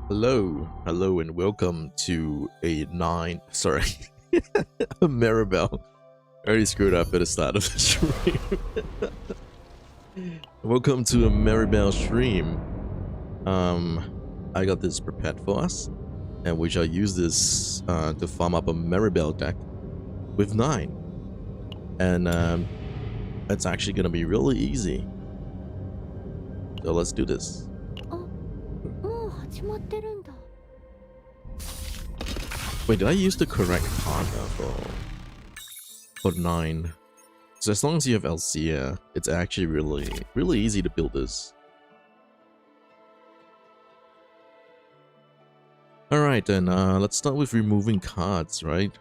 Hello, and welcome to a a Maribel. I already screwed up at the start of the stream. Welcome to a Maribel stream. I got this prepared for us, and we shall use this to farm up a Maribel deck with 9. And it's actually gonna be really easy. So let's do this. Wait, did I use the correct partner for 9? So as long as you have Alcea, it's actually really easy to build this. Alright then, let's start with removing cards, right?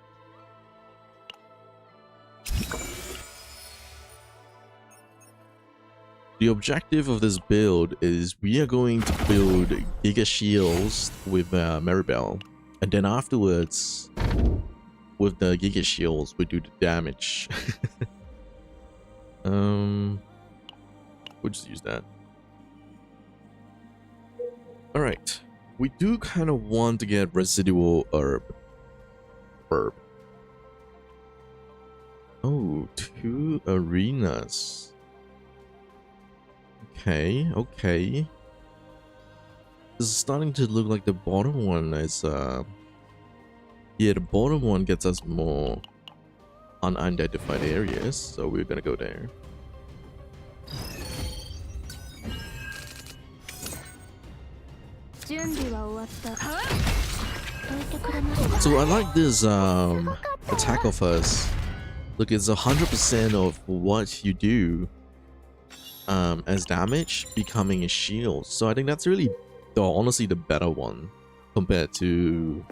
The objective of this build is we are going to build Giga Shields with Maribel. And then afterwards, with the Giga Shields, we do the damage. We'll just use that. Alright. We do kind of want to get residual herb. Oh, 2 arenas. Okay. This is starting to look like the bottom one is yeah, the bottom one gets us more unidentified areas, so we're gonna go there. So I like this attack of us. Look, it's 100% of what you do as damage becoming a shield. So I think that's really honestly the better one compared to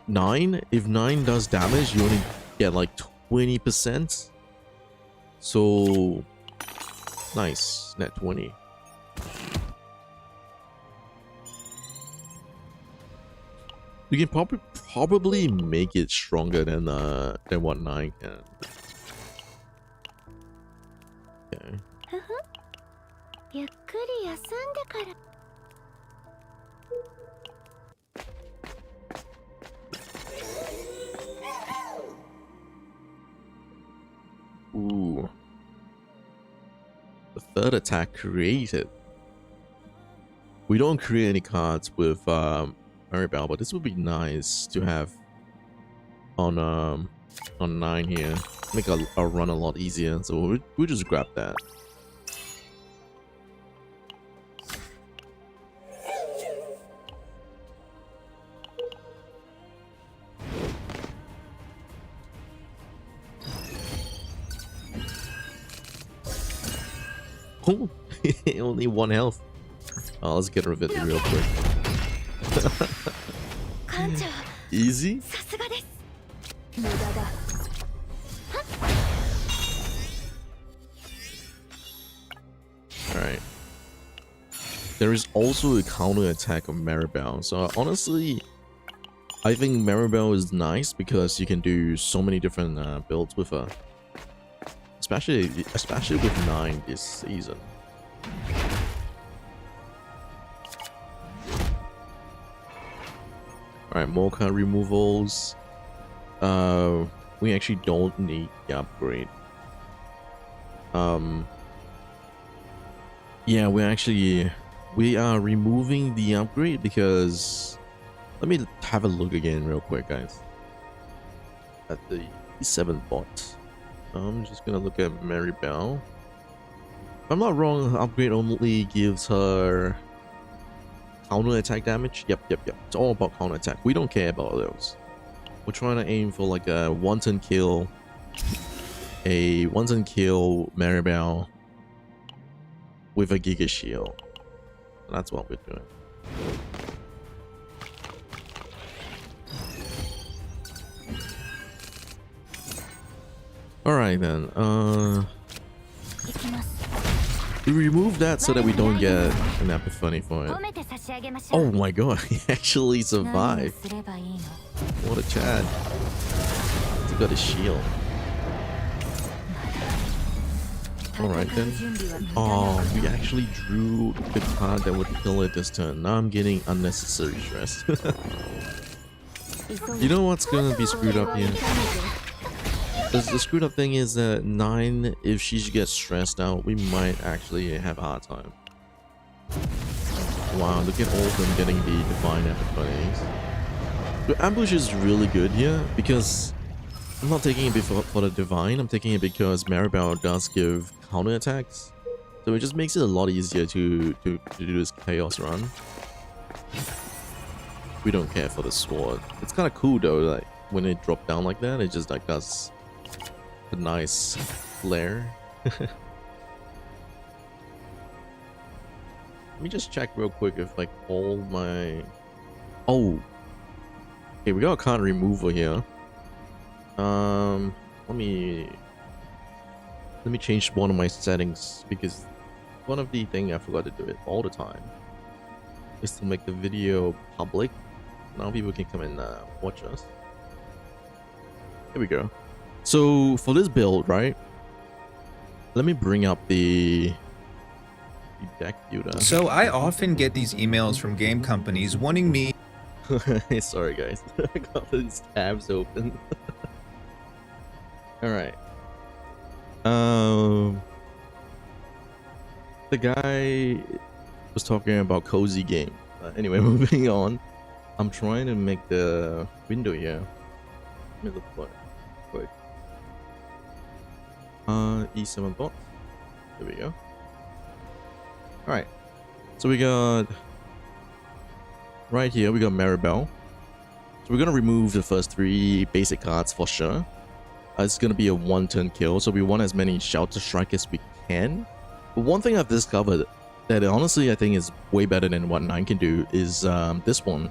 9. If 9 does damage, you only get like 20%. So nice, net 20. You can probably make it stronger than what 9 can. Okay. Ooh. The third attack created. We don't create any cards with Maribel, but this would be nice to have on 9 here. Make our run a lot easier, so we'll just grab that. Oh, only 1 health. Oh, let's get rid of it real quick. Easy? Alright. There is also a counter attack of Maribel. So honestly, I think Maribel is nice because you can do so many different builds with her. Especially with 9 this season. Alright, more card removals. We actually don't need the upgrade. Yeah, we are removing the upgrade because let me have a look again real quick, guys. At the 7th bot. I'm just gonna look at Maribel. If I'm not wrong, upgrade only gives her counter attack damage. Yep. It's all about counter attack. We don't care about those. We're trying to aim for like a 1-turn kill. A 1-turn kill Maribel with a Giga Shield. That's what we're doing. Alright then, we remove that so that we don't get an epiphany for it. Oh my god, he actually survived. What a Chad. He got a shield. Alright then. Oh, we actually drew the card that would kill it this turn. Now I'm getting unnecessary stress. You know what's gonna be screwed up here? The screwed up thing is that 9, if she gets stressed out, we might actually have a hard time. Wow, look at all of them getting the divine epiphanies. The ambush is really good here because I'm not taking it for the divine, I'm taking it because Maribel does give counter attacks. So it just makes it a lot easier to do this chaos run. We don't care for the sword. It's kind of cool though, like when it dropped down like that, it just like does a nice flare. Let me just check real quick if like all my... Oh! Okay, we got a card removal here. Let me change one of my settings because one of the things I forgot to do it all the time is to make the video public. Now people can come and watch us. Here we go. So for this build, right? Let me bring up the deck builder. So I often get these emails from game companies wanting me. Sorry guys, I got these tabs open. All right. The guy was talking about cozy game. Anyway, moving on. I'm trying to make the window here. Let me look for it quick. E7 bot. There we go. Alright. So we got right here we got Maribel. So we're gonna remove the first 3 basic cards for sure. It's gonna be a 1-turn kill, so we want as many Shelter Strike as we can. But one thing I've discovered that honestly I think is way better than what 9 can do is this one.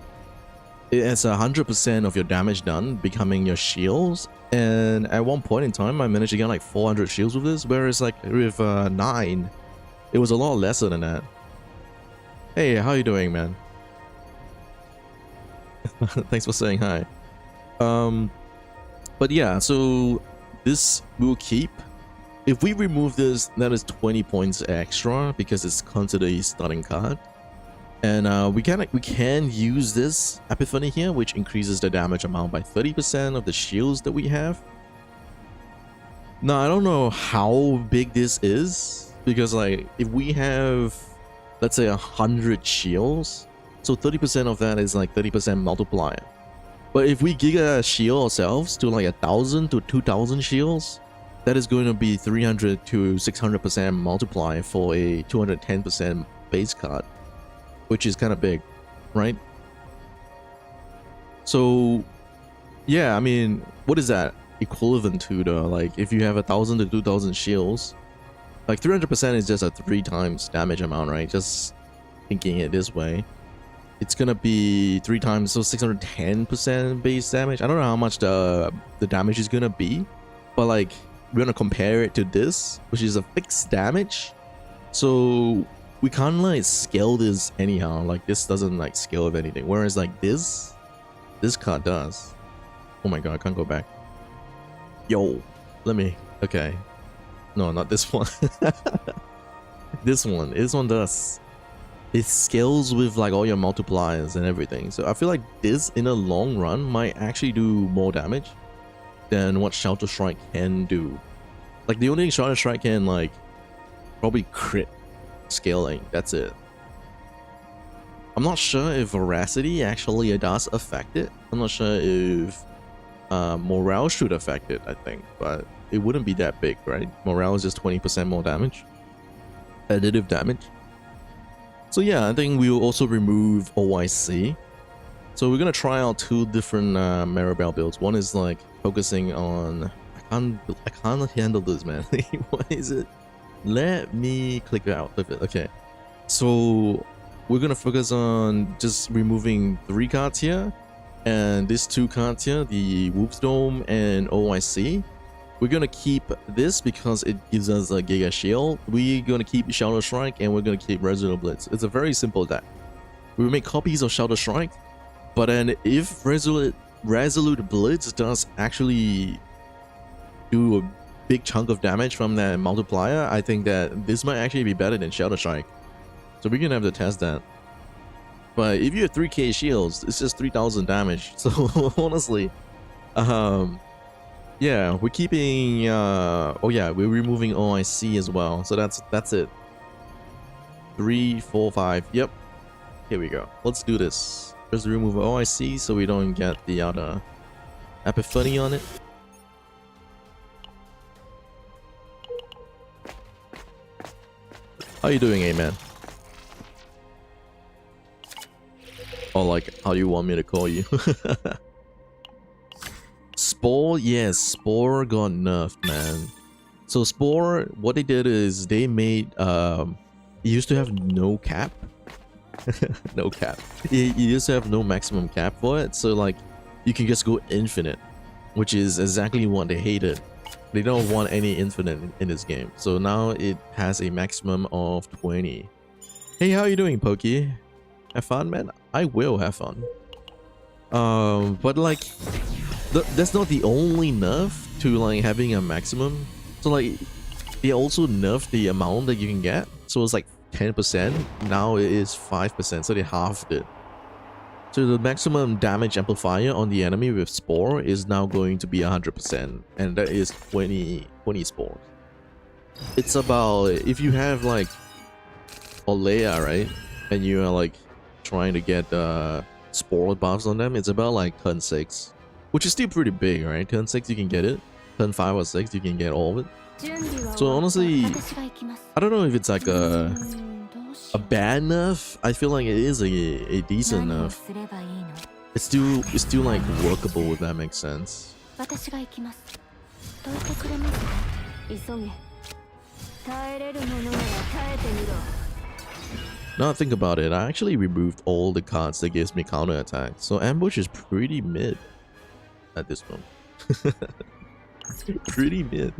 It has 100% of your damage done becoming your shields, and at one point in time I managed to get like 400 shields with this, whereas like with 9 it was a lot lesser than that. Hey, how you doing, man? Thanks for saying hi. But yeah, so this will keep. If we remove this, that is 20 points extra because it's considered a starting card. And we can use this Epiphany here, which increases the damage amount by 30% of the shields that we have. Now I don't know how big this is because like if we have, let's say 100 shields, so 30% of that is like 30% multiplier. But if we giga shield ourselves to like 1,000 to 2,000 shields, that is going to be 300 to 600% multiplier for a 210% base card, which is kind of big, right? So yeah, I mean, what is that equivalent to though? Like if you have 1,000 to 2,000 shields, like 300% is just a 3 times damage amount, right? Just thinking it this way, it's gonna be 3 times, so 610% base damage. I don't know how much the damage is gonna be, but like we're gonna compare it to this, which is a fixed damage. So we can't like scale this anyhow. Like this doesn't like scale with anything, whereas like this card does. Oh my god, I can't go back. Yo, let me. Okay, no, not this one. This one does. It scales with like all your multipliers and everything. So I feel like this in the long run might actually do more damage than what Shelter Strike can do. Like the only thing Shelter Strike can like probably crit scaling, that's it. I'm not sure if Veracity actually does affect it. I'm not sure if Morale should affect it, I think, but it wouldn't be that big, right? Morale is just 20% more damage. Additive damage. So yeah, I think we will also remove OIC. So we're gonna try out 2 different Maribel builds. One is like focusing on... I can't handle this, man. What is it? Let me click out of it. Okay, so we're gonna focus on just removing 3 cards here, and these 2 cards here, the Wolf's Dome and OIC. We're gonna keep this because it gives us a Giga Shield. We're gonna keep Shelter Strike, and we're gonna keep Resolute Blitz. It's a very simple deck. We make copies of Shelter Strike, but then if Resolute Blitz does actually do big chunk of damage from that multiplier, I think that this might actually be better than Shelter Strike. So we're gonna have to test that. But if you have 3k shields, it's just 3000 damage. So honestly, yeah, we're keeping oh yeah, we're removing OIC as well. So that's it. 3, 4, 5. Yep. Here we go. Let's do this. Just remove OIC so we don't get the other Epiphany on it. How you doing, A-man? Or like, how do you want me to call you? Spore? Yes, Spore got nerfed, man. So Spore, what they did is they made it used to have no cap. No cap. It used to have no maximum cap for it, so like you can just go infinite, which is exactly what they hated. They don't want any infinite in this game, so now it has a maximum of 20. Hey, how you doing, Pokey? Have fun, man. I will have fun. But like that's not the only nerf to like having a maximum. So like they also nerfed the amount that you can get, so it's like 10%. Now it is 5%, so they halved it. So the maximum damage amplifier on the enemy with Spore is now going to be 100%, and that is 20 spores. It's about, if you have like Olea, right, and you are like trying to get Spore buffs on them, it's about like turn 6, which is still pretty big, right? Turn 6 you can get it, turn 5 or 6 you can get all of it. So honestly, I don't know if it's like a bad nerf. I feel like it is a decent nerf. It's still like workable, if that makes sense. Now think about it, I actually removed all the cards that gives me counter attack, so ambush is pretty mid at this moment. Pretty mid.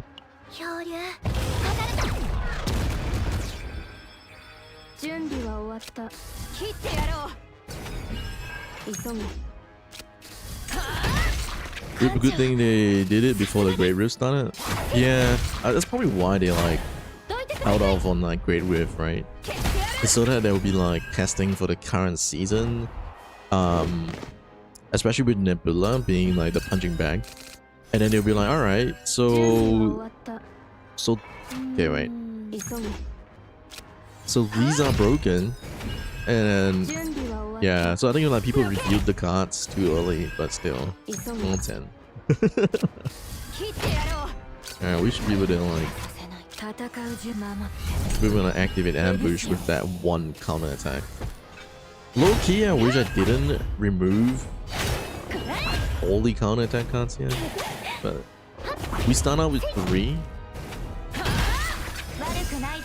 Good thing they did it before the Great Rift started. Yeah, that's probably why they like held off on like Great Rift, right? It's so that there will be like testing for the current season, especially with Nebula being like the punching bag, and then they'll be like, all right, so okay, wait. So these are broken, and yeah, so I think like people reviewed the cards too early, but still, 10. Alright, we should be able to like, we're gonna activate ambush with that one counter attack. Low key, I wish I didn't remove all the counter attack cards here, but we start out with 3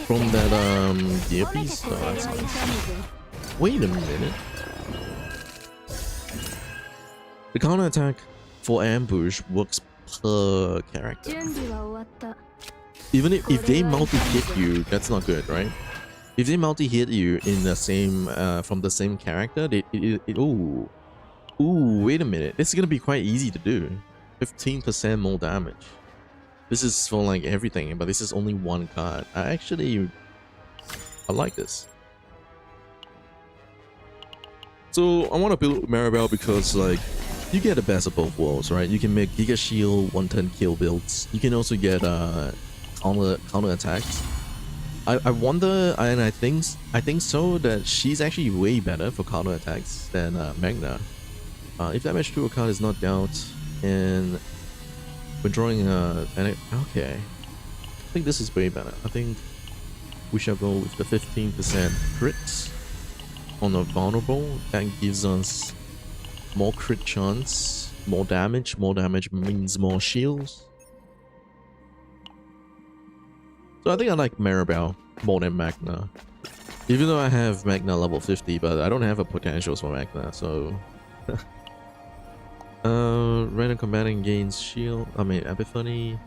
from that earpiece, so that's nice. Wait a minute. The counter attack for ambush works per character. Even if they multi-hit you, that's not good, right? If they multi-hit you in the same from the same character, ooh, wait a minute. This is gonna be quite easy to do. 15% more damage. This is for like everything, but this is only one card. I like this. So I want to build Maribel because like you get the best of both worlds, right? You can make Giga Shield 1-turn kill builds. You can also get counter attacks. I wonder, and I think so, that she's actually way better for counter attacks than Magna. If damage to a card is not dealt, and when drawing okay, I think this is way better. I think we shall go with the 15% crits on a vulnerable. That gives us more crit chance, more damage. More damage means more shields. So I think I like Maribel more than Magna. Even though I have Magna level 50, but I don't have a potentials for Magna, so... random combating gains shield, Epiphany.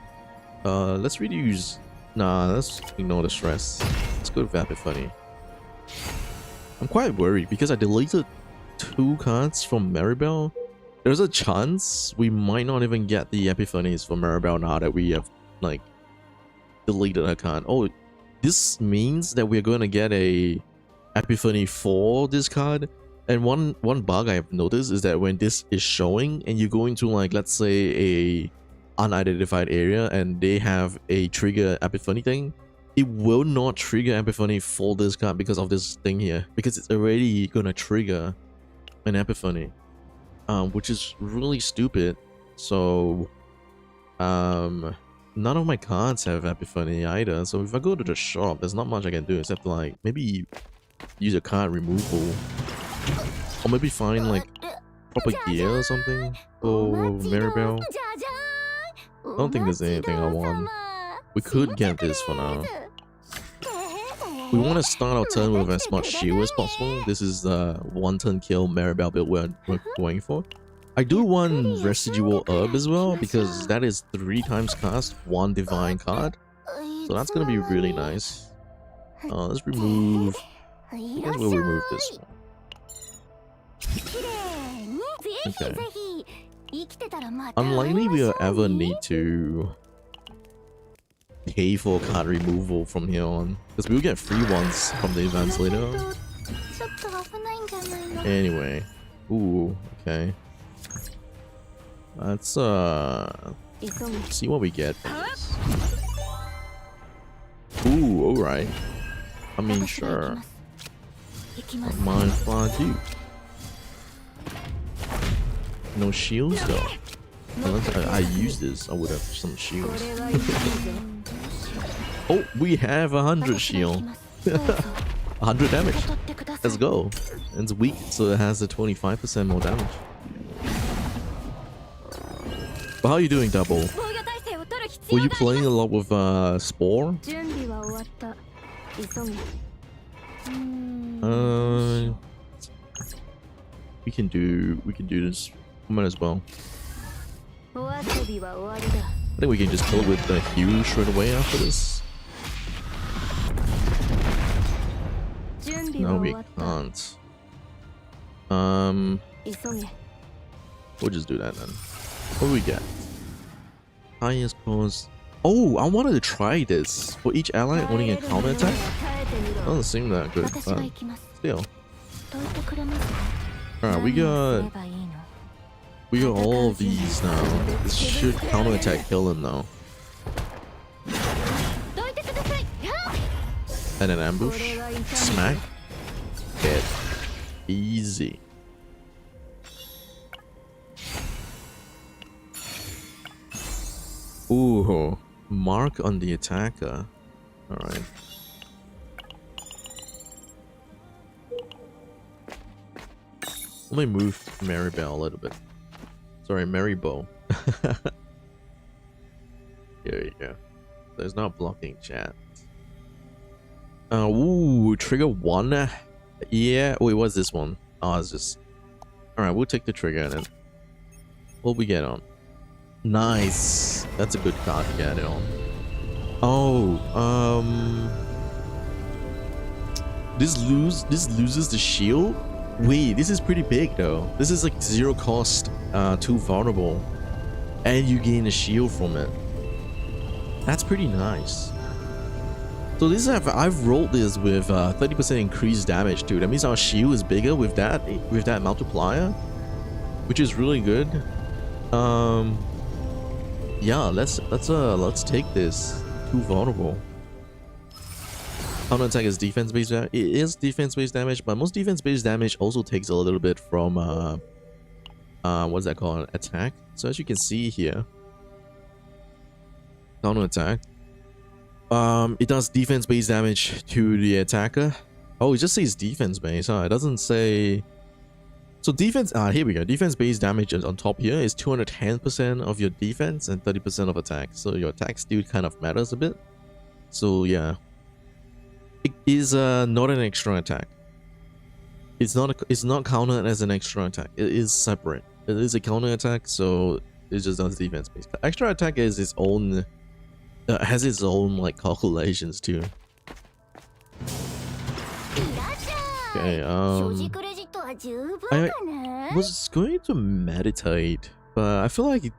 Let's reduce... Nah, let's ignore the stress. Let's go with Epiphany. I'm quite worried because I deleted 2 cards from Maribel. There's a chance we might not even get the Epiphanies for Maribel now that we have like deleted her card. Oh, this means that we're going to get a Epiphany for this card. And one bug I've noticed is that when this is showing and you go into, like, let's say a unidentified area and they have a trigger Epiphany thing, it will not trigger Epiphany for this card because of this thing here, because it's already gonna trigger an Epiphany, which is really stupid. So none of my cards have Epiphany either, so if I go to the shop, there's not much I can do except like maybe use a card removal, or maybe find like proper gear or something for Maribel. I don't think there's anything I want. We could get this for now. We want to start our turn with as much shield as possible. This is the one turn kill Maribel build we're going for. I do want residual herb as well, because that is 3 times cast, 1 divine card. So that's gonna be really nice. Let's remove. I guess we'll remove this one. Okay. Unlikely we'll ever need to pay for card removal from here on, because we'll get free ones from the events later on. Anyway. Ooh, okay. Let's see what we get from this. Ooh, alright. I mean, sure. Don't mind if I do. No shields though. Unless I use this, I would have some shields. Oh, we have 100 shield. 100 damage. Let's go. And it's weak, so it has a 25% more damage. But how are you doing, Double? Were you playing a lot with Spore? We can do this. Might as well. I think we can just kill with the Hugh straight away after this. No, we can't. We'll just do that then. What do we get? Highest cause. Oh, I wanted to try this. For each ally owning a counter attack? Doesn't seem that good, but still. Alright, we got all of these now. This should counter attack kill him now. And an ambush. Smack. Dead. Easy. Ooh, mark on the attacker. Alright. Let me move Maribel a little bit. Sorry, Maribel. There you go. There's not blocking chat. Ooh, trigger 1. Yeah, wait, what's this one? Oh, it's just... Alright, we'll take the trigger and then... What we get on? Nice. That's a good card to get it on. Oh, this loses the shield? Wait, this is pretty big though. This is like 0 cost, 2 vulnerable, and you gain a shield from it. That's pretty nice. So this I've rolled this with 30% increased damage too. That means our shield is bigger with that multiplier, which is really good. Yeah, let's take this. 2 vulnerable. Counter attack is defense based damage. It is defense based damage, but most defense based damage also takes a little bit from what's that called? Attack. So as you can see here, counter attack. It does defense based damage to the attacker. Oh, it just says defense based, huh? It doesn't say. So defense, here we go. Defense based damage on top here is 210% of your defense and 30% of attack. So your attack still kind of matters a bit. So yeah, it is not an extra attack. It's not counted as an extra attack. It is separate. It is a counter attack, so it just does defense based. Extra attack is its own, has its own like calculations too. Okay, I was going to meditate, but I feel like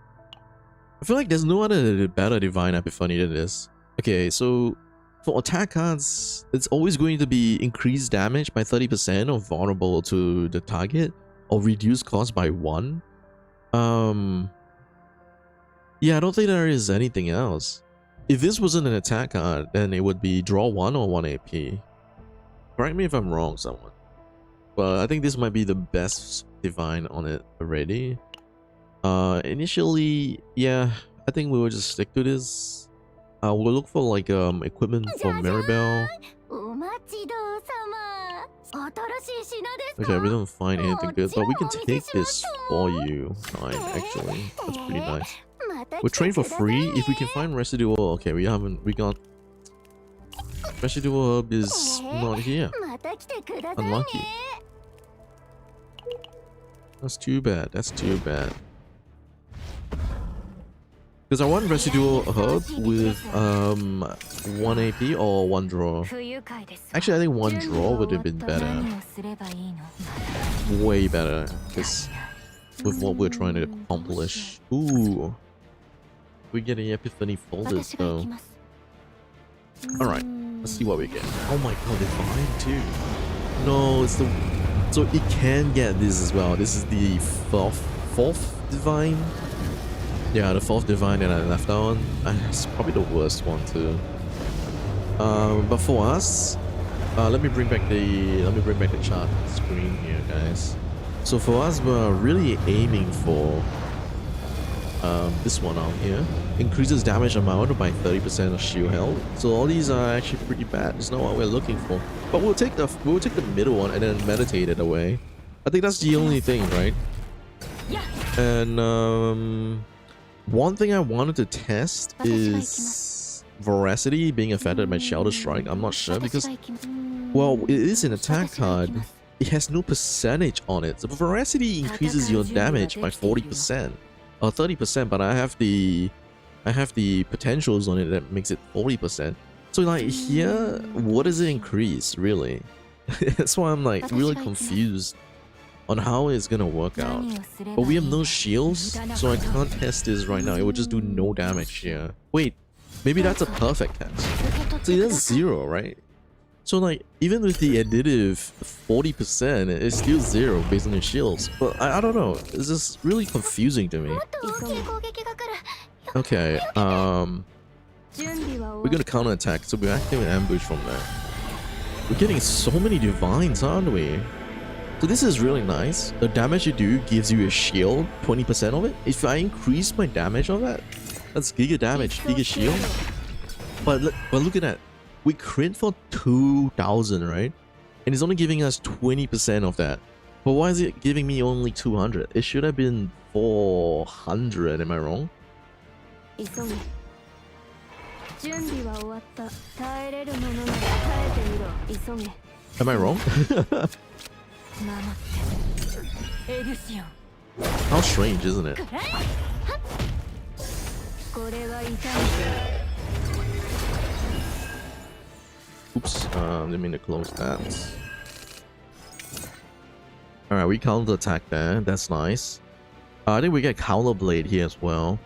there's no other better divine epiphany than this. Okay, so for attack cards, it's always going to be increased damage by 30% or vulnerable to the target, or reduce cost by 1. Yeah, I don't think there is anything else. If this wasn't an attack card, then it would be draw 1 or 1 AP. Correct me if I'm wrong, someone. But I think this might be the best divine on it already. Initially, yeah, I think we will just stick to this. We'll look for like equipment for Maribel. Okay, we don't find anything good, but we can take this for you. Fine, actually, that's pretty nice. We'll train for free if we can find residual. Okay, we got residual herb is not here. Unlucky. That's too bad. That's too bad. Because I want residual herb with 1 AP or 1 draw. Actually, I think 1 draw would have been better. Way better. Because with what we're trying to accomplish. Ooh. We're getting epiphany folders though. Alright, let's see what we get. Oh my god, divine too. No, it's the... So it can get this as well. This is the fourth divine. Yeah, the 4th divine that I left out on. It's probably the worst one too. But for us, let me bring back the chart screen here, guys. So for us, we're really aiming for this one out here. Increases damage amount by 30% of shield health. So all these are actually pretty bad. It's not what we're looking for. But we'll take the middle one and then meditate it away. I think that's the only thing, right? And one thing I wanted to test is Veracity being affected by Shadow Strike. I'm not sure because, well, it is an attack card. It has no percentage on it. So Veracity increases your damage by 40% or 30%, but I have the potentials on it that makes it 40%. So like here, what does it increase really? That's why I'm like really confused on how it's gonna work out. But we have no shields, so I can't test this right now. It will just do no damage here. Wait, maybe that's a perfect test. See, that's 0, right? So like, even with the additive 40%, it's still 0 based on the shields. But I don't know, it's just really confusing to me. Okay, we're gonna counterattack, so we're activating ambush from there. We're getting so many divines, aren't we? So this is really nice. The damage you do gives you a shield, 20% of it. If I increase my damage on that, that's giga damage, giga shield. But look at that. We crit for 2,000, right? And it's only giving us 20% of that. But why is it giving me only 200? It should have been 400, am I wrong? Am I wrong? How strange, isn't it? Oops, didn't mean to close that. Alright, we counter attack there. That's nice. I think we get counter blade here as well.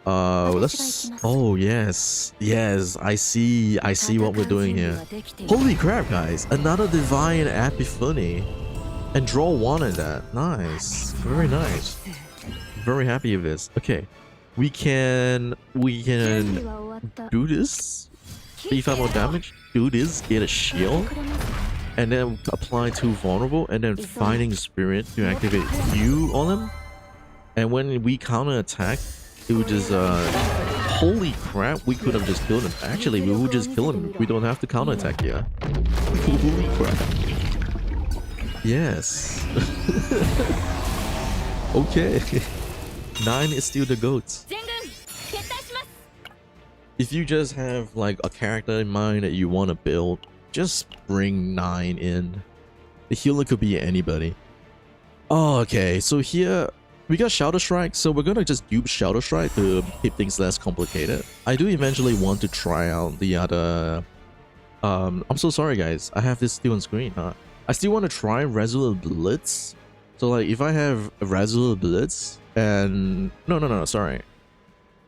Let's... Oh, yes. Yes, I see what we're doing here. Holy crap, guys. Another divine epiphany. And draw 1 at that. Nice. Very nice. Very happy with this. Okay. We can do this. 35 more damage. Do this. Get a shield. And then apply 2 vulnerable. And then Fighting Spirit to activate you on them. And when we counter attack, it would just holy crap, we could have just killed him. Actually, we would just kill him. We don't have to counter attack here. Holy crap. Yes. Okay. 9 is still the GOAT. If you just have like a character in mind that you want to build, just bring 9 in. The healer could be anybody. Oh, okay, so here we got Shadow Strike, so we're gonna just dupe Shadow Strike to keep things less complicated. I do eventually want to try out the other... I'm so sorry guys, I have this still on screen, huh? I still want to try Resolute Blitz. So like, if I have a Resolute Blitz and... No, sorry.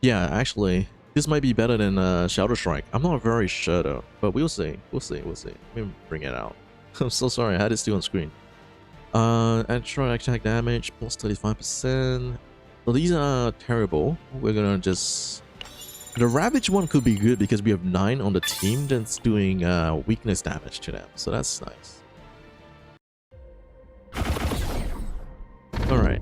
Yeah, actually, This might be better than Shadow Strike. I'm not very sure though, but we'll see. We'll see. We'll see. Let me bring it out. I'm so sorry. I had it still on screen. Extra attack damage plus 35%. So these are terrible. We're gonna just. The Ravage one could be good because we have 9 on the team that's doing weakness damage to them. So that's nice. Alright.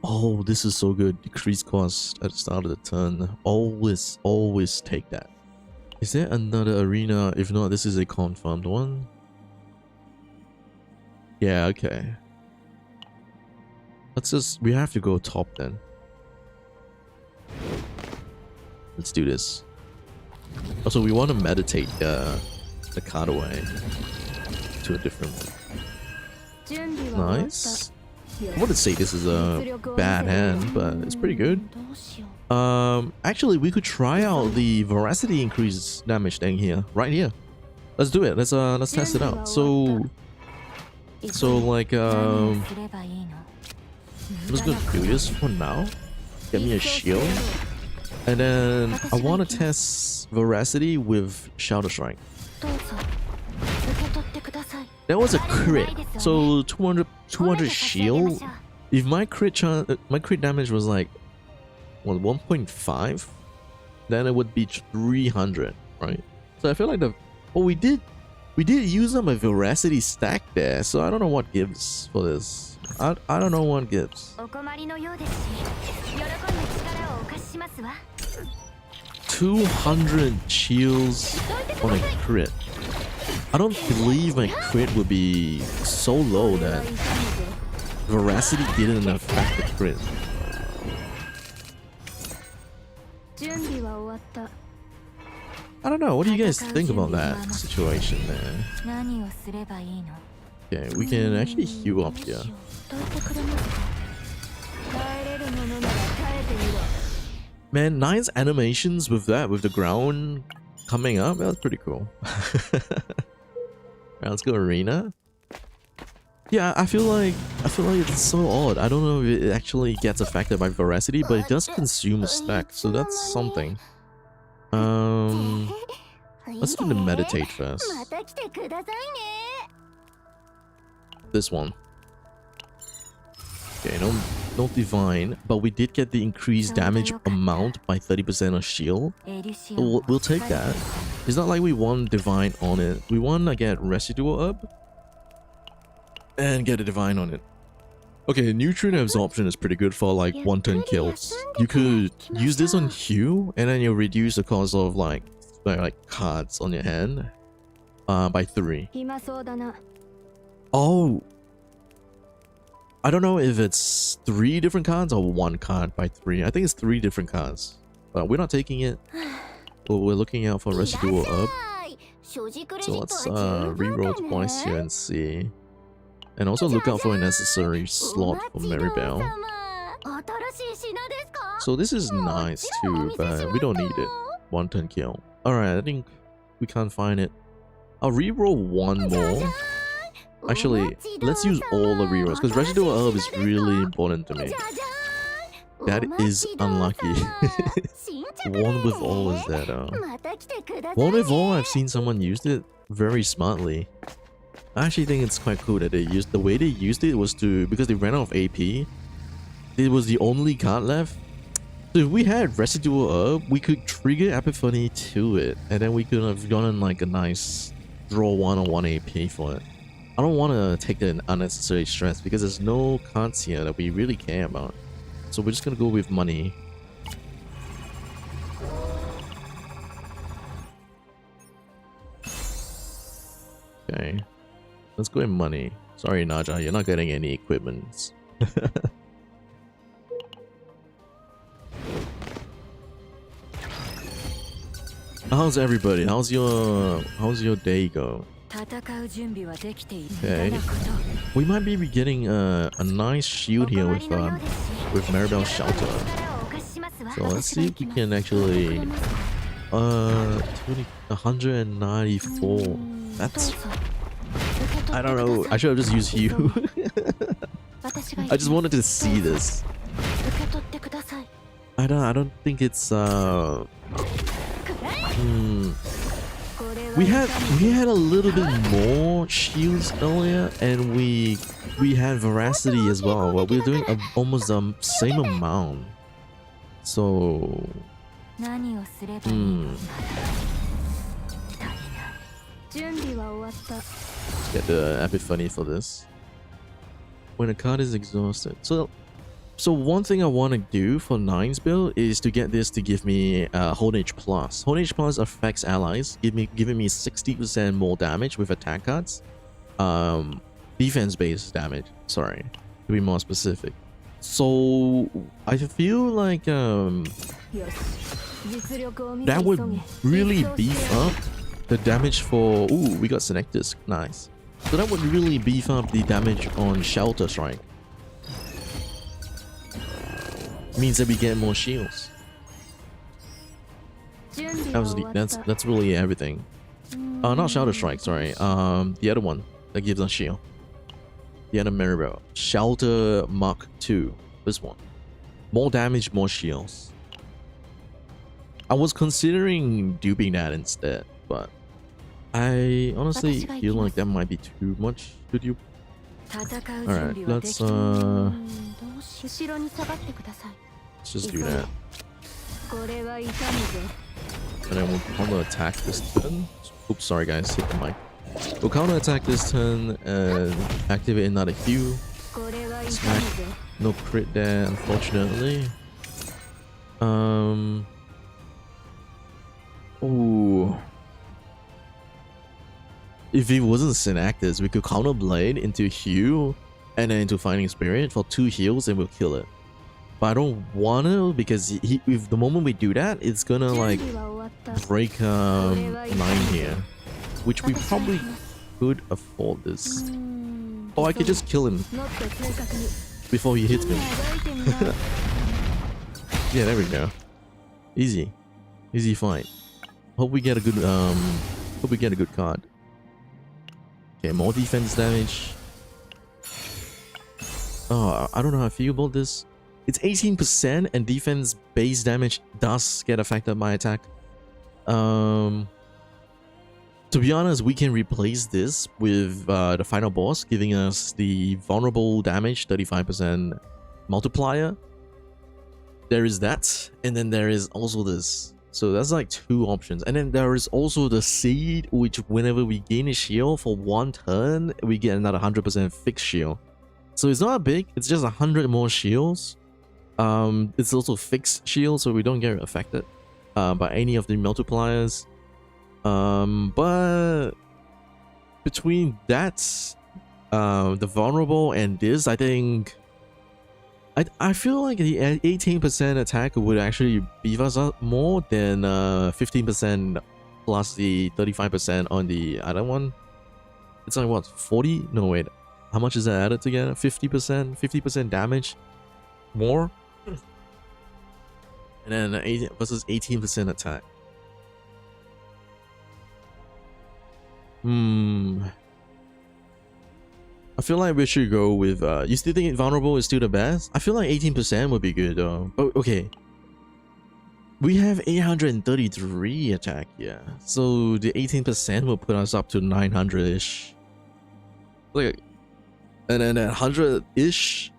Oh, this is so good. Decrease cost at the start of the turn. Always take that. Is there another arena? If not, this is a confirmed one. Yeah, okay. Let's just... We have to go top then. Let's do this. Also, we want to meditate the card away to a different one. Nice. I wouldn't say this is a bad hand, but it's pretty good. Actually, we could try out the veracity increase damage thing here, right here. Let's do it. Let's test it out. So like I'm just gonna do this for now. Get me a shield, and then I want to test veracity with Shadow Strike. That was a crit, so 200 shield. If my crit damage was like what 1.5, then it would be 300, right? So I feel like we did use up my veracity stack there, so I don't know what gives for this. I don't know what gives. 200 shields on a crit. I don't believe my crit would be so low that veracity didn't affect the crit. I don't know. What do you guys think about that situation there? Okay, we can actually heal up here. Man, 9's animations with that, with the ground coming up, that was pretty cool. Right, let's go arena. Yeah, I feel like it's so odd. I don't know if it actually gets affected by veracity, but it does consume a stack, so that's something. Let's do the meditate first. This one. Okay, no divine, but we did get the increased damage amount by 30% of shield. So we'll take that. It's not like we want divine on it. We want to get residual up and get a divine on it. Okay, nutrient absorption is pretty good for like 1-turn kills. You could use this on Hugh, and then you'll reduce the cost of like cards on your hand by 3. Oh, I don't know if it's 3 different cards or 1 card by 3. I think it's 3 different cards, but we're not taking it. But we're looking out for residual up. So let's reroll twice here and see. And also look out for a necessary slot for Maribel. So this is nice too, but we don't need it. 1-turn kill. Alright, I think we can't find it. I'll reroll 1 more. Actually, let's use all the rerolls because residual herb is really important to me. That is unlucky. 1 with all is that 1 with all, I've seen someone use it very smartly. I actually think it's quite cool that the way they used it was because they ran out of AP. It was the only card left. So if we had residual herb, we could trigger Epiphany to it, and then we could have gotten like a nice draw 1 or 1 AP for it. I don't want to take the unnecessary stress because there's no cards here that we really care about. So we're just gonna go with money. Okay. Let's go with money. Sorry, Naja, you're not getting any equipment. How's everybody? How's your day go? Okay. We might be getting a nice shield here with Maribel's shelter. So let's see if we can actually 194. That's, I don't know. I should have just used you. I just wanted to see this. I don't think it's Hmm. We had a little bit more shields earlier, and we had veracity as well. But we're doing almost the same amount. So let's get the epiphany for this. When a card is exhausted. So one thing I want to do for 9's build is to get this to give me Hold H plus. Hold H plus affects allies, giving me 60% more damage with attack cards. Defense-based damage, sorry, to be more specific. So I feel like that would really beef up the damage for... Ooh, we got Synectis, nice. So that would really beef up the damage on Shelter Strike. Means that we get more shields. That's really everything. Not Shelter Strike, sorry. The other one that gives us shield. The other Maribel. Shelter Mark 2. This one. More damage, more shields. I was considering duping that instead, but I honestly feel like that might be too much to dupe. Alright, let's just do that. And then we'll counter attack this turn. Oops, sorry guys, hit the mic. We'll counter attack this turn and activate another heal. Smack. No crit there, unfortunately. Ooh. If it wasn't Synactus, we could counter Blade into heal and then into Fighting Spirit for 2 heals and we'll kill it. But I don't want to, because if the moment we do that, it's gonna like break 9 here, which we probably could afford this. Or I could just kill him before he hits me. Yeah, there we go. Easy fight. Hope we get a good card. Okay, more defense damage. Oh, I don't know how I feel about this. It's 18% and defense base damage does get affected by attack. To be honest, we can replace this with the final boss, giving us the vulnerable damage 35% multiplier. There is that, and then there is also this. So that's like 2 options. And then there is also the seed, which whenever we gain a shield for 1 turn, we get another 100% fixed shield. So it's not big, it's just 100 more shields. It's also fixed shield, so we don't get affected by any of the multipliers. But between that, the vulnerable and this, I think I feel like the 18% attack would actually beef us up more than 15% plus the 35% on the other one. It's like what, 40? No wait, how much is that added together? 50% damage more, and then 80 versus 18% attack. I feel like we should go with you still think vulnerable is still the best? I feel like 18% would be good though. Oh, okay, we have 833 attack, yeah, so the 18% will put us up to 900-ish. Like, and then at 100-ish,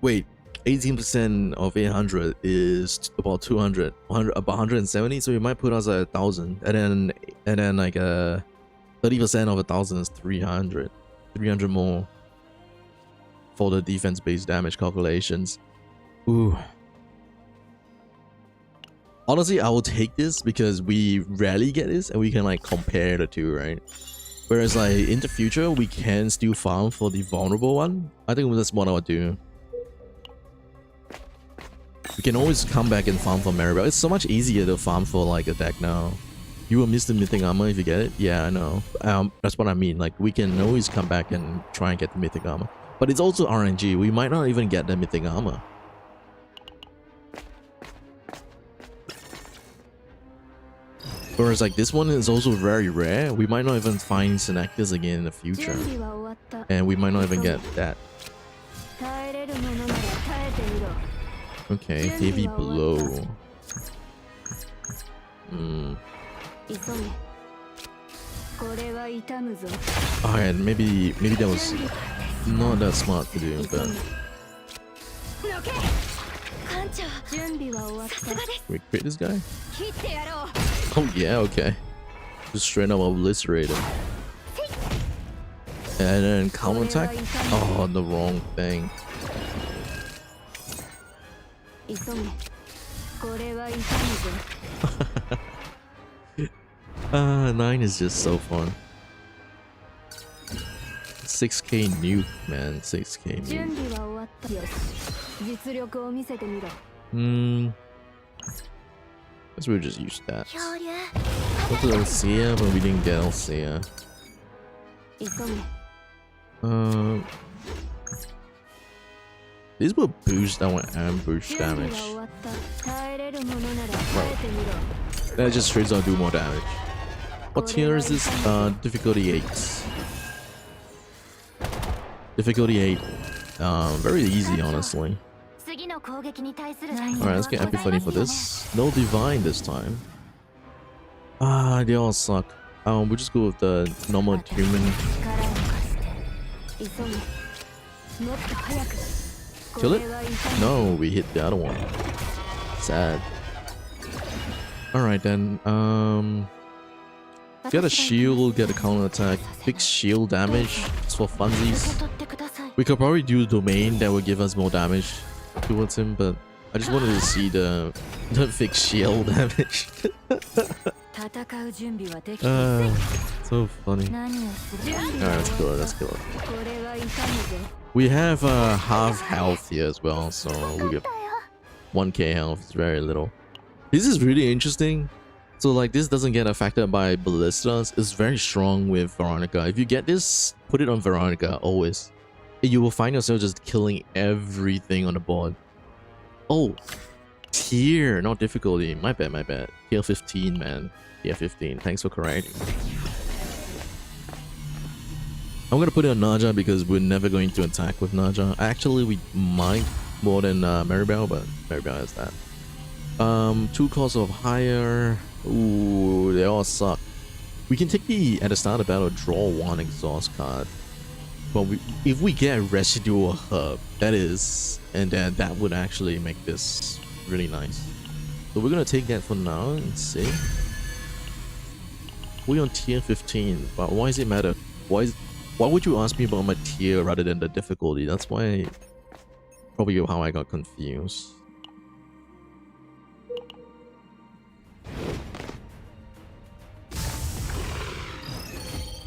wait, 18% of 800 is about 200, about 170, so it might put us at 1000, and then like 30% of 1000 is 300 more for the defense-based damage calculations. Ooh. Honestly, I will take this because we rarely get this and we can like compare the two, right? Whereas like in the future, we can still farm for the vulnerable one. I think that's what I would do. We can always come back and farm for Maribel. It's so much easier to farm for like a deck now. You will miss the mythic armor if you get it. Yeah, I know. That's what I mean. Like, we can always come back and try and get the mythic armor. But it's also RNG. We might not even get the mythic armor. Whereas like this one is also very rare. We might not even find Synactus again in the future. And we might not even get that. Okay, heavy blow. Hmm. Alright, maybe that was not that smart to do, but we quit this guy? Oh yeah, okay. Just straight up obliterate him. And then counterattack? Oh, the wrong thing. 9 is just so fun. 6k nuke, man. 6k nuke. Guess we'll just use that. Go to Alcea, but we didn't get Alcea. These will boost our ambush damage. Right. That just straight up do more damage. What tier is this? Difficulty 8. Difficulty 8. Very easy, honestly. Alright, let's get Epiphany for this. No Divine this time. They all suck. We'll just go with the normal human. Kill it? No, we hit the other one. Sad. Alright then, get a shield, get a counter attack, big shield damage. It's for funsies. We could probably do domain that would give us more damage towards him, but I just wanted to see the fixed shield damage. So funny. Alright, let's kill it, let's kill it. We have half health here as well, so we get 1k health. It's very little. This is really interesting. So like this doesn't get affected by ballistas. It's very strong with Veronica. If you get this, put it on Veronica always. You will find yourself just killing everything on the board. Oh, tier, not difficulty. My bad, my bad. Tier 15, man. Tier 15. Thanks for correcting. I'm gonna put it on Naja because we're never going to attack with Naja. Actually, we might more than Maribel, but Maribel has that. 2 costs of higher. Ooh, they all suck. We can take the at the start of battle draw 1 exhaust card. But if we get residual hub, that is, and then that would actually make this really nice. So we're gonna take that for now and see. We're on tier 15, but why does it matter? Why would you ask me about my tier rather than the difficulty? That's why probably how I got confused.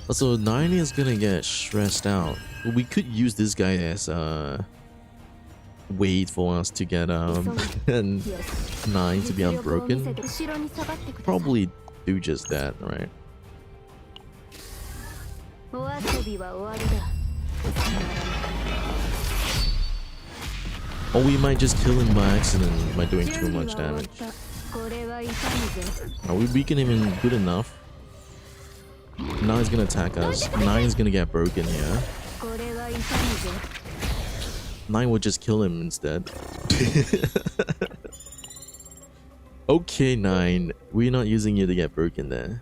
So 9 is gonna get stressed out. We could use this guy as a wait for us to get 9 to be unbroken. Probably do just that, right? Or we might just kill him by accident by doing too much damage. Are we weaken him good enough? Now he's gonna attack us. 9 is gonna get broken here. 9 would just kill him instead. Okay, 9. We're not using you to get broken there.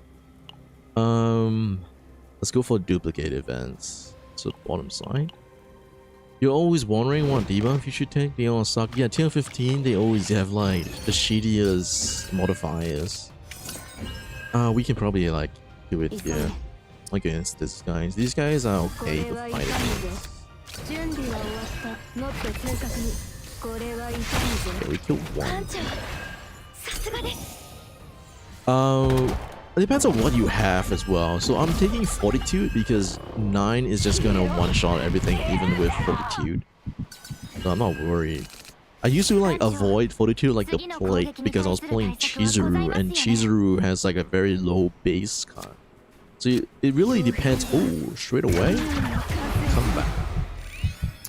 Let's go for duplicate events. So bottom side. You're always wondering what debuff you should take? They all suck. Yeah, tier 15, they always have like the shittiest modifiers. We can probably like do it here against these guys. These guys are okay to fight against. Okay, we killed 1. It depends on what you have as well. So I'm taking Fortitude because 9 is just gonna one-shot everything even with Fortitude. So I'm not worried. I used to like avoid Fortitude like the plague because I was playing Chizuru and Chizuru has like a very low base card. So it really depends. Oh, straight away? Come back.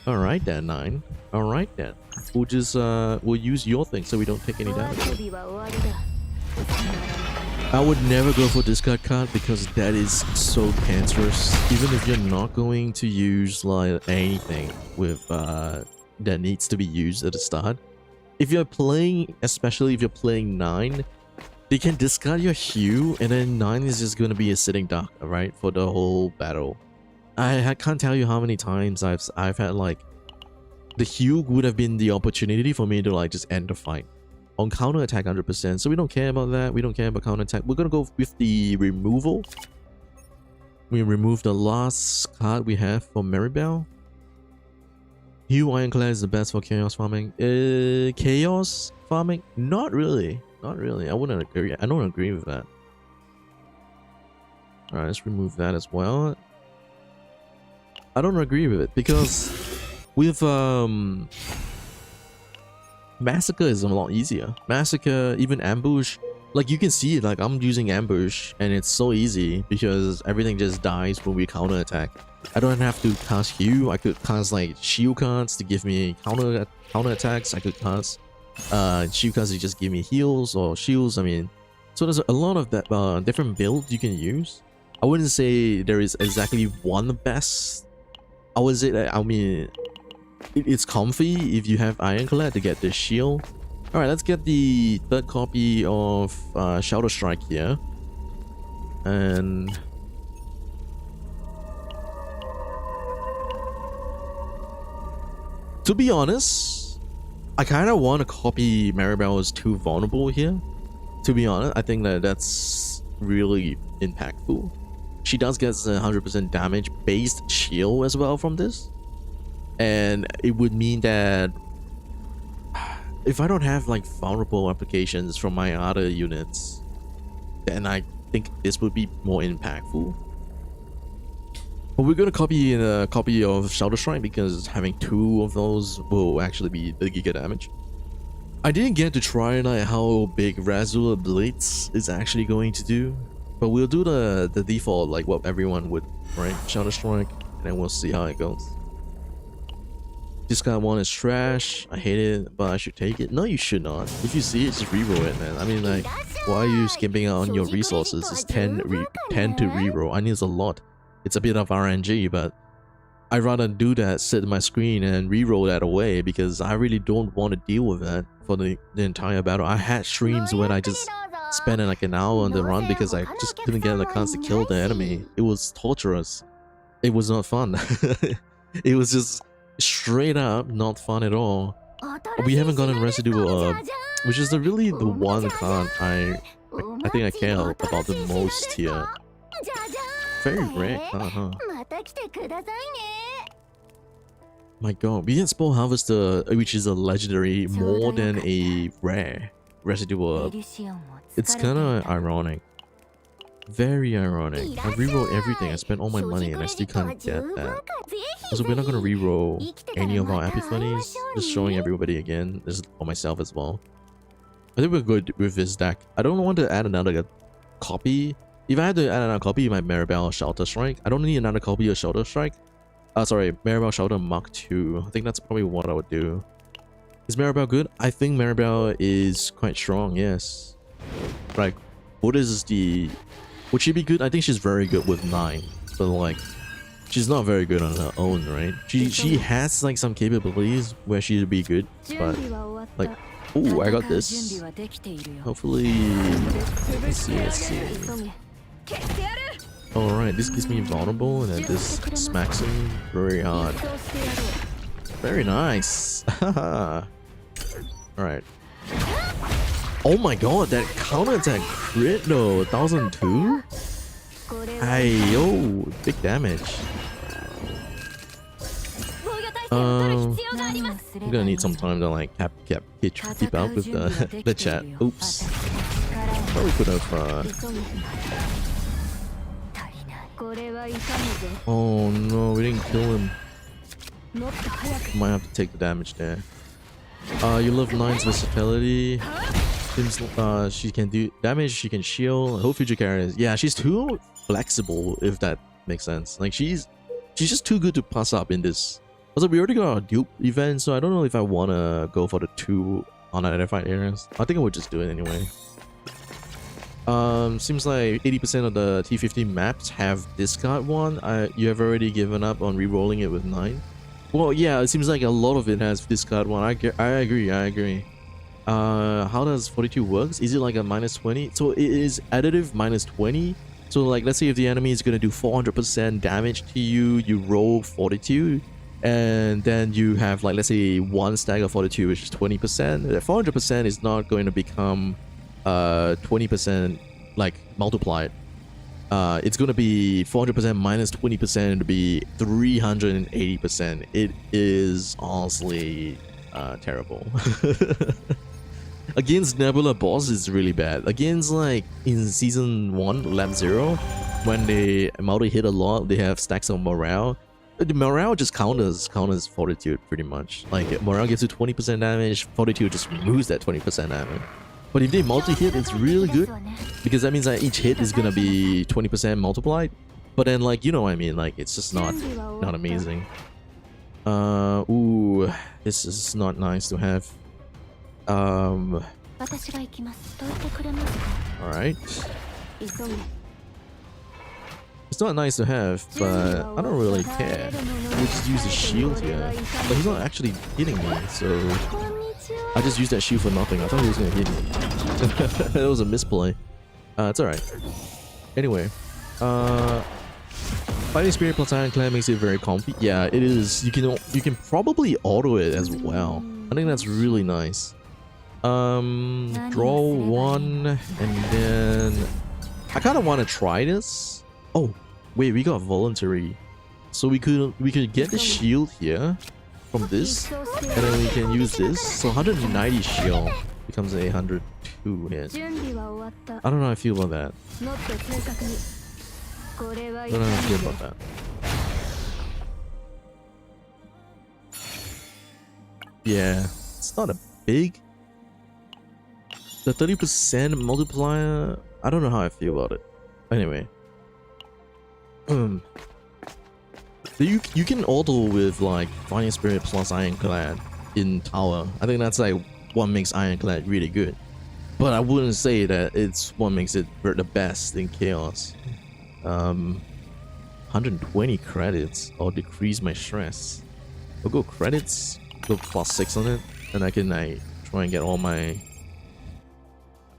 Alright then, 9. Alright then. We'll just we'll use your thing so we don't take any damage. I would never go for discard card because that is so cancerous. Even if you're not going to use like anything with that needs to be used at the start. If you're playing, especially if you're playing 9, They can discard your hue, and then 9 is just gonna be a sitting duck, alright, for the whole battle. I can't tell you how many times I've had like the hue would have been the opportunity for me to like just end the fight on counter attack 100%. So we don't care about that. We don't care about counter attack. We're gonna go with the removal. We remove the last card we have for Maribel. Hue Ironclad is the best for chaos farming. Chaos farming? Not really. Not really. I wouldn't agree. I don't agree with that. Alright, let's remove that as well. I don't agree with it because with Massacre is a lot easier. Massacre, even Ambush, like you can see it, like I'm using Ambush and it's so easy because everything just dies when we counter attack. I don't have to cast Hue. I could cast like shield cards to give me counter attacks. I could cast shield cards to just give me heals or shields. I mean, so there's a lot of that different builds you can use. I wouldn't say there is exactly one best. I would say that, I mean, it's comfy if you have Ironclad to get the shield. Alright, let's get the third copy of Shadow Strike here. And to be honest, I kind of want to copy Maribel as too vulnerable here. To be honest, I think that that's really impactful. She does get 100% damage based shield as well from this. And it would mean that if I don't have like vulnerable applications from my other units, then I think this would be more impactful. But we're gonna copy a copy of Shadow Strike because having 2 of those will actually be the giga damage. I didn't get to try like how big Razula Blitz is actually going to do, but we'll do the default like what everyone would, right? Shadow Strike, and then we'll see how it goes. This guy 1 is trash. I hate it, but I should take it. No, you should not. If you see it, just reroll it, man. I mean, like, why are you skimping out on your resources? It's 10 to reroll. I need a lot. It's a bit of RNG, but I'd rather do that, sit in my screen and reroll that away because I really don't want to deal with that for the entire battle. I had streams when I just spent like an hour on the run because I just couldn't get a chance to kill the enemy. It was torturous. It was not fun. It was just straight up not fun at all. We haven't gotten Residue, which is really the one card I think I care about the most here. Very rare card, huh? My god, we get Spore Harvester, which is a legendary more than a rare Residue. It's kinda ironic. Very ironic. I reroll everything. I spent all my money and I still can't get that. Also, we're not gonna reroll any of our epiphanies. Just showing everybody again. This is for myself as well. I think we're good with this deck. I don't want to add another copy. If I had to add another copy, my Maribel Shelter Strike. I don't need another copy of Shelter Strike. Sorry, Maribel Shelter Mark II. I think that's probably what I would do. Is Maribel good? I think Maribel is quite strong, yes. Like, what is the... Would she be good? I think she's very good with 9. But like, she's not very good on her own, right? She has like some capabilities where she'd be good, but like, oh, I got this. Hopefully, let's see. Alright, this gives me vulnerable and then this smacks him very hard. Very nice. Alright. Oh my god, that counter attack crit though, 1002? Ayo, big damage. I'm gonna need some time to like keep up with the chat. Oops. Probably could have oh no, we didn't kill him. Might have to take the damage there. You love 9's versatility. Seems she can do damage, she can shield. Whole future carriers. Yeah, she's too flexible, if that makes sense. Like she's just too good to pass up in this. Also, we already got our dupe event, so I don't know if I wanna go for the 2 unidentified areas. I think I would just do it anyway. Seems like 80% of the T50 maps have discard 1. You have already given up on re-rolling it with 9. Well, yeah, it seems like a lot of it has discard 1. I agree. how does 42 works? Is it like a -20? So it is additive -20. So like, let's say if the enemy is going to do 400% damage to you, you roll 42, and then you have like, let's say one stack of 42, which is 20%. That 400% is not going to become 20% like multiplied. It's going to be 400% minus 20% to be 380%. It is honestly terrible. Against Nebula boss is really bad. Against like in season 1 lab 0, when they multi-hit a lot, they have stacks of morale. The morale just counters fortitude pretty much. Like morale gives you 20% damage, fortitude just removes that 20% damage. But if they multi-hit, it's really good, because that means that each hit is gonna be 20% multiplied. But then, like, you know what I mean, like, it's just not amazing. Ooh, this is not nice to have. Alright. It's not nice to have, but I don't really care. We'll just use the shield here. But he's not actually hitting me, so I just used that shield for nothing. I thought he was gonna hit me. That was a misplay. It's alright. Anyway, Fighting Spirit plus Ironclad makes it very comfy. Yeah, it is. You can probably auto it as well. I think that's really nice. Draw one, and then I kind of want to try this. Oh, wait, we got voluntary, so we could get the shield here from this, and then we can use this. So 190 shield becomes a 102 hit. I don't know how I feel about that. I don't know how I feel about that. Yeah, it's not a big. The 30% multiplier, I don't know how I feel about it. Anyway. You can auto with like Fighting Spirit plus Ironclad in tower. I think that's like what makes Ironclad really good. But I wouldn't say that it's what makes it the best in Chaos. 120 credits. I'll decrease my stress. I'll go credits, go +6 on it, and I can try and get all my.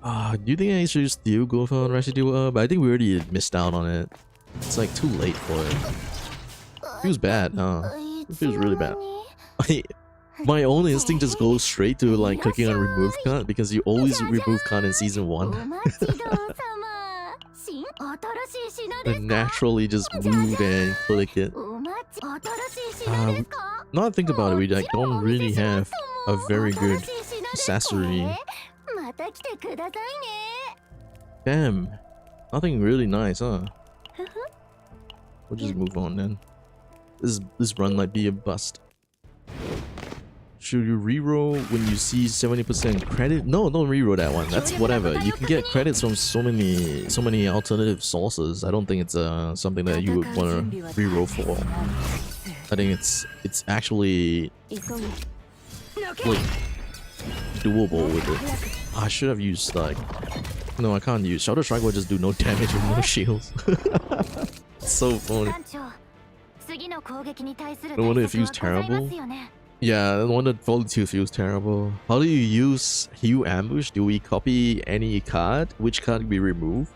Do you think I should still go for Residue? But I think we already missed out on it. It's like too late for it. Feels bad, huh? It feels really bad. My own instinct just goes straight to like clicking on remove card, because you always remove card in season 1. I naturally just moved and click it. Now I think about it, we like don't really have a very good accessory. Damn, nothing really nice, huh? We'll just move on then. This run might be a bust. Should you reroll when you see 70% credit? No, don't reroll that one. That's whatever. You can get credits from so many alternative sources. I don't think it's something that you would want to reroll for. I think it's actually like doable with it. I should have used like, no, I can't use Shadow Strike. Will just do no damage with no shields. So funny. The one that feels terrible. Yeah, the one that Fortitude feels terrible. How do you use Hue Ambush? Do we copy any card? Which card we remove?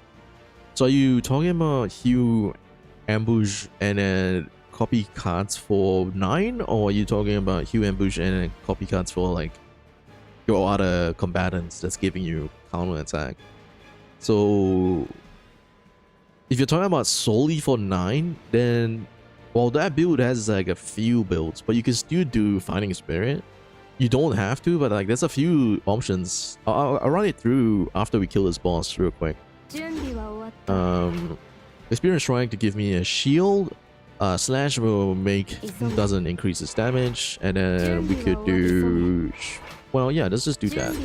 So are you talking about Hue Ambush and then copy cards for 9? Or are you talking about Hue Ambush and then copy cards for like your other combatants that's giving you counter attack? So if you're talking about solely for 9, then well, that build has like a few builds, but you can still do Fighting Spirit. You don't have to, but like there's a few options. I'll run it through after we kill this boss real quick. Experience Strike to give me a shield. Slash will make doesn't increase its damage, and then we could do. Well, yeah, let's just do that.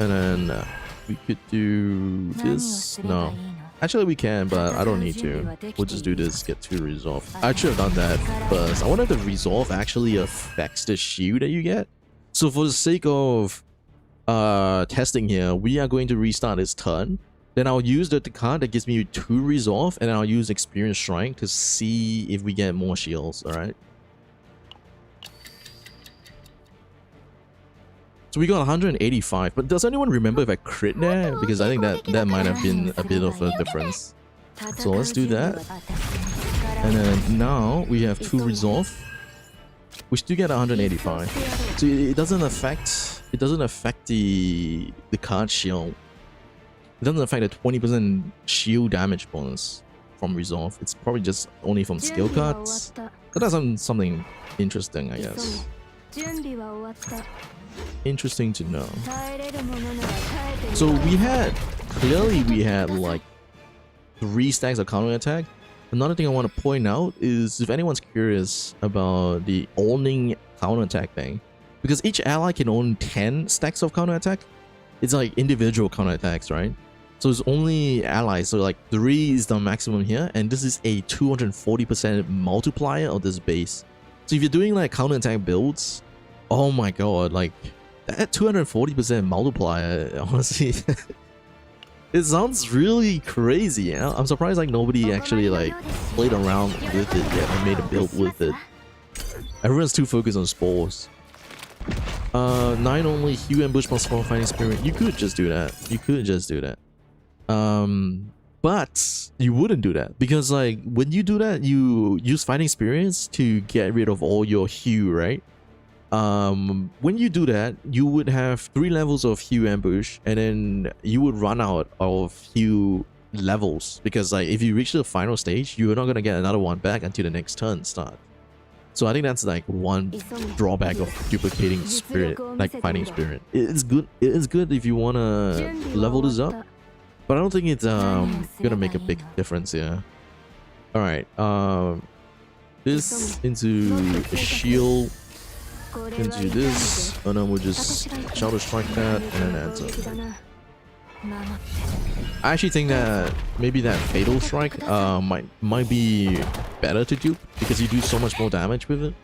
And then we could do this. No. Actually, we can, but I don't need to. We'll just do this, get 2 resolve. I should have done that first. I wonder if the resolve actually affects the shield that you get. So for the sake of testing here, we are going to restart this turn. Then I'll use the card that gives me 2 resolve, and I'll use Experience Strike to see if we get more shields, alright? So we got 185, but does anyone remember if I crit there? Because I think that might have been a bit of a difference. So let's do that. And then now we have 2 resolve. We still get 185. So it doesn't affect the card shield. It doesn't affect the 20% shield damage bonus from resolve. It's probably just only from skill cards. But that's something interesting, I guess. Interesting to know. So we had like 3 stacks of counter attack. Another thing I want to point out is if anyone's curious about the owning counter attack thing, because each ally can own 10 stacks of counter attack. It's like individual counter attacks, right? So it's only allies. So like 3 is the maximum here, and this is a 240% multiplier of this base. So if you're doing like counter attack builds, oh my god, like that 240% multiplier, honestly, it sounds really crazy. You know? I'm surprised like nobody actually like played around with it yet and made a build with it. Everyone's too focused on spores. 9 only, Hue Ambush plus 4 fighting spirit. You could just do that. You could just do that. But you wouldn't do that because like when you do that, you use fighting spirits to get rid of all your Hue, right? When you do that, you would have 3 levels of Hue Ambush, and then you would run out of Hue levels because like if you reach the final stage, you're not gonna get another one back until the next turn start. So I think that's like one drawback of duplicating spirit, like fighting spirit. It's good. It is good if you wanna level this up, but I don't think it's gonna make a big difference here. All right, this into a shield. Into this, and then we'll just Shadow Strike that and then answer. I actually think that maybe that Fatal Strike might be better to dupe because you do so much more damage with it.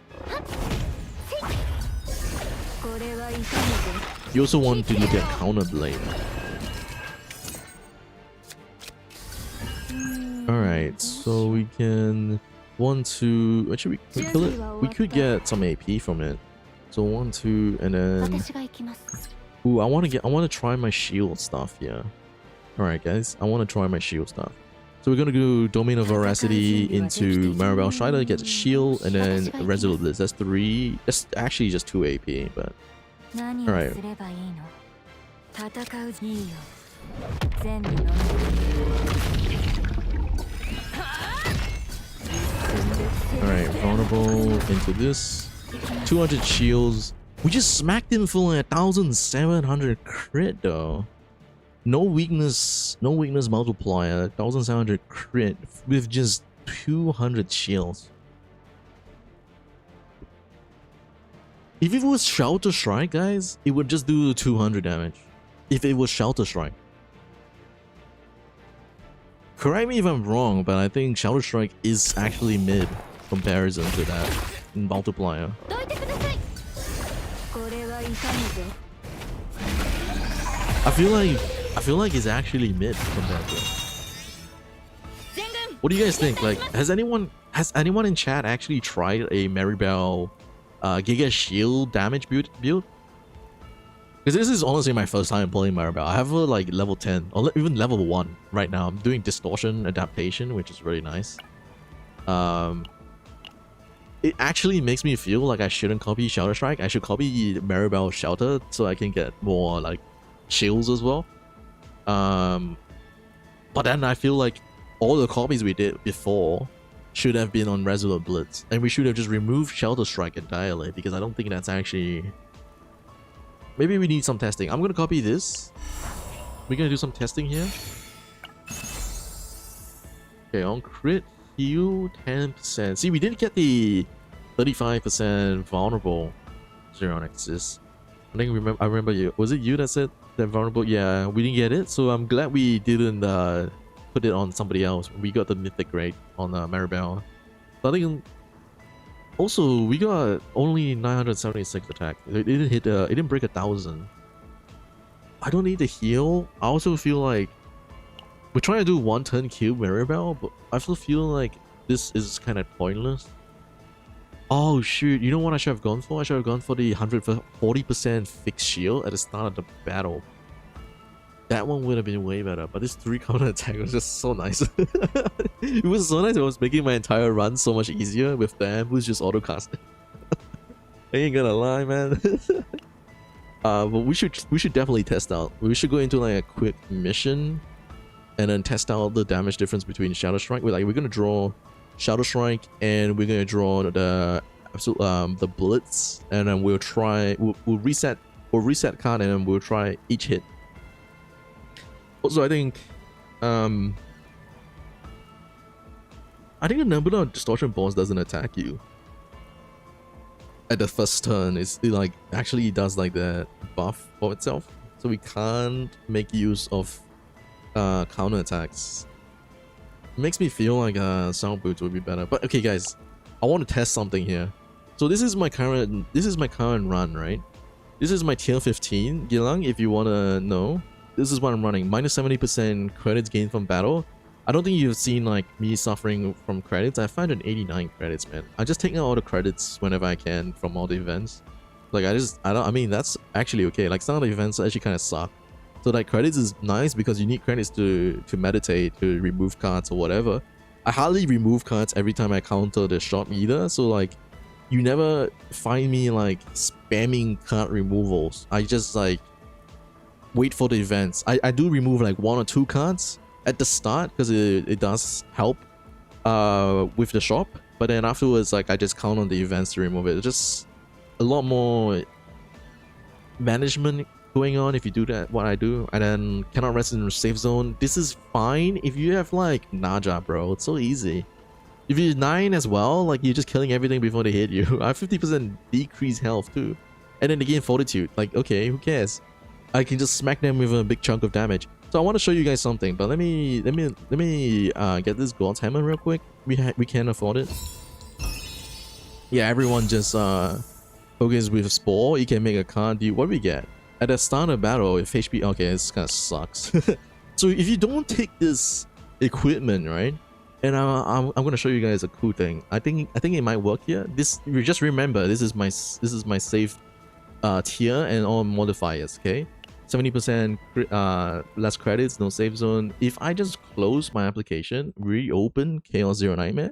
You also want to look at Counter Blade. Alright, so we can 1, 2. Actually, we kill it. We could get some AP from it. So 1, 2, and then. Ooh, I want to try my shield stuff here. All right, guys, I want to try my shield stuff. So we're gonna do Domain of Veracity into Maribel Strider, get a shield, and then Resolute Blitz. That's 3. That's actually just 2 AP, but all right. Alright, vulnerable into this. 200 shields. We just smacked him for like 1,700 crit though. No weakness multiplier, 1,700 crit with just 200 shields. If it was Shelter Strike, guys, it would just do 200 damage. If it was Shelter Strike. Correct me if I'm wrong, but I think Shelter Strike is actually mid comparison to that multiplier. I feel like it's actually mid compared to it. What do you guys think? Like, has anyone in chat actually tried a Maribel Giga Shield damage build? Because this is honestly my first time playing Maribel. I have her like level 10 or even level 1 right now. I'm doing Distortion Adaptation, which is really nice. It actually makes me feel like I shouldn't copy Shelter Strike. I should copy Maribel Shelter so I can get more like shields as well. But then I feel like all the copies we did before should have been on Resolute Blitz, and we should have just removed Shelter Strike entirely because I don't think that's actually. Maybe we need some testing. I'm gonna copy this. We're gonna do some testing here. Okay, on crit heal 10%. See, we didn't get the 35% vulnerable Zero Nexus. I remember you. Was it you that said that vulnerable? Yeah, we didn't get it. So I'm glad we didn't put it on somebody else. We got the mythic rate on Maribel. So I think. Also, we got only 976 attack. It didn't hit. It didn't break 1,000. I don't need to heal. I also feel like we're trying to do 1-turn kill Maribel, but I also feel like this is kind of pointless. Oh shoot, you know what I should have gone for? I should have gone for the 140% fixed shield at the start of the battle. That one would have been way better, but this 3 counter attack was just so nice. It was so nice, it was making my entire run so much easier with the ambush just auto-casting. I ain't gonna lie, man. But we should definitely test out. We should go into like a quick mission and then test out the damage difference between Shadow Strike. We're gonna draw Shadow Strike and we're gonna draw the Blitz, and then we'll reset card and then we'll try each hit. Also, I think the Nebula Distortion Boss doesn't attack you at the first turn. It like actually does like that buff for itself, so we can't make use of counter attacks. It makes me feel like sound boots would be better. But okay, guys, I want to test something here. So this is my current run, right? This is my tier 15 Gilang, if you want to know. This is what I'm running. Minus 70% credits gained from battle. I don't think you've seen like me suffering from credits. I have 589 credits, man. I just take out all the credits whenever I can from all the events. Like I mean, that's actually okay. Like some of the events actually kind of suck. So like credits is nice because you need credits to meditate, to remove cards or whatever. I hardly remove cards every time I counter the shop either. So like you never find me like spamming card removals. I just like wait for the events. I do remove like 1 or 2 cards at the start because it does help with the shop, but then afterwards like I just count on the events to remove it. It's just a lot more management going on if you do that, what I do. And then cannot rest in the safe zone. This is fine if you have like Naja, bro. It's so easy. If you're 9 as well, like you're just killing everything before they hit you. I have 50% decreased health too, and then again Fortitude. Like okay, who cares? I can just smack them with a big chunk of damage. So I want to show you guys something, but let me get this God's Hammer real quick. We can afford it. Yeah, everyone just focus with Spore. You can make a card. What do we get at the start of battle? If HP, okay, this kind of sucks. So if you don't take this equipment, right? And I'm gonna show you guys a cool thing. I think it might work here. You just remember this is my safe tier and all modifiers. Okay. 70% less credits, no save zone. If I just close my application, reopen Chaos Zero Nightmare,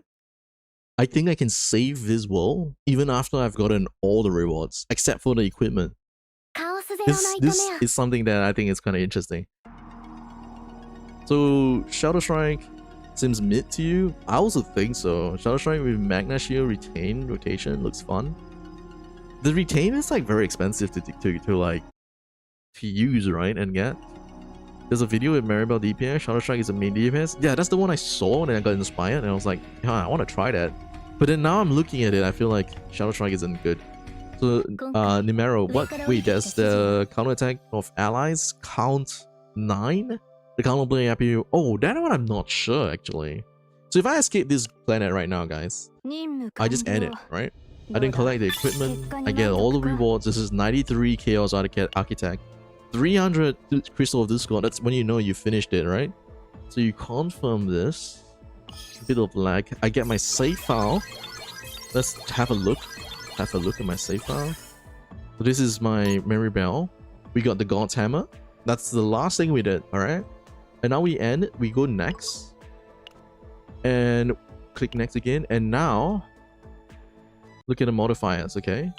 I think I can save this world even after I've gotten all the rewards, except for the equipment. This is something that I think is kind of interesting. So Shadow Strike seems mid to you. I also think so. Shadow Strike with Magna Shield Retain rotation looks fun. The retain is like very expensive to use, right, and get. There's a video with MARIBELL DPS. Shadow Strike is a main DPS. Yeah, that's the one I saw and I got inspired and I was like, yeah, I want to try that. But then now I'm looking at it, I feel like Shadow Strike isn't good. So Nimero, wait, there's the counter attack of allies count 9? The counter play AP. Oh, that one I'm not sure actually. So if I escape this planet right now, guys, I just end it, right? I didn't collect the equipment. I get all the rewards. This is 93 Chaos Architect, 300 Crystal of Discord. That's when you know you finished it, right? So you confirm this. A bit of lag. I get my save file. Let's have a look. Have a look at my save file. So this is my Maribel. We got the God's Hammer. That's the last thing we did, alright? And now we end. We go next. And click next again. And now look at the modifiers, okay?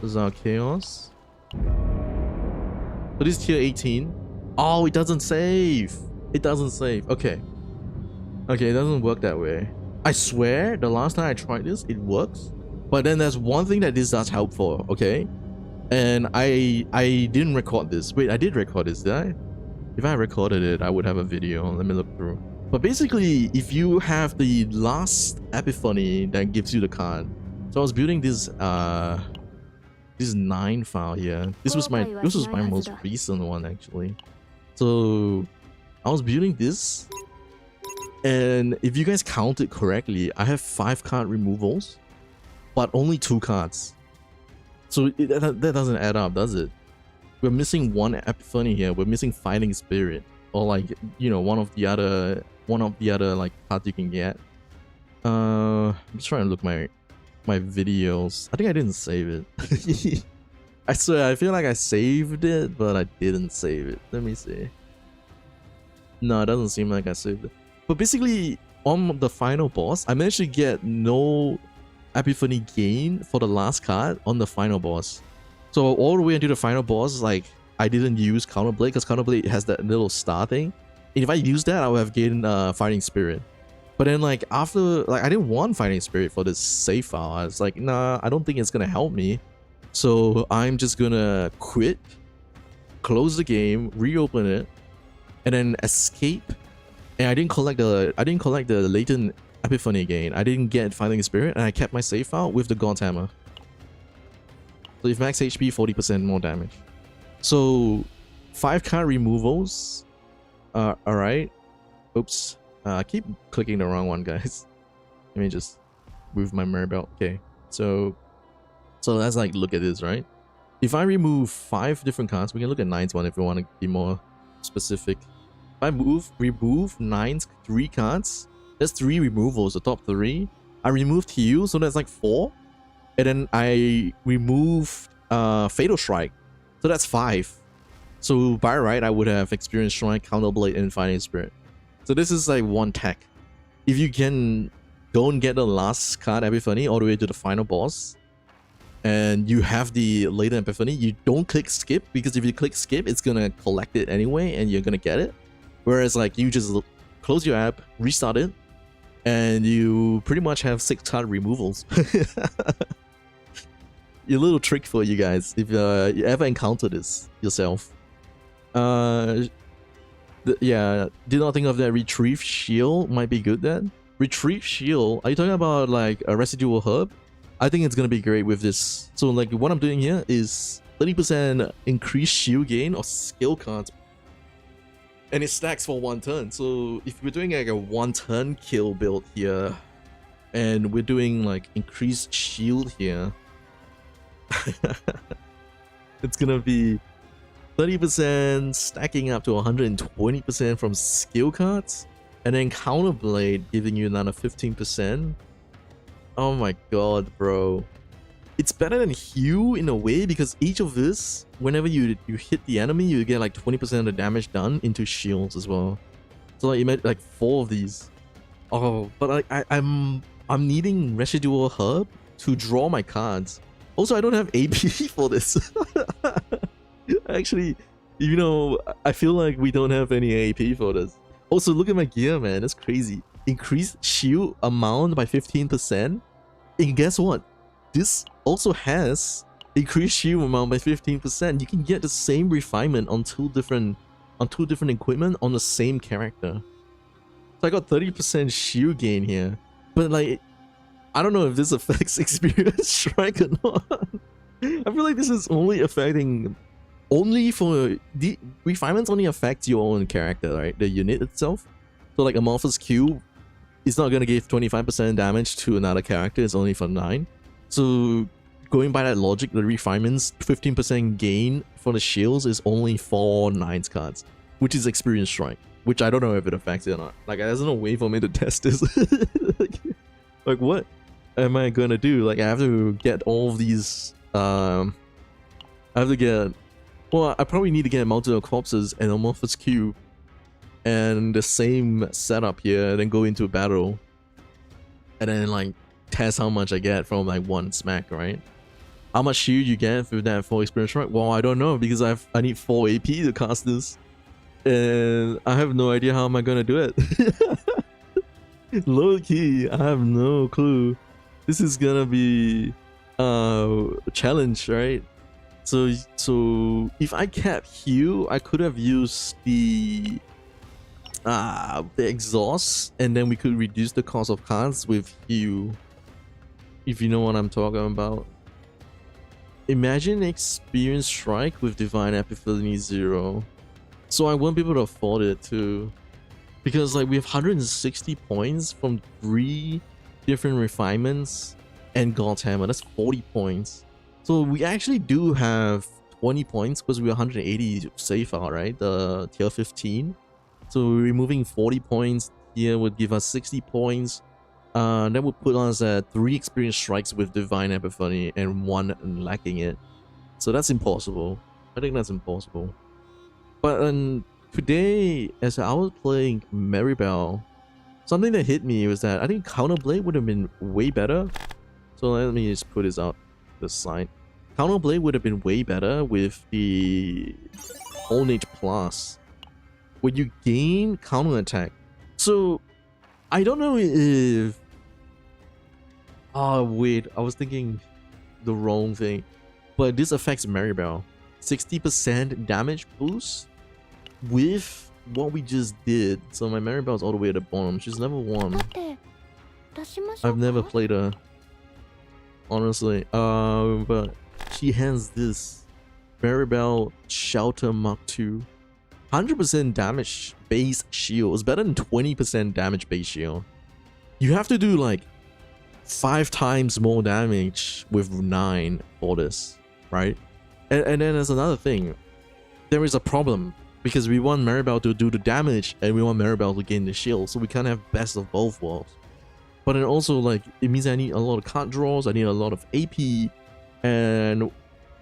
This is our Chaos. So this is tier 18. Oh, it doesn't save. It doesn't save. Okay. Okay, it doesn't work that way. I swear, the last time I tried this, it works. But then there's one thing that this does help for, okay? And I didn't record this. Wait, I did record this, did I? If I recorded it, I would have a video. Let me look through. But basically, if you have the last epiphany that gives you the card. So I was building this 9 file here. This was my most recent one actually. So I was building this, and if you guys count it correctly, I have 5 card removals, but only 2 cards. So that doesn't add up, does it? We're missing 1 epiphany here. We're missing Fighting Spirit, or like, you know, one of the other like cards you can get. I'm just trying to look my videos. I think I didn't save it. I swear, I feel like I saved it, but I didn't save it. Let me see. No, it doesn't seem like I saved it. But basically, on the final boss, I managed to get no Epiphany gain for the last card on the final boss. So all the way into the final boss, like, I didn't use Counterblade because Counterblade has that little star thing. And if I used that, I would have gained Fighting Spirit. But then, like, after, like, I didn't want Fighting Spirit for this save file. I was like, nah, I don't think it's gonna help me. So I'm just gonna quit, close the game, reopen it, and then escape. And I didn't collect the latent Epiphany again. I didn't get Fighting Spirit, and I kept my save file with the God's Hammer. So if max HP, 40% more damage. So 5 card removals. Alright. Oops. I keep clicking the wrong one, guys. Let me just move my Maribel. Okay. So let's like look at this, right? If I remove 5 different cards, we can look at 9's one if we want to be more specific. If I remove 9's 3 cards, that's 3 removals, the top 3. I removed Heal, so that's like 4. And then I removed Fatal Strike, so that's 5. So by right, I would have Experienced Strike, Counterblade, and Fighting Spirit. So this is like one tech. If you can go and get the last card Epiphany all the way to the final boss, and you have the latent Epiphany, you don't click skip, because if you click skip, it's gonna collect it anyway and you're gonna get it. Whereas like you just close your app, restart it, and you pretty much have 6 card removals. A little trick for you guys if you ever encounter this yourself. Yeah, did not think of that. Retrieve Shield might be good then. Retrieve Shield, are you talking about like a residual herb? I think it's gonna be great with this. So like what I'm doing here is 30% increased shield gain or skill cards, and it stacks for 1 turn. So if we're doing like a 1 turn kill build here, and we're doing like increased shield here, it's gonna be 30% stacking up to 120% from skill cards, and then Counterblade giving you another 15%. Oh my god, bro. It's better than Heal in a way, because each of this, whenever you hit the enemy, you get like 20% of the damage done into shields as well. So like you made like 4 of these. Oh, but like I'm needing Residual Herb to draw my cards. Also, I don't have AP for this. Actually, you know, I feel like we don't have any AP for this. Also, look at my gear, man. That's crazy. Increased shield amount by 15%. And guess what? This also has increased shield amount by 15%. You can get the same refinement on two different equipment on the same character. So I got 30% shield gain here. But like, I don't know if this affects Experience Strike or not. I feel like this is only affecting... Only for... The refinements only affect your own character, right? The unit itself. So like Amorphous Cube, it's not gonna give 25% damage to another character, it's only for 9. So going by that logic, the refinements 15% gain for the shields is only for 9's cards, which is Experience Strike, which I don't know if it affects it or not. Like there's no way for me to test this. like what am I gonna do? Like I have to get all of these I have to get, well, I probably need to get Multiple Corpses and Amorphous Cube and the same setup here, then go into a battle and then like test how much I get from like 1 smack, right? How much shield you get with that 4 Experience Strike? Well, I don't know, because I need 4 AP to cast this, and I have no idea how am I gonna do it. Low key, I have no clue. This is gonna be a challenge, right? So if I kept Heal, I could have used the exhaust, and then we could reduce the cost of cards with Heal, if you know what I'm talking about. Imagine Experience Strike with Divine Epiphany 0. So I won't be able to afford it too, because like we have 160 points from 3 different refinements and God's Hammer. That's 40 points. So we actually do have 20 points because we're 180 safe out, right? The tier 15. So removing 40 points here would give us 60 points. That would put us at 3 experience strikes with Divine Epiphany and 1 lacking it. So that's impossible. I think that's impossible. But today, as I was playing Maribel, something that hit me was that I think Counterblade would have been way better. So let me just put this out the side. Counterblade would have been way better with the Ownage Plus, when you gain counterattack. So I don't know if... Oh wait, I was thinking the wrong thing. But this affects Maribel. 60% damage boost with what we just did. So my Maribel's all the way at the bottom. She's level 1. I've never played her, honestly. But she has this Maribel Shelter Mark II. 100% damage base shield is better than 20% damage base shield. You have to do like 5 times more damage with 9 for this, right? And then there's another thing. There is a problem because we want Maribel to do the damage and we want Maribel to gain the shield, so we can't have best of both worlds. But then also, like, it means I need a lot of card draws, I need a lot of AP, and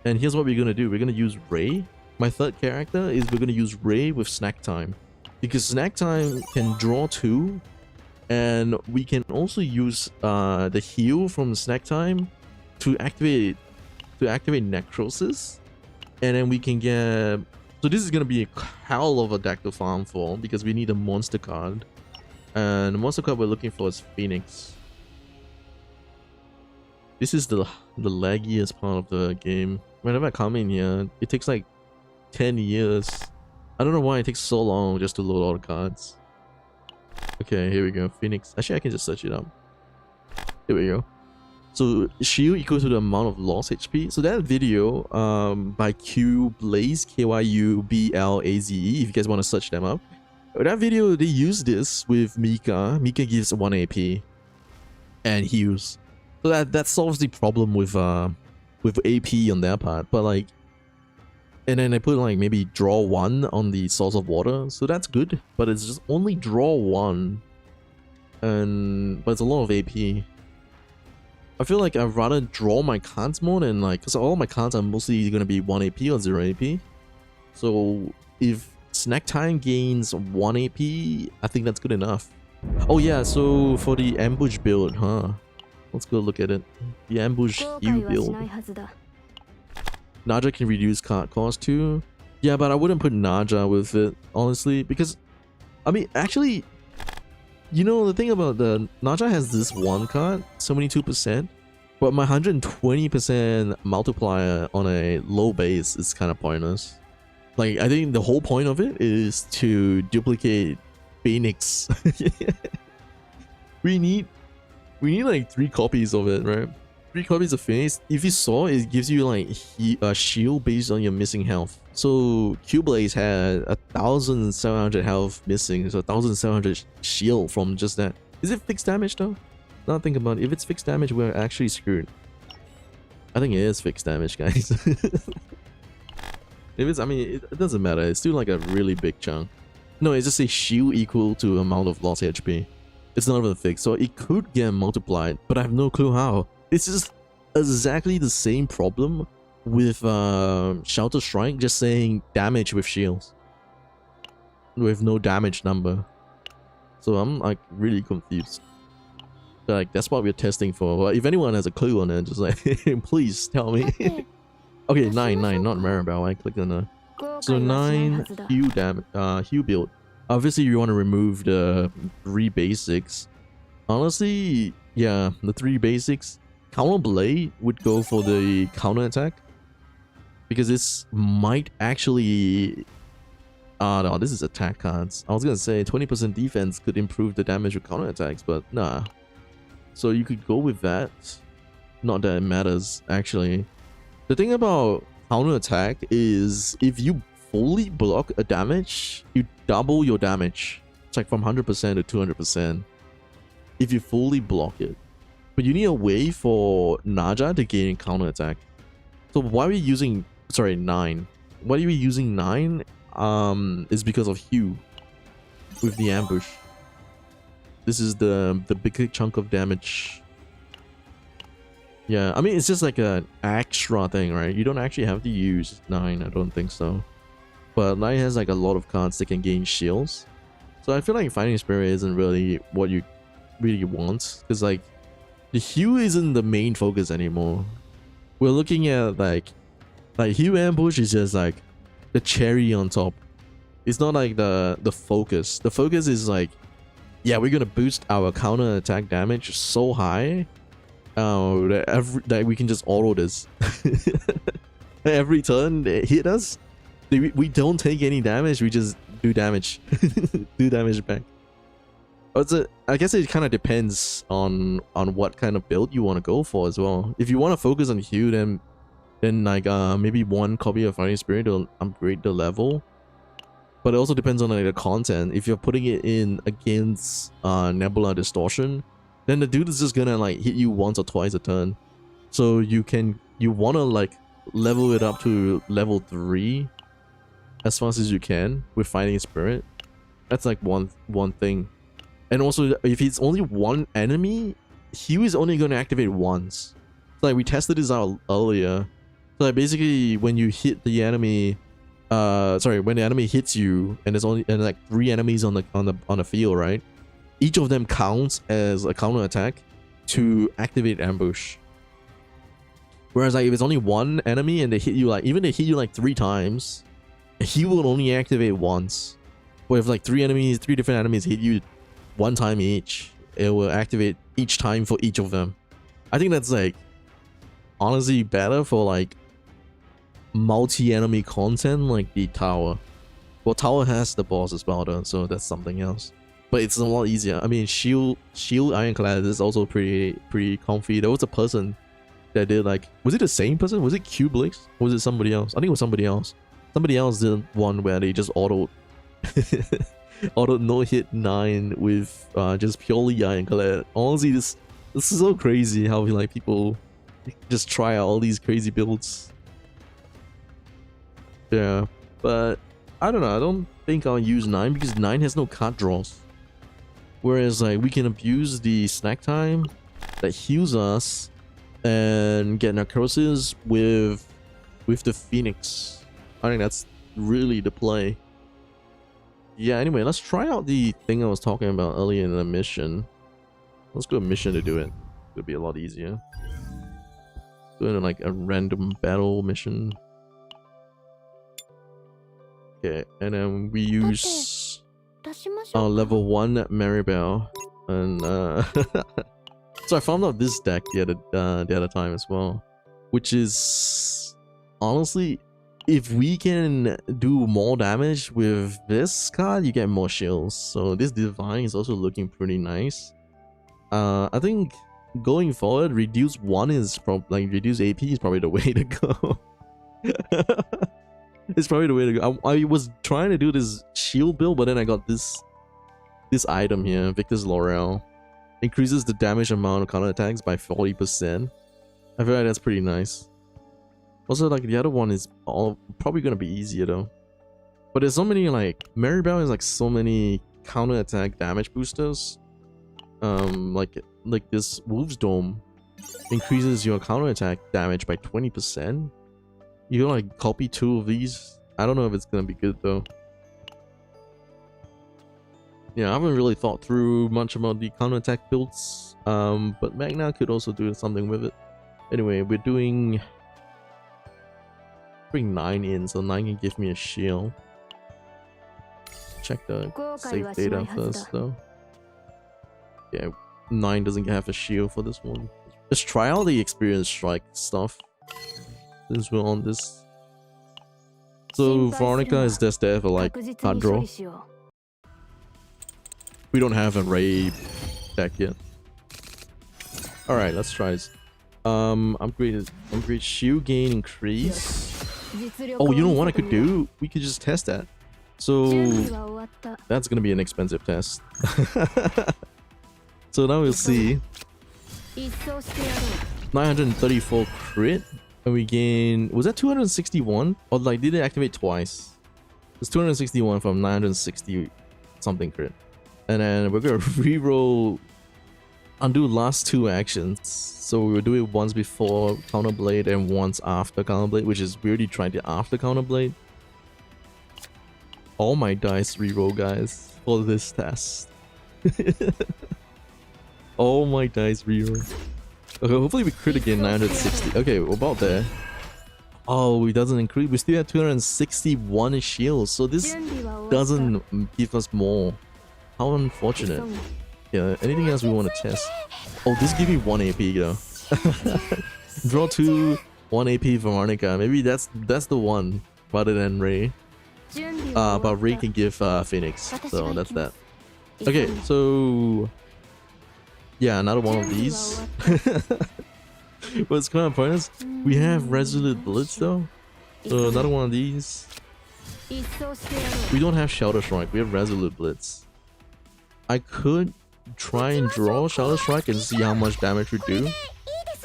here's what we're gonna do. We're gonna use Ray. My third character is we're gonna use Ray with Snack Time, because Snack Time can draw 2, and we can also use the heal from Snack Time to activate Necrosis, and then we can get... So this is gonna be a hell of a deck to farm for because we need a monster card, and the monster card we're looking for is Phoenix. This is the laggiest part of the game. Whenever I come in here, it takes like 10 years. I don't know why it takes so long just to load all the cards. Okay, here we go. Phoenix. Actually, I can just search it up. Here we go. So shield equals to the amount of lost HP. So that video by Q Blaze, KYUBLAZE, if you guys want to search them up. That video, they use this with Mika. Mika gives 1 AP and heals. So that solves the problem with AP on their part. But like, and then I put like maybe draw 1 on the Source of Water. So that's good, but it's just only draw 1. But it's a lot of AP. I feel like I'd rather draw my cards more than like, because all my cards are mostly going to be 1 AP or 0 AP. So if Snack Time gains 1 AP, I think that's good enough. Oh yeah, so for the ambush build, huh? Let's go look at it. The ambush U build. Naja can reduce card cost too. Yeah, but I wouldn't put Naja with it, honestly, because, I mean, actually, you know, the thing about the Naja has this one card, 72%, but my 120% multiplier on a low base is kind of pointless. Like, I think the whole point of it is to duplicate Phoenix. we need like 3 copies of it, right? 3 copies of Phoenix. If you saw, it gives you like a shield based on your missing health. So Q-Blaze had 1,700 health missing, so 1,700 shield from just that. Is it fixed damage though? Now think about it. If it's fixed damage, we're actually screwed. I think it is fixed damage, guys. If it's, I mean, it doesn't matter. It's still like a really big chunk. No, it's just a shield equal to amount of lost HP. It's not even fixed, so it could get multiplied, but I have no clue how. It's just exactly the same problem with Shelter Strike, just saying damage with shields with no damage number. So I'm like really confused. Like, that's what we're testing for. But if anyone has a clue on it, just like please tell me. Okay, 9, not Maribel. I clicked on the... So 9 Hue build. Obviously, you want to remove the 3 basics. Honestly, yeah, the 3 basics. Counter Blade would go for the counter attack, because this might actually... no, this is attack cards. I was gonna say 20% defense could improve the damage with counter attacks, but nah. So you could go with that. Not that it matters, actually. The thing about counter attack is if you fully block a damage, you double your damage. It's like from 100% to 200% if you fully block it. But you need a way for Naja to gain counter attack. So why are we using... Sorry, 9. Why are we using 9? Is because of Hue with the ambush. This is the big chunk of damage. Yeah, I mean, it's just like an extra thing, right? You don't actually have to use 9, I don't think so. But 9 has like a lot of cards that can gain shields. So I feel like Fighting Spirit isn't really what you really want. Because like, the heal isn't the main focus anymore. We're looking at like heal ambush is just like the cherry on top. It's not like the focus. The focus is like, yeah, we're gonna boost our counter attack damage so high that we can just auto this. Every turn they hit us, we don't take any damage, we just do damage. Do damage back. I guess it kind of depends on what kind of build you want to go for as well. If you want to focus on heal, then like maybe one copy of Fighting Spirit will upgrade the level. But it also depends on like the content. If you're putting it in against Nebula Distortion, then the dude is just gonna like hit you once or twice a turn. So you wanna like level it up to level 3 as fast as you can with Fighting Spirit. That's like one thing. And also, if it's only one enemy, heal is only gonna activate once. So like we tested this out earlier. So like basically when you hit the enemy, when the enemy hits you and there's only like 3 enemies on the field, right? Each of them counts as a counter attack to activate ambush. Whereas like if it's only one enemy and they hit you like, even they hit you like 3 times, he will only activate once. But if like 3 different enemies hit you 1 time each, it will activate each time for each of them. I think that's like honestly better for like multi-enemy content like the tower. Well, tower has the boss as well though, so that's something else. But it's a lot easier. I mean, shield Ironclad is also pretty comfy. There was a person that did like, was it the same person? Was it Cublix? Or was it somebody else? I think it was somebody else. Somebody else did one where they just auto no hit 9 with just purely Ironclad. Honestly, this is so crazy how like people just try out all these crazy builds. Yeah, but I don't know. I don't think I'll use 9 because 9 has no card draws. Whereas like we can abuse the snack time that heals us and get necrosis with the Phoenix. I think that's really the play. Yeah, anyway, let's try out the thing I was talking about earlier in the mission. Let's go to mission to do it. It'll be a lot easier. Doing like a random battle mission. Okay, and then we use level 1 Maribel, and so I found out this deck the other time as well, which is honestly, if we can do more damage with this card, you get more shields. So this Divine is also looking pretty nice. I think going forward, reduce 1 is reduce AP is probably the way to go. It's probably the way to go. I was trying to do this shield build, but then I got this item here, Victor's Laurel. Increases the damage amount of counter attacks by 40%. I feel like that's pretty nice. Also, like the other one is probably gonna be easier though. But there's so many like Maribel is like so many counter attack damage boosters. Like this Wolf's Dome increases your counter attack damage by 20%. You can like copy 2 of these. I don't know if it's gonna be good though. Yeah, I haven't really thought through much about the counterattack builds. But Magna could also do something with it. Anyway, we're doing... Bring 9 in, so 9 can give me a shield. Check the save data first though. Yeah, 9 doesn't have a shield for this one. Let's try out the experience strike stuff. Since we're on this. So Veronica is just there for like card draw. We don't have a Ray deck yet. Alright, let's try this. Upgrade shield gain increase. Oh, you know what I could do? We could just test that. So that's gonna be an expensive test. So now we'll see. 934 crit. And we gain, was that 261? Or like did it activate twice? It's 261 from 960 something crit. and then we're gonna reroll, undo last 2 actions. So we will do it once before counterblade and once after counterblade, which is really trying to after counterblade. All my dice reroll, guys, for this test. All my dice reroll. Okay, hopefully we crit again. 960. Okay, we're about there. Oh, it doesn't increase. We still have 261 shields, so this doesn't give us more. How unfortunate. Yeah, anything else we want to test? Oh, this give me 1 AP though. Draw 2, 1 AP Veronica. Maybe that's the one rather than Ray. But Ray can give Phoenix, so that's that. Okay, so yeah, another one of these. What's kind of pointless? We have Resolute Blitz though, so another one of these. We don't have Shelter Strike. We have Resolute Blitz. I could try and draw Shelter Strike and see how much damage we do.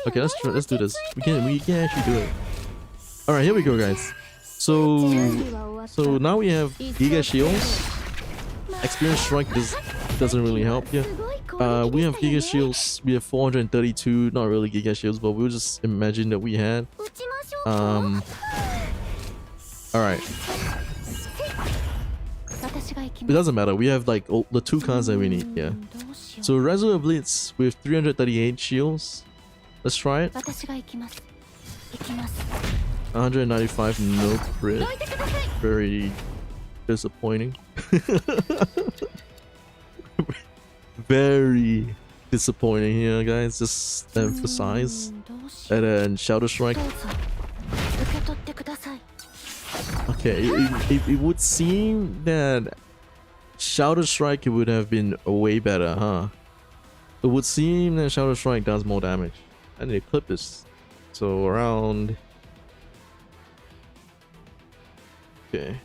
Okay, let's do this. We can actually do it. All right, here we go, guys. So now we have Giga Shields. Experience Strike doesn't really help here. We have Giga Shields. We have 432. Not really Giga Shields, but we'll just imagine that we had. All right. It doesn't matter. We have like the 2 cards that we need. Yeah. So Resolute Blitz with 338 shields. Let's try it. 195, no crit. Very disappointing. Very disappointing here, guys. Just emphasize. And then Shadow Strike. Okay, it would seem that Shadow Strike would have been way better, huh? It would seem that Shadow Strike does more damage. I need to clip this. So around... Okay.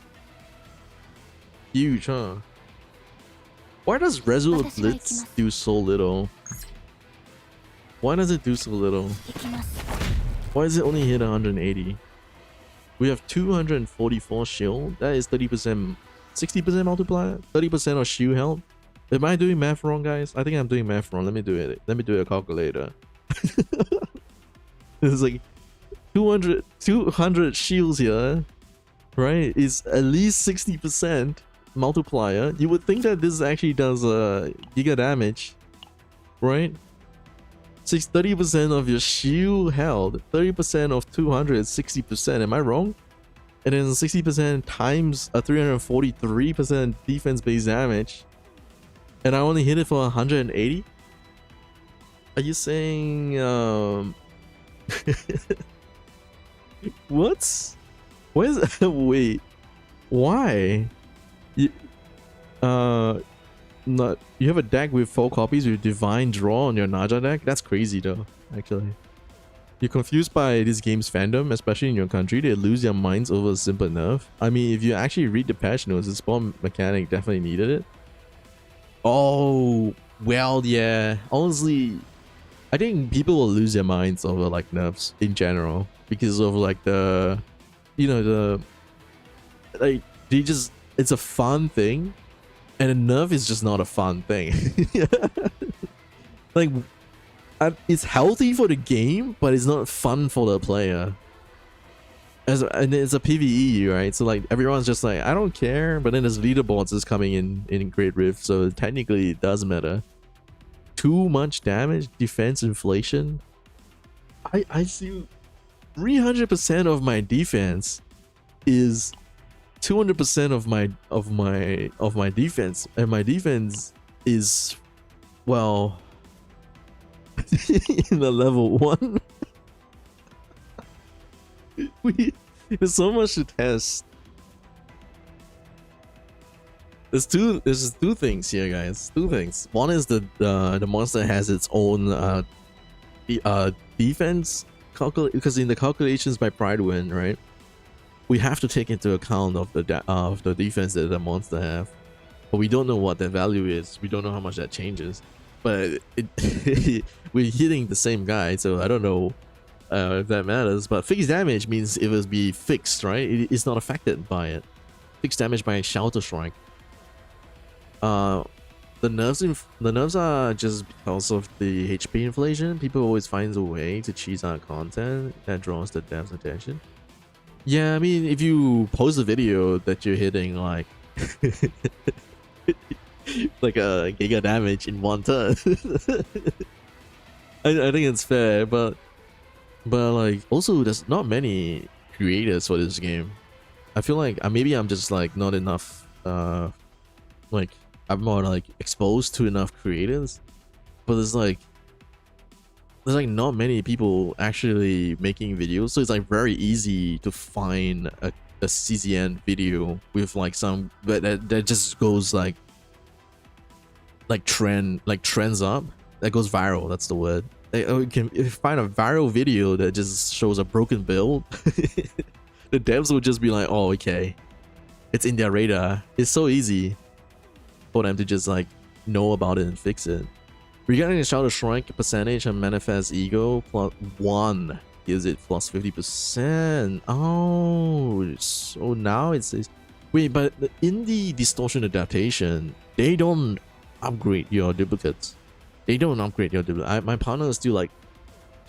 Huge, huh? Why does Resolute Blitz do so little? Why does it do so little? Why does it only hit 180? We have 244 shield. That is 30%, 60% multiplier, 30% of shield health. Am I doing math wrong, guys? I think I'm doing math wrong. Let me do it. Let me do a calculator. It's like 200 shields here, right? It's at least 60% multiplier. You would think that this actually does giga damage, right? 30% of your shield held, 30% of 200 is 60%. Am I wrong? And then 60% times a 343% defense based damage, and I only hit it for 180. Are you saying what? What is wait? Why? You, not you have a deck with 4 copies with Divine Draw on your Naja deck? That's crazy though, actually. You're confused by this game's fandom, especially in your country. They lose their minds over a simple nerf. I mean, if you actually read the patch notes, the spawn mechanic definitely needed it. Oh, well, yeah. Honestly, I think people will lose their minds over like nerfs in general because of like the, you know, the like they just, it's a fun thing, and a nerf is just not a fun thing. Like, it's healthy for the game, but it's not fun for the player. And it's a PvE, right? So like everyone's just like, I don't care. But then there's leaderboards is coming in Great Rift, so technically it does matter. Too much damage, defense inflation. I see 300% of my defense is 200% of my defense, and my defense is, well, in the level 1. There's so much to test. There's two things here, guys. 2 things. One is the monster has its own defense calculate, because in the calculations by Pridewind, right, we have to take into account of the defense that the monster have, but we don't know what that value is. We don't know how much that changes, but we're hitting the same guy, so I don't know if that matters. But fixed damage means it will be fixed, right? It's not affected by it. Fixed damage by Shelter Strike. The the nerfs are just because of the HP inflation. People always find a way to cheese out content that draws the devs' attention. Yeah, I mean, if you post a video that you're hitting like like a giga damage in one turn, I think it's fair, but like also there's not many creators for this game. I feel like maybe I'm just like not enough like I'm more like exposed to enough creators, but there's like not many people actually making videos, so it's like very easy to find a CZN video with like some that just goes like trends up, that goes viral. That's the word. Like, oh, if you find a viral video that just shows a broken build, the devs will just be like, oh, okay, it's in their radar. It's so easy for them to just like know about it and fix it. Regarding the Shadow Shrike percentage and Manifest Ego, +1 gives it +50%. Oh, so now it says, wait, but in the distortion adaptation, they don't upgrade your duplicates. They don't upgrade your duplicates. My partner is still like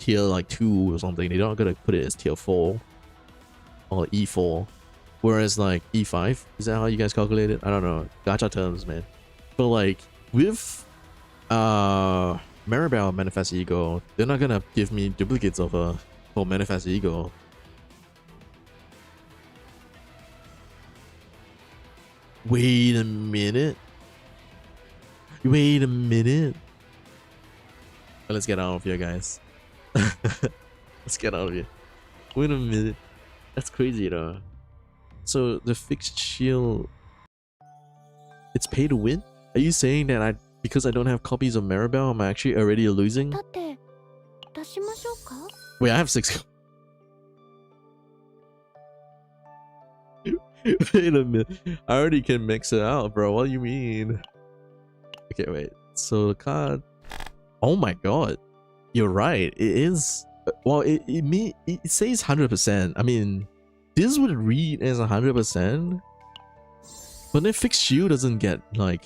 tier like 2 or something. They're not gonna put it as tier 4 or E4. Whereas like E5, is that how you guys calculate it? I don't know. Gacha terms, man. But like with Maribel Manifest Ego, they're not gonna give me duplicates of for Manifest Ego. Wait a minute. Wait a minute. Let's get out of here, guys. Let's get out of here. Wait a minute. That's crazy though. So the fixed shield, it's pay to win? Are you saying that because I don't have copies of Maribel, I'm actually already losing? Wait, I have 6. Wait a minute. I already can mix it out, bro. What do you mean? Okay, wait. So the card. Oh my god. You're right. It is. Well, it says 100%. I mean, this would read as 100%. But then fixed shield doesn't get like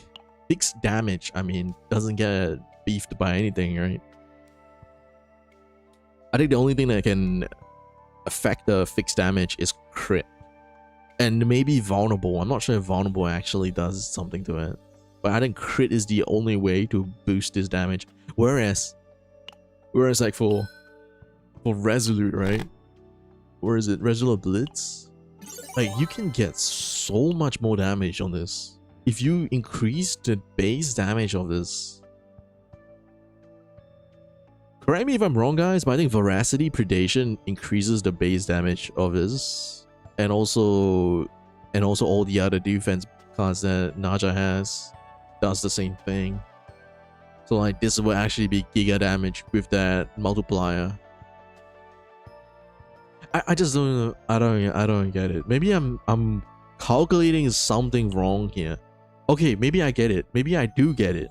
fixed damage. I mean, doesn't get beefed by anything, right? I think the only thing that can affect the fixed damage is crit. And maybe vulnerable. I'm not sure if vulnerable actually does something to it. But I think crit is the only way to boost this damage. Whereas like for Resolute, right? Or is it Resolute Blitz? Like you can get so much more damage on this. If you increase the base damage of this. Correct me if I'm wrong, guys, but I think Veracity Predation increases the base damage of this. And also all the other defense cards that Naja has does the same thing. So like this will actually be giga damage with that multiplier. I just don't get it. Maybe I'm calculating something wrong here. Okay, maybe I get it. Maybe I do get it.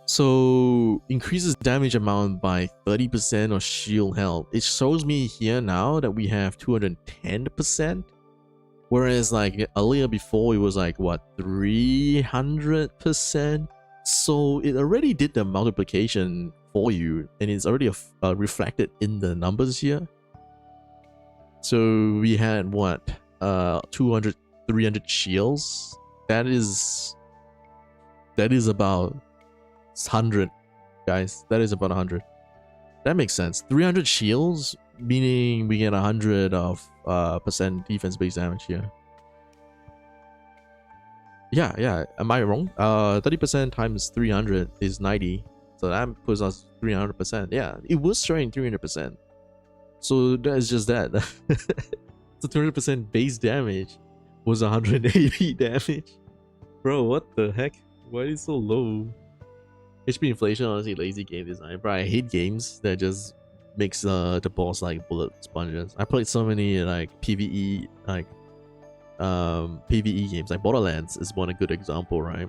So increases damage amount by 30% of shield health. It shows me here now that we have 210%. Whereas like earlier before it was like what, 300%. So it already did the multiplication for you and it's already reflected in the numbers here. So we had what, 200, 300 shields. That is about 100, guys. That is about 100. That makes sense. 300 shields, meaning we get 100 of percent defense based damage here. Yeah. Am I wrong? 30% times 300 is 90. So that puts us 300%. Yeah, it was showing 300%. So that's just that. So 200% base damage was 180 damage. Bro, what the heck? Why is it so low? HP inflation, honestly, lazy game design. Bro, I hate games that just makes the boss like bullet sponges. I played so many like PvE PvE games. Like Borderlands is one a good example, right?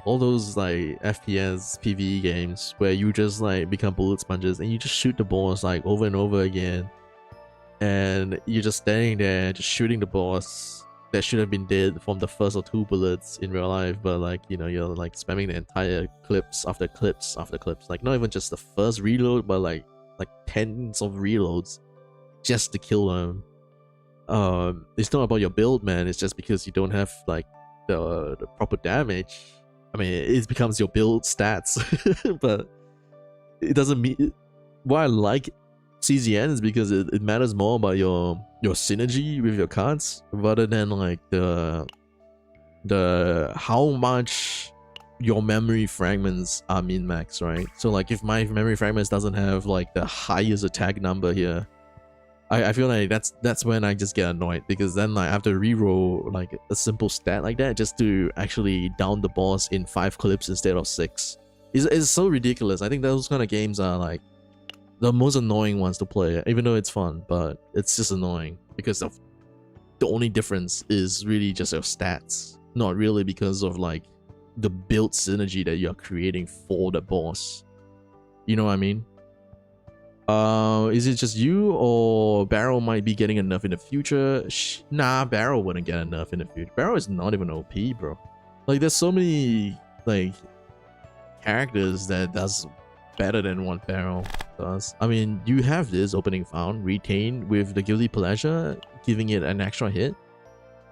All those like FPS PvE games where you just like become bullet sponges and you just shoot the boss like over and over again, and you're just standing there just shooting the boss that should have been dead from the first or two bullets in real life, but like, you know, you're like spamming the entire clips after clips after clips, like not even just the first reload, but like tens of reloads just to kill them. It's not about your build, man. It's just because you don't have like the proper damage. I mean, it becomes your build stats, but it doesn't mean. Why I like CZN is because it matters more about your synergy with your cards rather than like the how much your memory fragments are min max, right? So like if my memory fragments doesn't have like the highest attack number here, I feel like that's when I just get annoyed, because then like I have to reroll like a simple stat like that just to actually down the boss in 5 clips instead of 6. It's so ridiculous. I think those kind of games are like the most annoying ones to play, even though it's fun, but it's just annoying because of the only difference is really just your stats, not really because of like the build synergy that you're creating for the boss. You know what I mean? Is it just you, or Barrel might be getting enough in the future? Nah, Barrel wouldn't get enough in the future. Barrel is not even OP, bro. Like, there's so many like characters that does better than what Barrel does. I mean, you have this opening found, retain with the Guilty Pleasure, giving it an extra hit.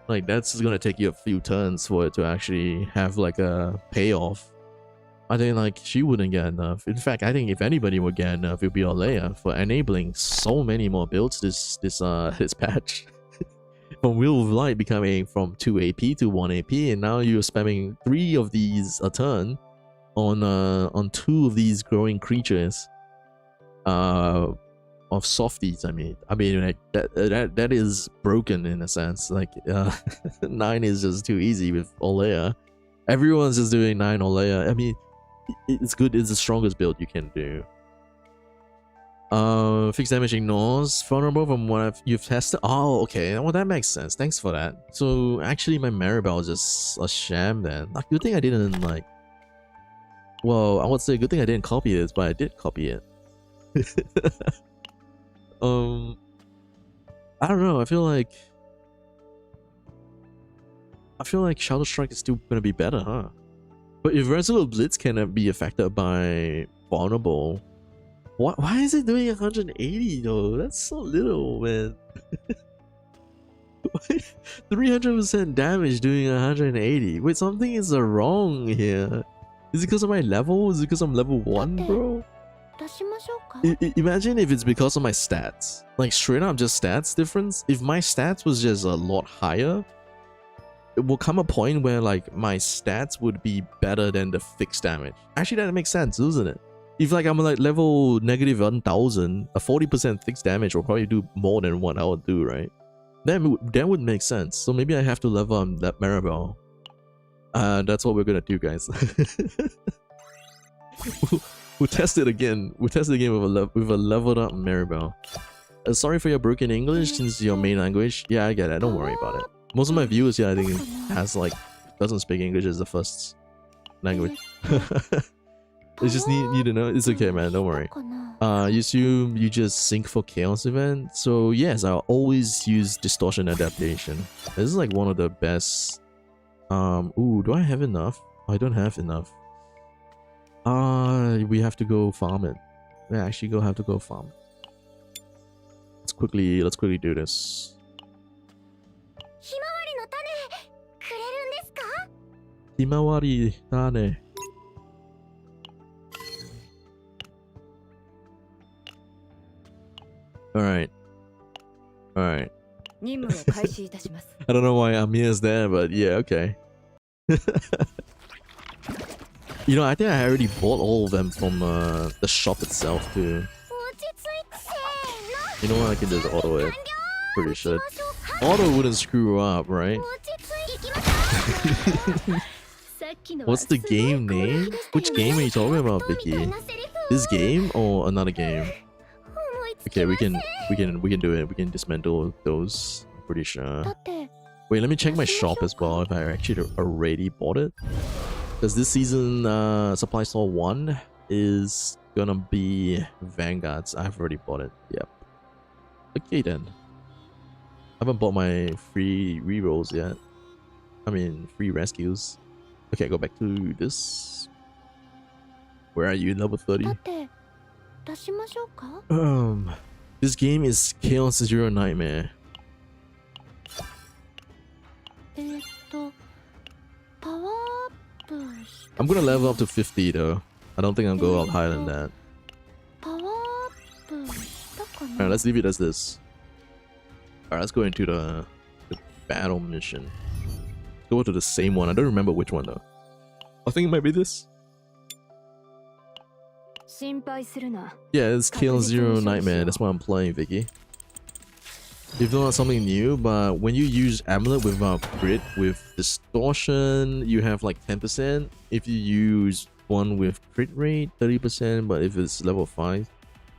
Like, that's gonna take you a few turns for it to actually have like a payoff. I think like she wouldn't get enough. In fact, I think if anybody would get enough, it would be Olea for enabling so many more builds this patch. From Wheel of Light becoming from 2 AP to 1 AP, and now you're spamming 3 of these a turn on 2 of these growing creatures. Of softies, I mean like that is broken in a sense. Like 9 is just too easy with Olea. Everyone's just doing 9 Olea. I mean, it's good. It's the strongest build you can do. Fixed damage ignores vulnerable from what you've tested. Oh, okay. Well, that makes sense. Thanks for that. So actually, my Maribel is just a sham then. Like, good thing I didn't like. Well, I would say good thing I didn't copy it, but I did copy it. I don't know. I feel like Shadow Strike is still gonna be better, huh? But if Resolute Blitz cannot be affected by vulnerable, why is it doing 180 though? That's so little, man. 300% damage doing 180. Wait, something is wrong here. Is it because of my level? Is it because I'm level 1, bro? Imagine if it's because of my stats. Like, straight up just stats difference. If my stats was just a lot higher, it will come a point where like my stats would be better than the fixed damage. Actually, that makes sense, doesn't it? If like I'm like level negative 1000, a 40% fixed damage will probably do more than what I would do, right? Then that would make sense. So maybe I have to level up that Maribel. That's what we're gonna do, guys. We'll test it again. We'll test it again with a leveled up Maribel. Sorry for your broken English since your main language. Yeah, I get it. Don't worry about it. Most of my viewers here, I think, doesn't speak English as the first language. They just need to know. It's okay, man. Don't worry. You assume you just sync for Chaos event. So yes, I'll always use distortion adaptation. This is like one of the best. Ooh, do I have enough? I don't have enough. We have to go farm it. We actually have to go farm. Let's quickly do this. Himawari Tane. Alright. I don't know why Amir's there, but yeah, okay. You know, I think I already bought all of them from the shop itself too. You know what, I can just auto it. Pretty sure. Auto wouldn't screw up, right? What's the game name? Which game are you talking about, Vicky? This game or another game? Okay, we can do it. We can dismantle those. I'm pretty sure. Wait, let me check my shop as well if I actually already bought it. Because this season, Supply Store 1 is gonna be Vanguards. I've already bought it. Yep. Okay then. haven't bought my free rerolls yet. I mean, free rescues. Okay, go back to this. Where are you? Level 30. This game is Chaos Zero Nightmare. I'm gonna level up to 50 though. I don't think I'll go out higher than that. Alright, let's leave it as this. Alright, let's go into the battle mission. Go to the same one. I don't remember which one though. I think it might be this. Yeah, it's Kill Zero Nightmare. That's why I'm playing, Vicky. If not something new, but when you use Amulet without crit, with distortion, you have like 10%. If you use one with crit rate, 30%, but if it's level 5.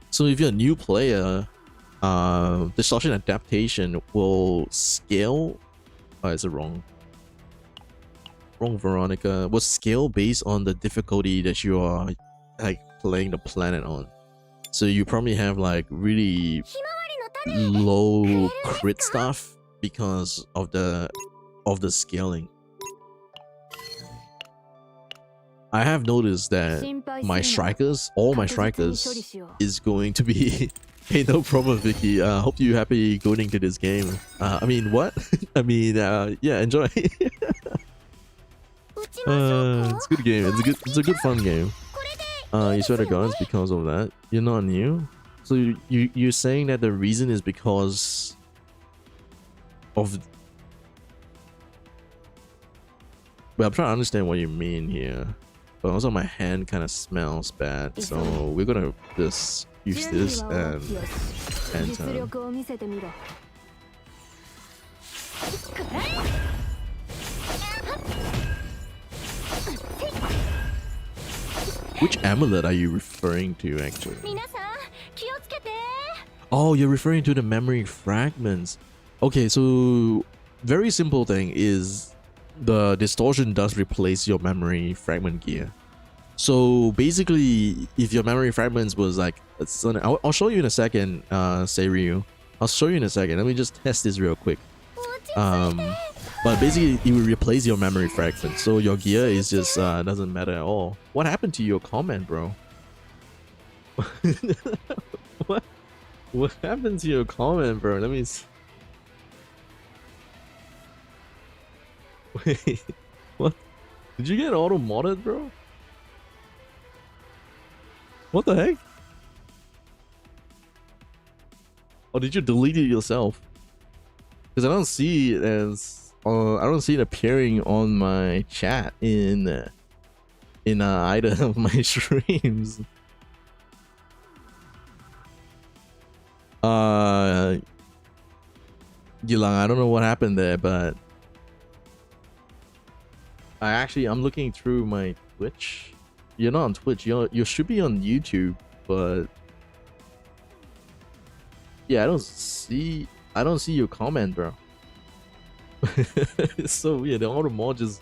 So if you're a new player, distortion adaptation will scale. Oh, is it wrong? Wrong, Veronica. Will scale based on the difficulty that you are like playing the planet on. So you probably have like really low crit stuff because of the scaling. I have noticed that my strikers, all my strikers, is going to be hey, no problem, Vicky. Hope you happy going to this game. I mean, what? I mean, yeah, enjoy. It's a good game. It's a good fun game. You swear to God, it's because of that. You're not new. So you're saying that the reason is because of. Well, I'm trying to understand what you mean here. But also my hand kind of smells bad, so we're gonna just use this and enter. Which amulet are you referring to actually? Oh, you're referring to the memory fragments. Okay, so very simple thing is the distortion does replace your memory fragment gear. So basically, if your memory fragments was like, I'll show you in a second, Seiryu. I'll show you in a second. Let me just test this real quick. But basically, it will replace your memory fragment. So your gear is just doesn't matter at all. What happened to your comment, bro? What happened to your comment, bro? Let me see. Wait, what? Did you get auto modded, bro? What the heck? Or did you delete it yourself? Because I don't see it as I don't see it appearing on my chat in either of my streams. Gilang, I don't know what happened there, but I'm looking through my Twitch. You're not on Twitch. You should be on YouTube, but yeah, I don't see your comment, bro. It's so weird. The auto mod just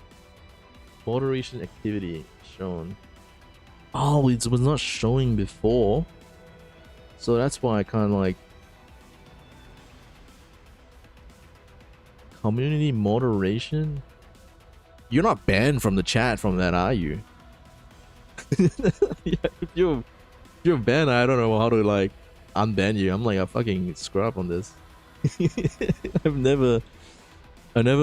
moderation activity shown. Oh, it was not showing before, so that's why I kind of like community moderation. You're not banned from the chat from that, are you? Yeah, if you're banned, I don't know how to like unban you. I'm like a fucking scrub on this. I never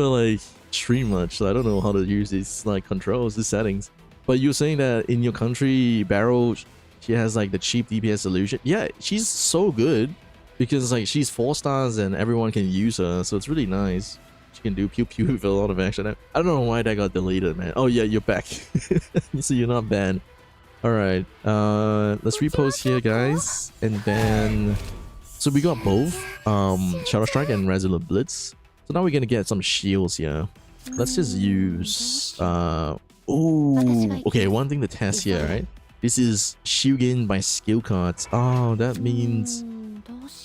like stream much, so I don't know how to use these like controls, these settings. But you're saying that in your country, Barrel, she has like the cheap DPS solution. Yeah, she's so good because like she's 4 stars and everyone can use her, so it's really nice. She can do pew pew with a lot of action. I don't know why that got deleted, man. Oh yeah, you're back. So you're not banned. Alright, let's repost here, guys. And then so we got both Shadow Strike and Resolute Blitz. So now we're gonna get some shields here. Let's just use okay, one thing to test here, right? This is shield gain by skill cards. Oh, that means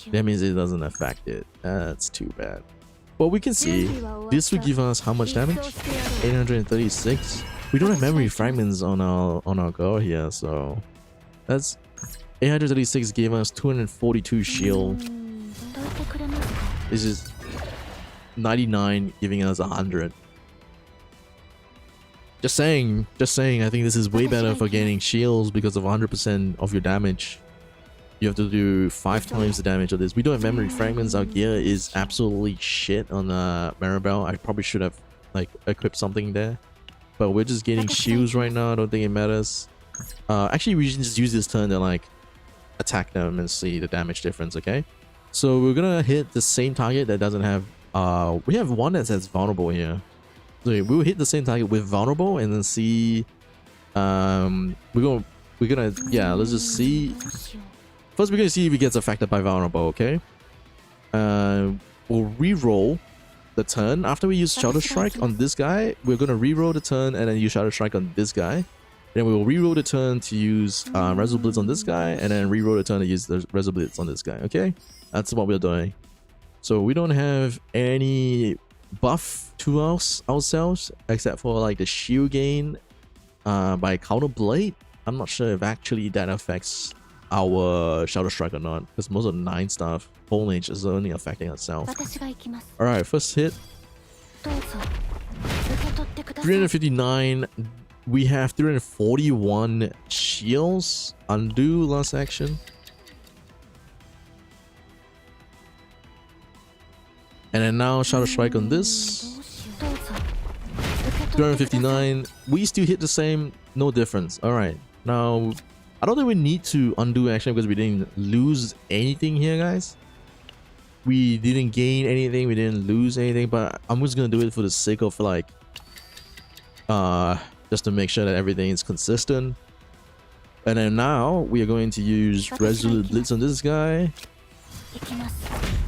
it doesn't affect it. That's too bad. But we can see this will give us how much damage? 836. We don't have memory fragments on our girl here, so that's 836 gave us 242 shield. This is 99 giving us 100. Just saying, I think this is way better for gaining shields because of 100% of your damage. You have to do 5 times the damage of this. We don't have memory fragments. Our gear is absolutely shit on Maribel. I probably should have like equipped something there. But we're just getting shields right now. I don't think it matters. Actually, we should just use this turn to like attack them and see the damage difference, okay? So we're gonna hit the same target that doesn't have... we have one that says vulnerable here. So we'll hit the same target with vulnerable and then see... we're gonna... Yeah, let's just see... First, we're gonna see if he gets affected by vulnerable, okay? We'll re-roll the turn. After we use Shadow Strike on this guy, we're gonna re-roll the turn and then use Shadow Strike on this guy. Then we will re-roll the turn to use Resolute Blitz on this guy, and then re-roll the turn to use the Resolute Blitz on this guy, okay? That's what we're doing. So we don't have any buff to ourselves, except for like the shield gain by Counter Blade. I'm not sure if actually that affects our Shadow Strike or not, because most of the 9 stuff, Foliage is only affecting itself. Alright, first hit. 359. We have 341 shields. Undo last action. And then now Shadow Strike on this. 359. We still hit the same, no difference. Alright, now I don't think we need to undo action because we didn't lose anything here, guys. We didn't gain anything, we didn't lose anything, but I'm just gonna do it for the sake of like just to make sure that everything is consistent. And then now we are going to use Resolute Blitz on this guy.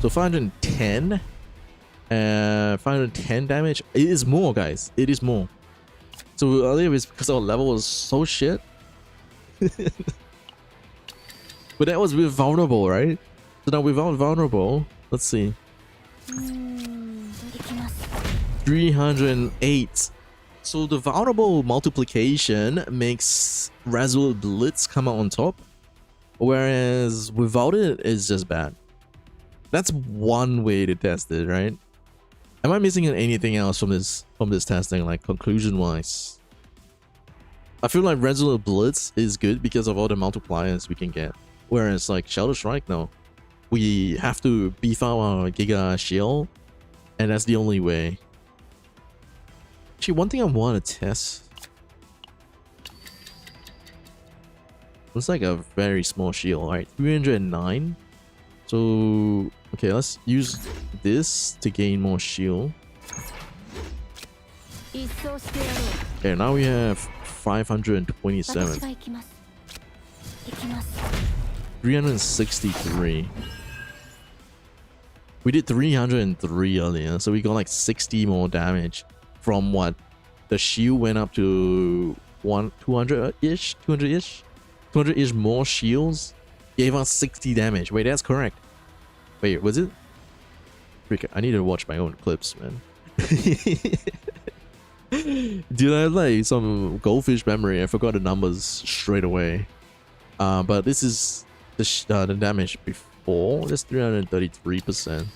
So 510. 510 damage. It is more, guys. It is more. So earlier it's because our level was so shit. But that was with vulnerable, right? So now without vulnerable, let's see. 308. So the vulnerable multiplication makes Resolute Blitz come out on top, whereas without it, it's just bad. That's one way to test it, right? Am I missing anything else from this testing, like conclusion wise? I feel like Resolute Blitz is good because of all the multipliers we can get, whereas like Shadow Strike, no. We have to beef out our Giga Shield, and that's the only way. Actually, one thing I want to test. Looks like a very small shield, right? 309. So, okay, let's use this to gain more shield. Okay, now we have 527. 363. We did 303 earlier, so we got like 60 more damage from what the shield went up to 200-ish 200-ish more shields gave us 60 damage. Wait, that's correct. Wait, was it? Freak, I need to watch my own clips, man. Did I have like some goldfish memory? I forgot the numbers straight away. But this is the damage before. That's 333%.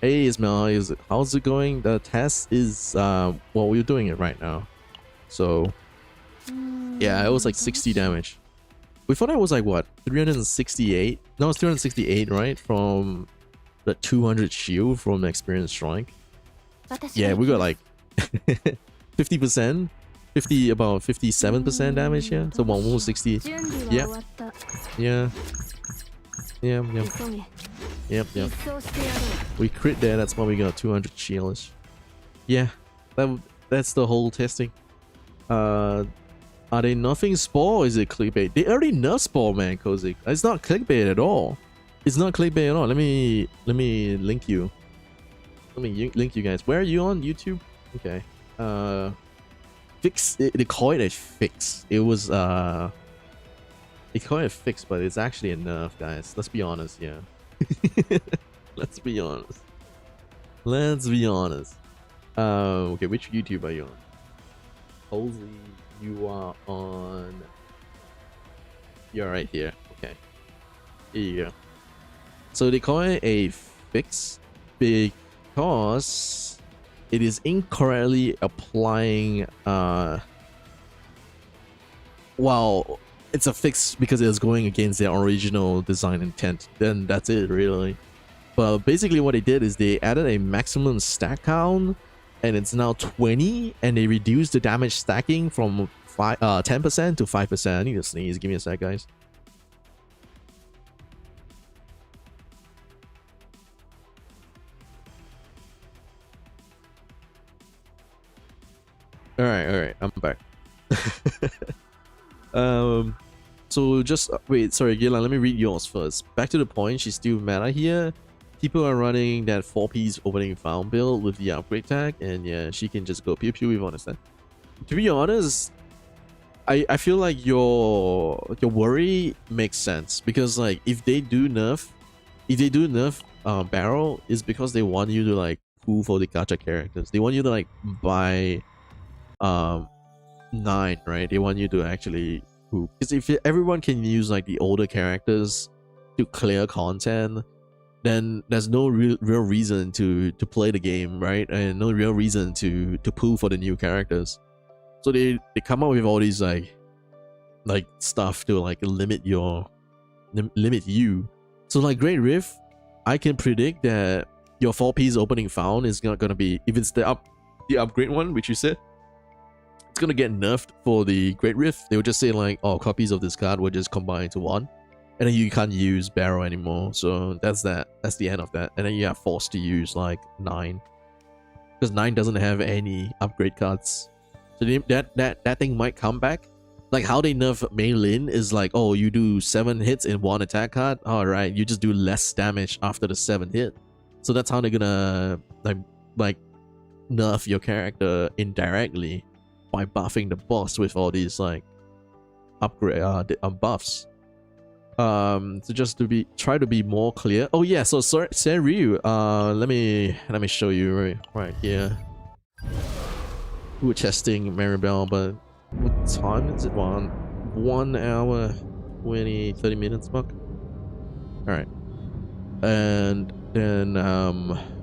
Hey Ismail, how's it going? The test is well, we're doing it right now. So yeah, it was like 60 damage. We thought it was like what, 368? No, it's 368, right? From the 200 shield from Experienced Strike. Yeah, we got like 50%, about 57% damage here. So almost 60. Yeah. Yeah. Yep. We crit there, that's why we got 200 shields. Yeah, that's the whole testing. Are they nerfing Spore or is it clickbait? They already nerfed Spore, man, Cozy. It's not clickbait at all. It's not clickbait at all. Let me link you. Let me link you guys. Where are you on YouTube? Okay. Fix. They call it a fix. It was they call it a fix, but it's actually a nerf, guys. Let's be honest, yeah. Let's be honest. Okay, which YouTube are you on? Cozy, you are on. You're right here. Okay. Here you go. So they call it a fix because it is incorrectly applying well, it's a fix because it was going against their original design intent. Then that's it, really. But basically what they did is they added a maximum stack count, and it's now 20, and they reduced the damage stacking from 10% to 5%. I need to sneeze. Give me a sec, guys. All right, I'm back. So just wait, sorry, Gillan, let me read yours first. Back to the point, she's still meta here. People are running that 4-piece opening found build with the upgrade tag, and yeah, she can just go pew pew if you understand. To be honest, I feel like your worry makes sense, because like if they do nerf barrel, is because they want you to like pull for the gacha characters. They want you to like buy 9, right? They want you to actually pull, because if everyone can use like the older characters to clear content, then there's no real reason to play the game, right? And no real reason to pull for the new characters. So they come up with all these like stuff to like limit you. So like Great Rift, I can predict that your 4-piece opening found is not gonna be, if it's the upgrade one, which you said, it's gonna get nerfed for the Great Rift. They will just say like, oh, copies of this card will just combine into one, and then you can't use barrel anymore. So that's the end of that, and then you are forced to use like 9, because 9 doesn't have any upgrade cards. So that thing might come back. Like how they nerf main lane is like, oh, you do 7 hits in 1 attack card, all right, you just do less damage after the 7th hit. So that's how they're gonna like nerf your character indirectly, by buffing the boss with all these like upgrade buffs. So just to try to be more clear. Oh yeah, so Senryu, let me show you right here. We were testing Maribel, but what time is it? 1 hour 30 minutes mark. All right, and then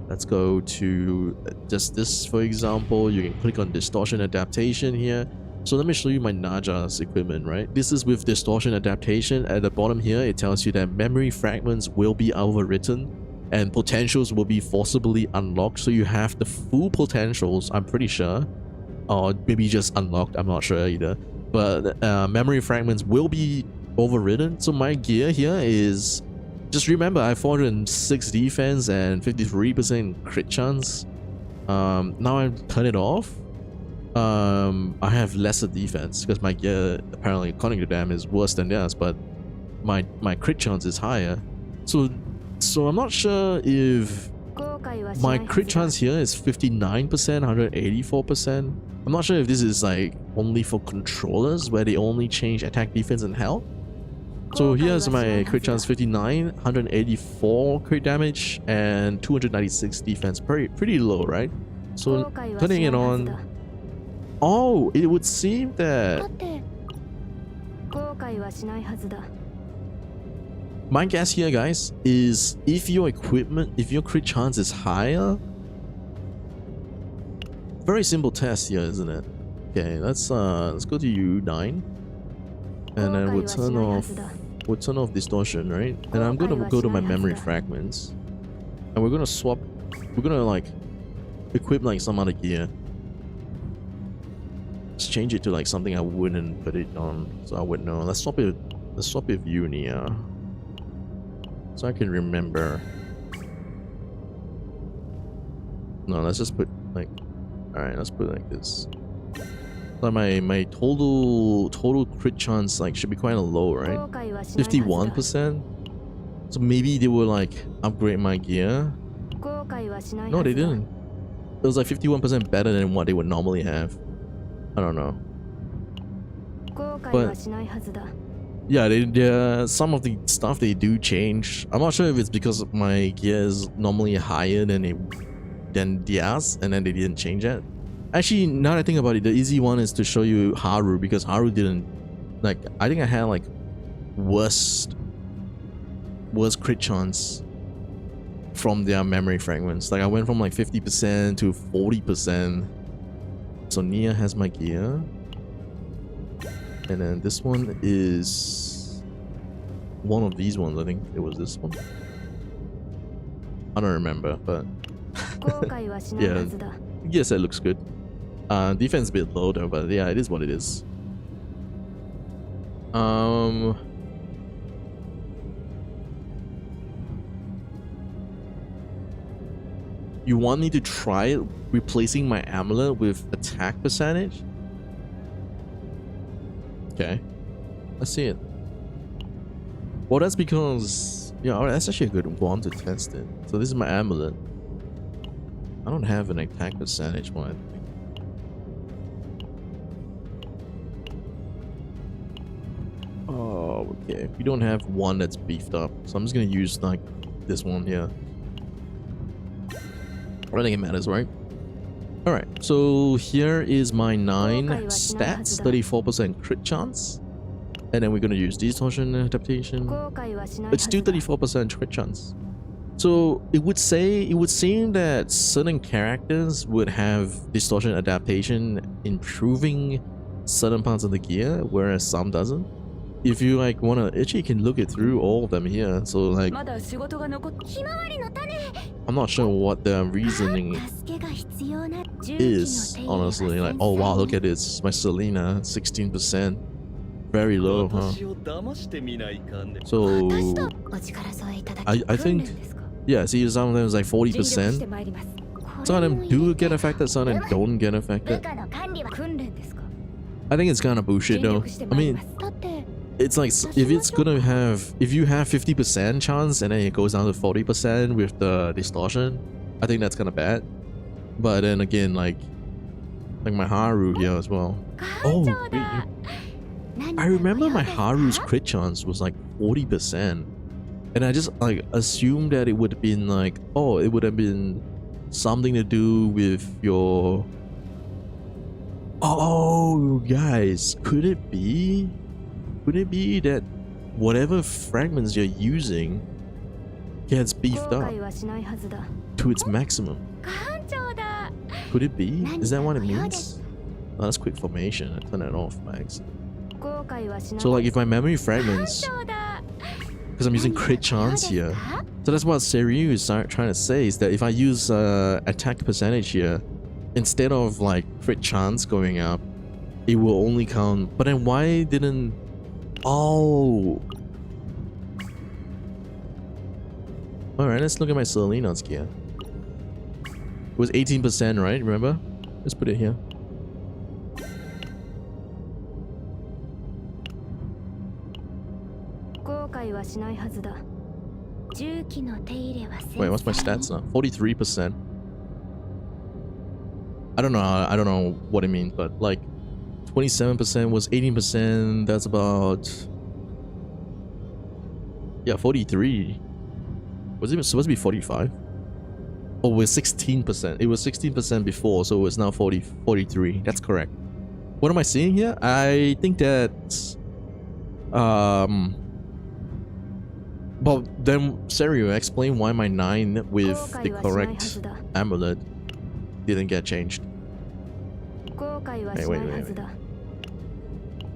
let's go to just this, for example. You can click on distortion adaptation here. So let me show you my Naja's equipment, right? This is with distortion adaptation. At the bottom here, it tells you that memory fragments will be overwritten and potentials will be forcibly unlocked. So you have the full potentials, I'm pretty sure, or maybe just unlocked, I'm not sure either. But memory fragments will be overridden. So my gear here is, just remember, I have 406 defense and 53% crit chance. Now I turn it off. I have lesser defense because my gear, apparently according to them, is worse than theirs, but my crit chance is higher. So I'm not sure if my crit chance here is 59%, 184%. I'm not sure if this is like only for controllers, where they only change attack, defense, and health. So here's my crit chance: 59, 184 crit damage, and 296 defense. Pretty low, right? So turning it on. Oh, it would seem that my guess here, guys, is if your crit chance is higher. Very simple test here, isn't it? Okay, let's go to U9, and then we'll turn off distortion, right? And I'm gonna go to my memory fragments, and we're gonna like equip like some other gear. Let's change it to like something I wouldn't put it on, so I would know. Let's swap it with Unia, so I can remember. No, let's just put like, all right, let's put it like this. So my total crit chance like should be quite low, right? 51%. So maybe they will like upgrade my gear. No, they didn't. It was like 51% better than what they would normally have. I don't know. But yeah, some of the stuff they do change. I'm not sure if it's because my gear is normally higher than theirs, and then they didn't change it. Actually, now that I think about it, the easy one is to show you Haru, because Haru didn't, like, I think I had like worst crit chance from their memory fragments. Like I went from like 50% to 40%. So Nia has my gear. And then this one is one of these ones. I think it was this one. I don't remember, but yeah, yes, it looks good. Defense a bit low though, but yeah, it is what it is. You want me to try it replacing my amulet with attack percentage? Okay, let's see it. Well, that's because, yeah, that's actually a good one to test it. So this is my amulet. I don't have an attack percentage one. Oh, okay. We don't have one that's beefed up, so I'm just gonna use like this one here. I don't think it matters, right? Alright, so here is my 9 stats, 34% crit chance. And then we're gonna use distortion adaptation. Let's do 34% crit chance. So it would seem that certain characters would have distortion adaptation improving certain parts of the gear, whereas some doesn't. If you like wanna, actually you can look it through all of them here. So like, I'm not sure what the reasoning is, honestly. Like, oh wow, look at this, my Selena, 16%, very low, huh? So I think, yeah, see, some of them is like 40%. Some of them do get affected, some of them don't get affected. I think it's kind of bullshit though. I mean, it's like, if it's gonna have, if you have 50% chance and then it goes down to 40% with the distortion, I think that's kind of bad. But then again, like my Haru here as well. Oh, I remember my Haru's crit chance was like 40%, and I just like assumed that it would have been like, oh, it would have been something to do with your. Oh, guys, could it be? Could it be that whatever fragments you're using gets beefed up to its maximum? Could it be? Is that what it means? Oh, that's quick formation. I turned it off by accident. So like if my memory fragments, because I'm using crit chance here, so that's what Seryu is trying to say, is that if I use attack percentage here, instead of like crit chance going up, it will only count. But then why didn't? Oh. Alright, let's look at my Selena's gear. It was 18%, right? Remember? Let's put it here. Wait, what's my stats now? 43%. I don't know what it means, but like 27% was 18%, that's about, yeah, 43. Was it supposed to be 45? Oh, it was 16%. It was 16% before, so it's now 43. That's correct. What am I seeing here? I think that but then Seryu, explain why my 9 with the correct amulet didn't get changed.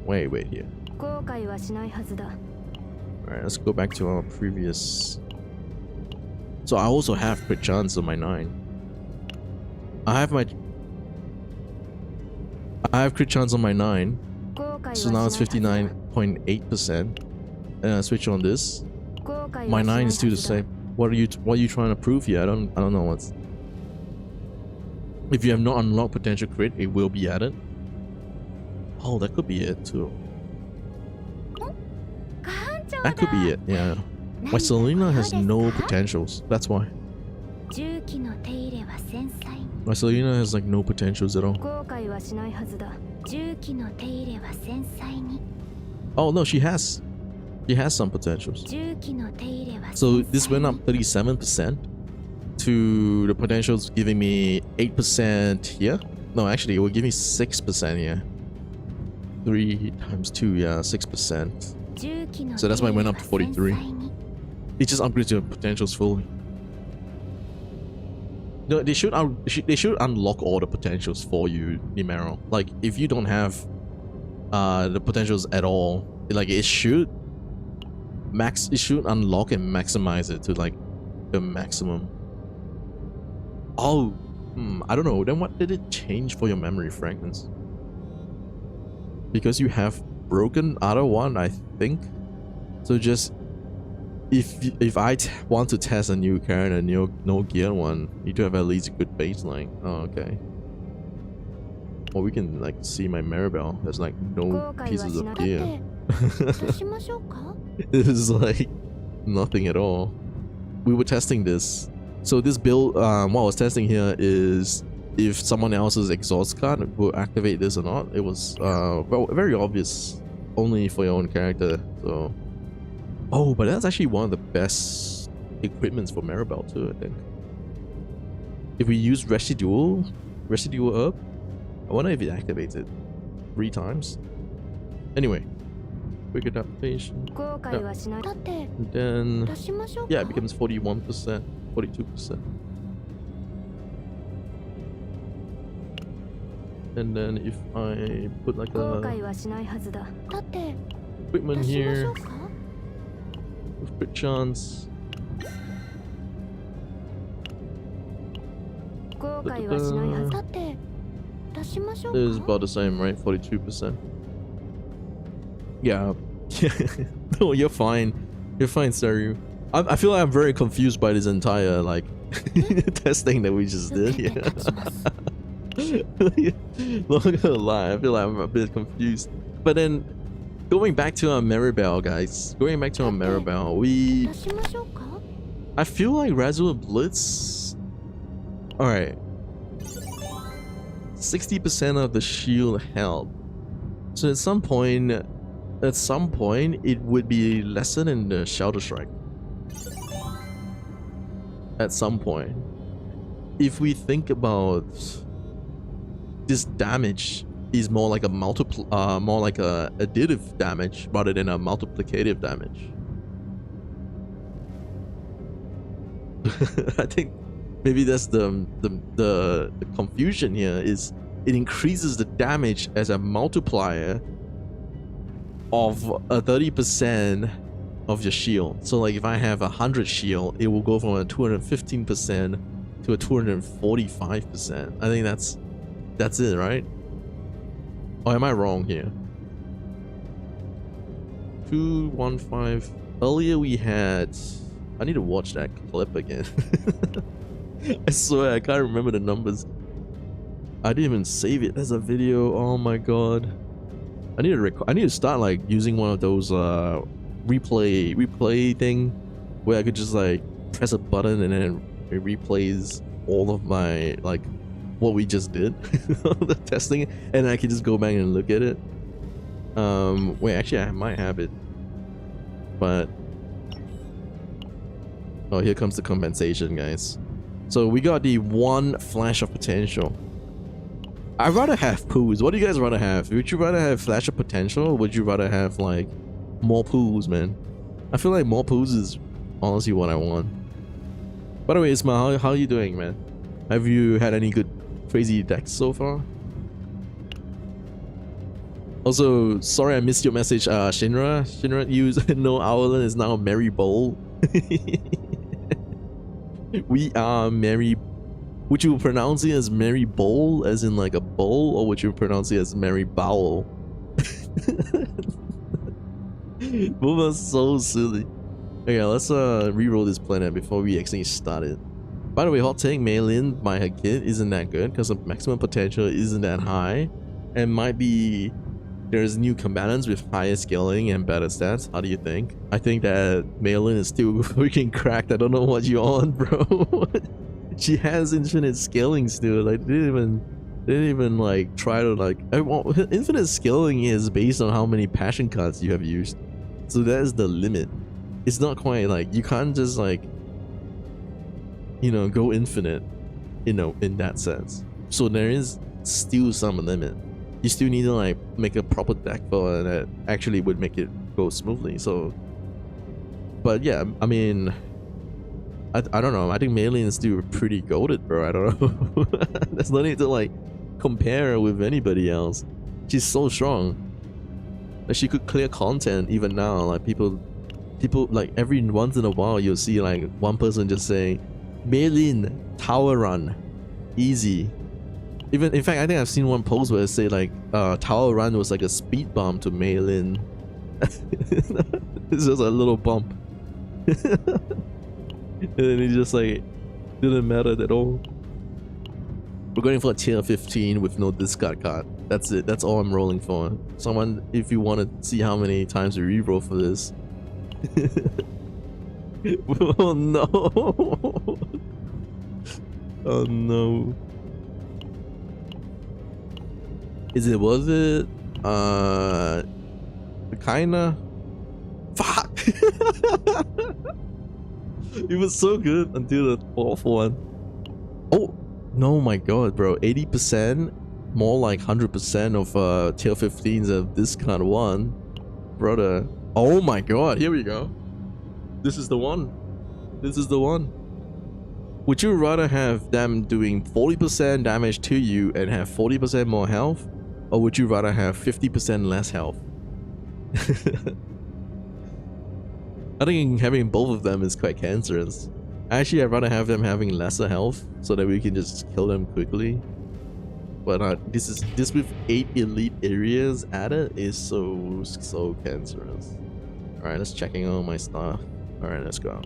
Wait here. Alright, let's go back to our previous. So I also have crit chance on my 9. I have crit chance on my 9. So now it's 59.8%. And I switch on this. My 9 is still the same. What are you trying to prove here? I don't know what's. If you have not unlocked potential crit, it will be added. Oh, that could be it too. That could be it, yeah. My Selena has no potentials, that's why. My Selena has like no potentials at all. Oh no, she has. She has some potentials. So this went up 37% to the potentials giving me 8% here. No, actually it will give me 6% here. 3 times 2, yeah, 6%. So that's why it went up to 43. It just upgrades your potentials fully. No, they should unlock all the potentials for you, Nimero. Like if you don't have the potentials at all, like it should unlock and maximize it to like the maximum. Oh, I don't know. Then what did it change for your memory fragments? Because you have broken other one, I think. So just if I want to test a new character, no gear one, you do have at least a good baseline. Oh, okay. Or we can like see my Maribel. There's like no pieces of gear. It is like nothing at all. We were testing this. So this build, what I was testing here is if someone else's exhaust card will activate this or not. It was well, very obvious, only for your own character. So, oh, but that's actually one of the best equipments for Maribel too, I think. If we use residual up, I wonder if it activates it 3 times. Anyway, quick adaptation. And then, yeah, it becomes 41%, 42%. And then if I put like a equipment here with crit chance. Is about the same, right? 42%. Yeah. No, you're fine. You're fine, Saru. I feel like I'm very confused by this entire like testing that we just did. Yeah. Not gonna lie, I feel like I'm a bit confused. But then going back to our Maribel, guys. Going back to our Maribel, I feel like Resolute Blitz. Alright. 60% of the shield held. So at some point it would be lesser than the Shelter Strike. At some point. If we think about this damage is more like a additive damage rather than a multiplicative damage. I think maybe that's the confusion here, is it increases the damage as a multiplier of a 30% of your shield. So like if I have 100 shield, it will go from a 215% to a 245%. I think that's it, right? Or am I wrong here? 215. Earlier we had, I need to watch that clip again. I swear I can't remember the numbers. I didn't even save it as a video. Oh my god. I need to start like using one of those replay thing where I could just like press a button and then it replays all of my like what we just did, the testing, and I can just go back and look at it. Wait, actually I might have it, but oh, here comes the compensation, guys. So we got the 1 flash of potential. I'd rather have pools. What do you guys rather have? Would you rather have flash of potential, or would you rather have like more pools, man? I feel like more pools is honestly what I want. By the way, Ismail, how are you doing, man? Have you had any good crazy decks so far? Also, sorry I missed your message, Shinra. Shinra used no Owlin is now MARIBELL. We are Mary. Would you pronounce it as MARIBELL, as in like a bowl, or would you pronounce it as MARIBELL? Both are so silly. Okay, let's reroll this planet before we actually start it. By the way, hot take, Maylin by her kit isn't that good because the maximum potential isn't that high, and might be there's new combatants with higher scaling and better stats. How do you think? I think that Maylin is still freaking cracked. I don't know what you're on, bro. She has infinite scaling still. Like they didn't even like try to like. Infinite scaling is based on how many passion cards you have used, so that is the limit. It's not quite like you can't just like, you know, go infinite, you know, in that sense. So there is still some limit. You still need to like make a proper deck for that actually would make it go smoothly. So, but yeah, I mean, I don't know. I think Mei Lin's still pretty goated, bro. I don't know. There's no need to like compare her with anybody else. She's so strong. Like she could clear content even now. Like people like every once in a while you'll see like one person just saying, Mei Lin tower run, easy. Even in fact, I think I've seen one post where it say like tower run was like a speed bump to Mei Lin. It's just a little bump. And then it just like didn't matter at all. We're going for a tier 15 with no discard card. That's it. That's all I'm rolling for. Someone, if you want to see how many times we reroll for this. Oh no. Oh no. Is it worth it? Kinda. Fuck. It was so good until the fourth one. Oh no, my god, bro. 80%, more like 100% of tier 15s of discard one, brother. Oh my god, here we go. This is the one. This is the one. Would you rather have them doing 40% damage to you and have 40% more health, or would you rather have 50% less health? I think having both of them is quite cancerous. Actually, I'd rather have them having lesser health so that we can just kill them quickly. But this with 8 elite areas added is so cancerous. Alright, let's checking all my stuff. Alright, let's go.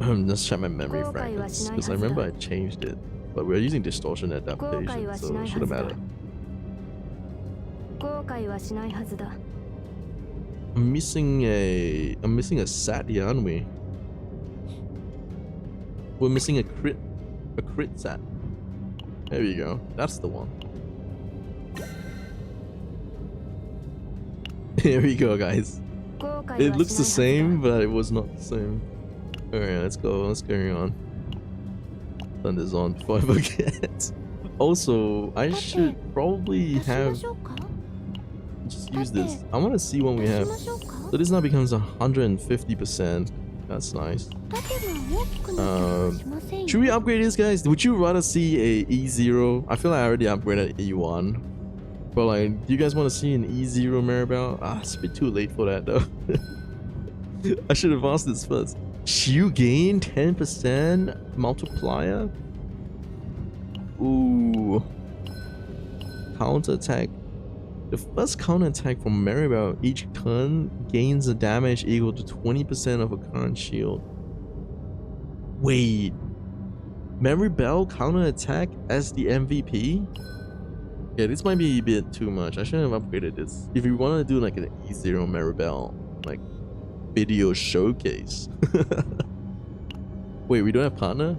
Let's check my memory fragments, because I remember I changed it. But we're using distortion adaptation, so it shouldn't matter. I'm missing a sat here, aren't we? We're missing a crit sat. There we go. That's the one. Here we go, guys. It looks the same, but it was not the same. Alright, let's go. Let's carry on. Turn this on before I forget. Also, I should probably have just use this. I want to see what we have. So this now becomes 150%. That's nice. Should we upgrade this, guys? Would you rather see a E0? I feel like I already upgraded E1. But like, do you guys want to see an E0 Maribel? Ah, it's a bit too late for that though. I should have asked this first. Shield gain 10% multiplier? Ooh. Counter attack. The first counter attack from Maribel each turn gains a damage equal to 20% of a current shield. Wait. Maribel counter attack as the MVP? Yeah, this might be a bit too much. I shouldn't have upgraded this. If you want to do like an E0 Maribel, like video showcase. Wait, we don't have partner?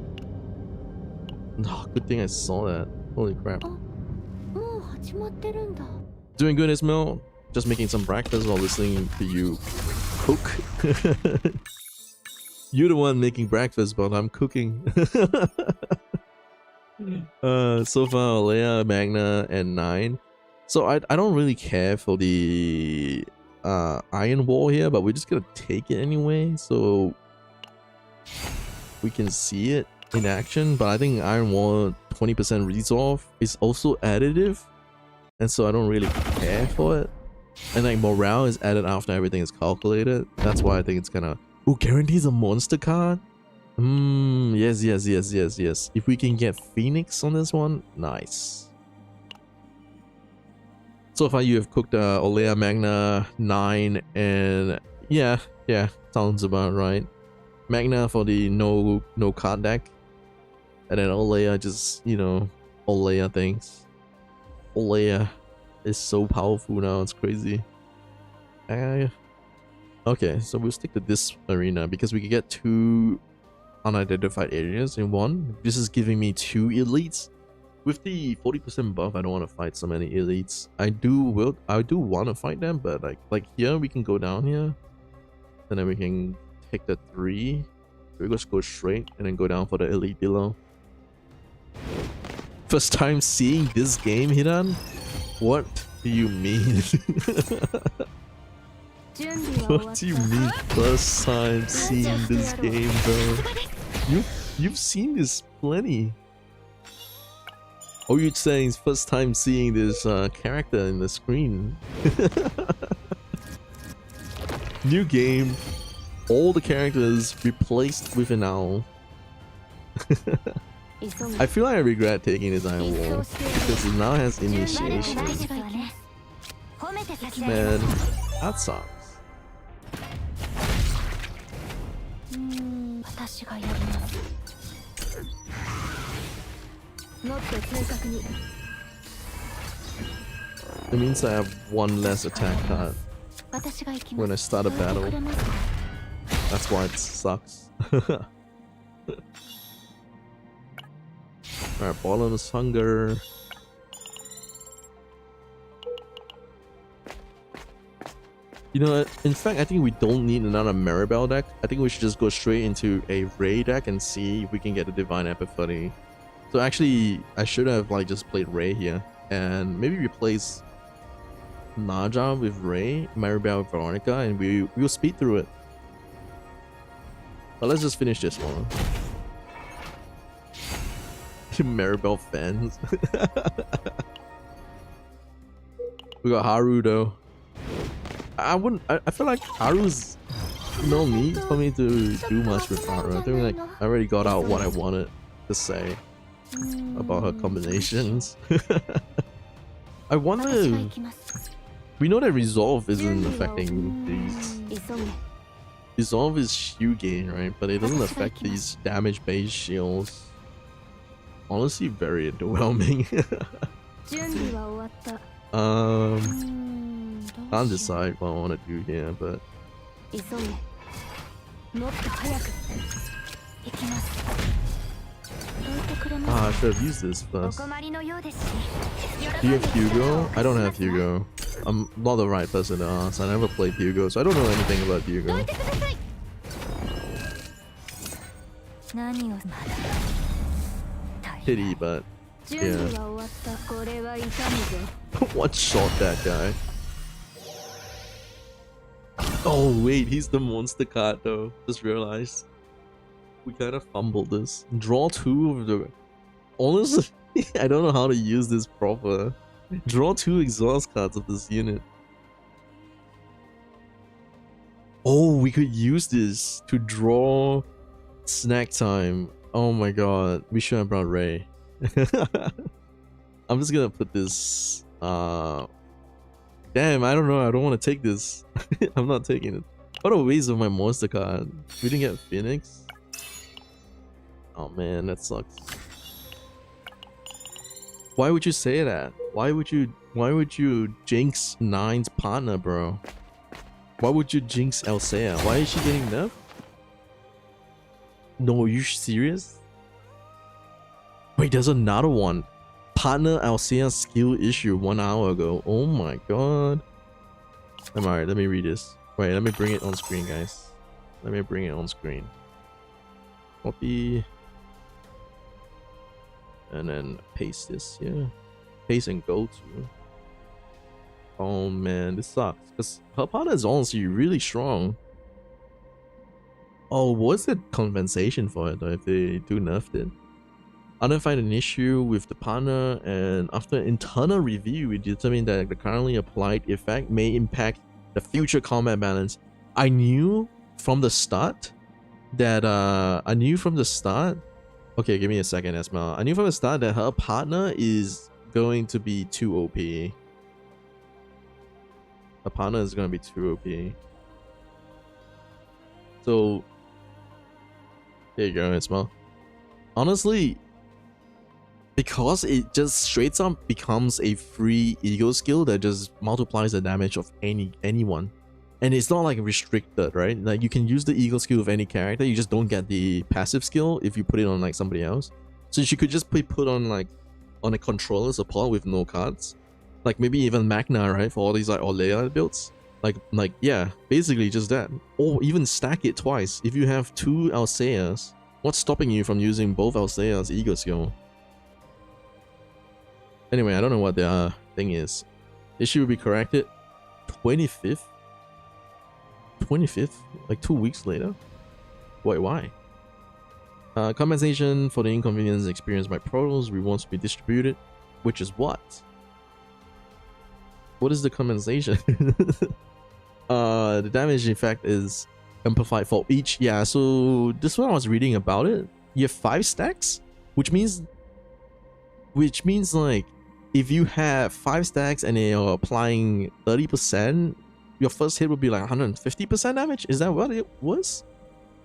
Oh, good thing I saw that. Holy crap. Doing good, Ismail. Just making some breakfast while listening to you cook. You're the one making breakfast, but I'm cooking. So far, Leia, Magna, and 9. So I don't really care for the Iron Wall here, but we're just gonna take it anyway, so we can see it in action. But I think Iron Wall 20% resolve is also additive, and so I don't really care for it. And like morale is added after everything is calculated. That's why I think it's kind of... Ooh, guarantees a monster card? Yes. If we can get Phoenix on this one, nice. So far you have cooked Olea, Magna, 9, and yeah, sounds about right. Magna for the no card deck, and then Olea just, you know, Olea things. Olea is so powerful now, it's crazy. Okay, so we'll stick to this arena because we can get 2 unidentified areas in one. This is giving me 2 elites. With the 40% buff, I don't want to fight so many elites. I do want to fight them, but like here we can go down here, and then we can take the 3. We just go straight and then go down for the elite below. First time seeing this game, Hidan? What do you mean? What do you mean first time seeing this game, bro? You've seen this plenty. Oh, you're saying it's first time seeing this character in the screen. New game, all the characters replaced with an owl. I feel like I regret taking this Iron Wall because it now has initiation. Man, that sucks. It means I have one less attack card when I start a battle. That's why it sucks. Alright, Bottomless Hunger. You know what? In fact, I think we don't need another Maribel deck. I think we should just go straight into a Ray deck and see if we can get a Divine Epiphany. So actually, I should have like just played Ray here and maybe replace Naja with Ray, Maribel, Veronica, and we'll speed through it. But let's just finish this one. Maribel fans. We got Haru though. I feel like Haru's no need for me to do much with Haru. I think like I already got out what I wanted to say about her combinations. I wonder. We know that Resolve isn't affecting these. Resolve is shield gain, right? But it doesn't affect these damage-based shields. Honestly, very underwhelming. Can't decide what I want to do here, but I should have used this first. Do you have Hugo? I don't have Hugo. I'm not the right person to ask. I never played Hugo, so I don't know anything about Hugo. Pity, but yeah. One shot that guy. Oh wait, he's the monster card though. Just realized. We kind of fumbled this. Draw 2 of the... Honestly, I don't know how to use this proper. Draw 2 exhaust cards of this unit. Oh, we could use this to draw snack time. Oh my god, we should have brought Ray. I'm just gonna put this... Damn, I don't know, I don't want to take this. I'm not taking it. What a waste of my monster card. We didn't get Phoenix. Oh man, that sucks. Why would you say that? Why would you jinx Nine's partner, bro? Why would you jinx Alsea? Why is she getting nerfed? No, are you serious? Wait, there's another one. Partner Alsea skill issue 1 hour ago. Oh my god. I'm alright, let me read this. Wait, let me bring it on screen, guys. Let me bring it on screen. Copy. And then paste this, yeah. Paste and go to. Oh man, this sucks. Because her partner is honestly really strong. Oh, what's the compensation for it though if they do nerf it? Identified an issue with the partner, and after internal review, we determined that the currently applied effect may impact the future combat balance. I knew from the start that okay, give me a second, Esma. I knew from the start that her partner is going to be too OP. Her partner is going to be too OP. So, there you go, Esma. Honestly, because it just straight up becomes a free ego skill that just multiplies the damage of anyone. And it's not like restricted, right? Like you can use the ego skill of any character, you just don't get the passive skill if you put it on like somebody else. So she could just be put on like on a controller support with no cards. Like maybe even Magna, right? For all these like Olea builds. Like yeah, basically just that. Or even stack it twice. If you have 2 Alseas, what's stopping you from using both Alsea's ego skill? Anyway, I don't know what the thing is. Issue will be corrected 25th. 25th, like 2 weeks later. Wait, why? Compensation for the inconvenience experienced by pros. Rewards to be distributed, which is what? What is the compensation? The damage effect is amplified for each. Yeah, so this one I was reading about it. You have 5 stacks, which means like if you have 5 stacks and you're applying 30%, your first hit would be like 150% damage. Is that what it was?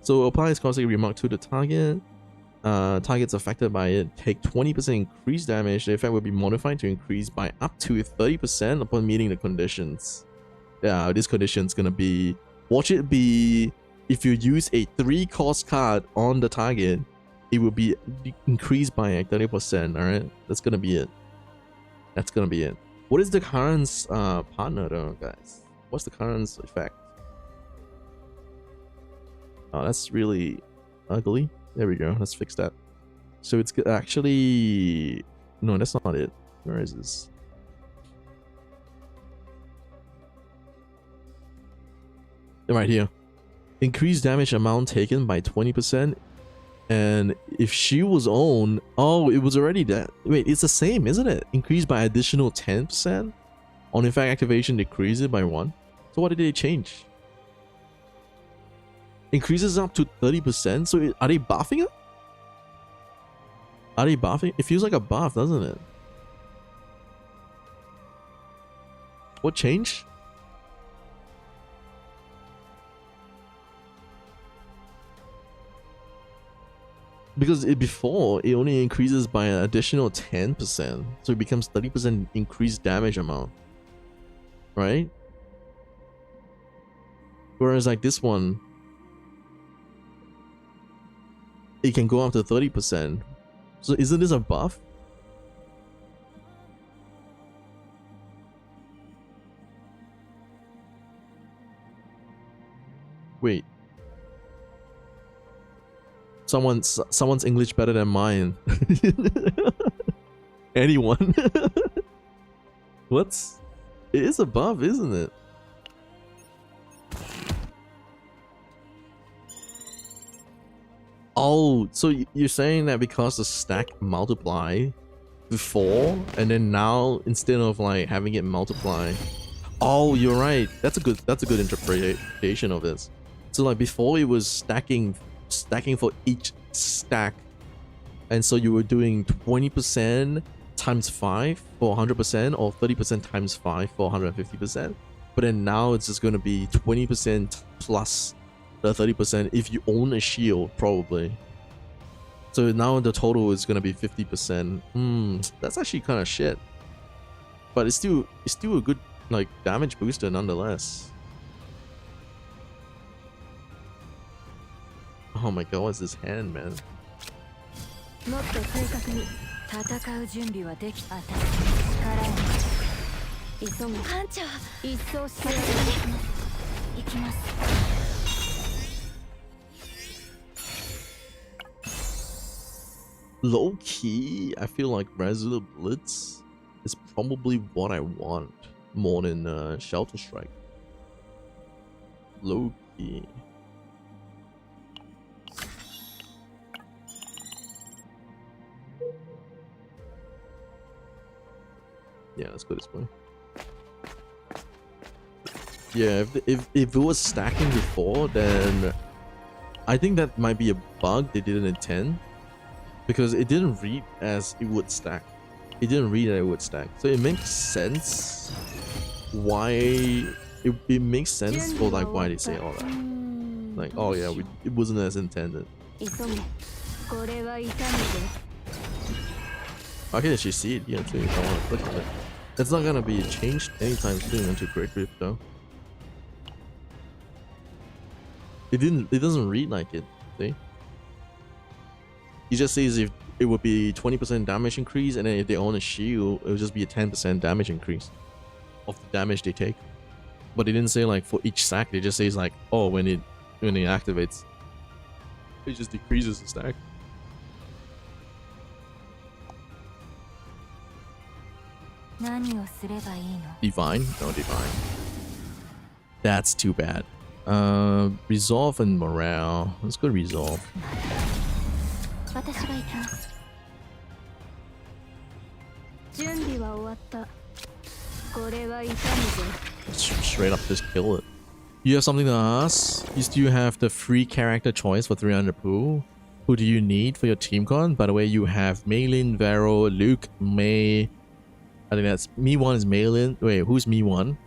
So apply this caustic remark to the target. Targets affected by it take 20% increased damage. The effect will be modified to increase by up to 30% upon meeting the conditions. Yeah, this condition's gonna be, watch it be, if you use a 3 cost card on the target, it will be increased by like 30%. All right, that's gonna be it. That's gonna be it. What is the current's partner though, guys? What's the current's effect? Oh, that's really ugly. There we go. Let's fix that. So it's actually, no, that's not it. Where is this? Right here. Increased damage amount taken by 20%. And if she was owned, oh, it was already that. Wait, it's the same, isn't it? Increased by additional 10%. On effect activation, decrease it by 1. So what did they change? Increases up to 30%. So are they buffing it? Are they buffing? It feels like a buff, doesn't it? What changed? Because before it only increases by an additional 10%, so it becomes 30% increased damage amount, right? Whereas like this one, it can go up to 30%. So isn't this a buff? Wait. Someone's English better than mine. Anyone? What's? It is a buff, isn't it? Oh, so you're saying that because the stack multiply before, and then now instead of like having it multiply. Oh, you're right. That's a good interpretation of this. So like before it was stacking for each stack, and so you were doing 20% times 5 for 100% or 30% times 5 for 150%, but then now it's just going to be 20% plus the 30% if you own a shield, probably. So now the total is going to be 50%. That's actually kind of shit, but it's still a good like damage booster nonetheless. Oh my god, what's this hand, man? Low key, I feel like Resolute Blitz is probably what I want more than Shelter Strike. Low key. Yeah, let's go this way. Yeah, if it was stacking before, then I think that might be a bug they didn't intend, because it didn't read as it would stack. It didn't read that it would stack, so it makes sense why it makes sense for like why they say all that. Like, oh yeah, it wasn't as intended. I can actually see it here too if I want to click on it. It's not gonna be changed anytime soon into Great Rift though. It doesn't read like it, see? It just says if it would be 20% damage increase, and then if they own a shield, it would just be a 10% damage increase of the damage they take. But it didn't say like for each stack, it just says like, oh, when it activates, it just decreases the stack. Divine? No, Divine. That's too bad. Resolve and morale. Let's go resolve. Straight up just kill it. You have something to ask? You still have the free character choice for 300 pool. Who do you need for your team con? By the way, you have Maylin, Vero, Luke, May. I think that's Me1 is Maylin. Wait, who's Me1?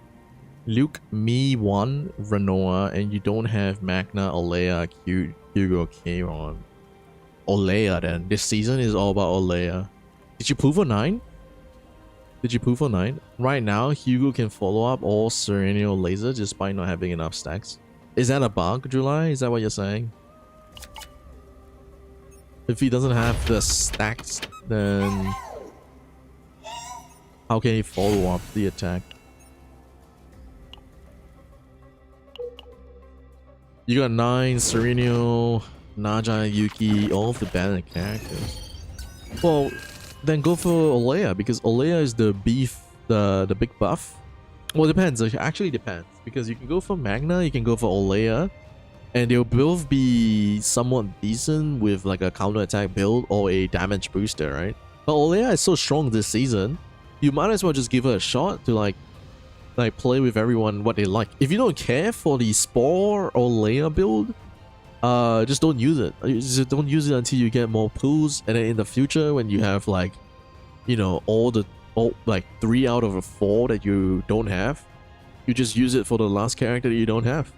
Luke, Me1, Renoa, and you don't have Magna, Olea, Hugo, Kayron. Olea then. This season is all about Olea. Did you pull for 9? Did you pull for 9? Right now, Hugo can follow up all Serenio Laser despite not having enough stacks. Is that a bug, July? Is that what you're saying? If he doesn't have the stacks, then how can he follow up the attack? You got 9, Serenio, Naja, Yuki, all of the banned characters. Well, then go for Olea, because Olea is the beef, the big buff. Well, it depends. It actually depends, because you can go for Magna, you can go for Olea, and they'll both be somewhat decent with like a counter attack build or a damage booster, right? But Olea is so strong this season, you might as well just give her a shot to like play with everyone what they like. If you don't care for the Spore or Olea build, just don't use it. Just don't use it until you get more pools, and then in the future when you have like, you know, all like 3 out of 4 that you don't have, you just use it for the last character that you don't have.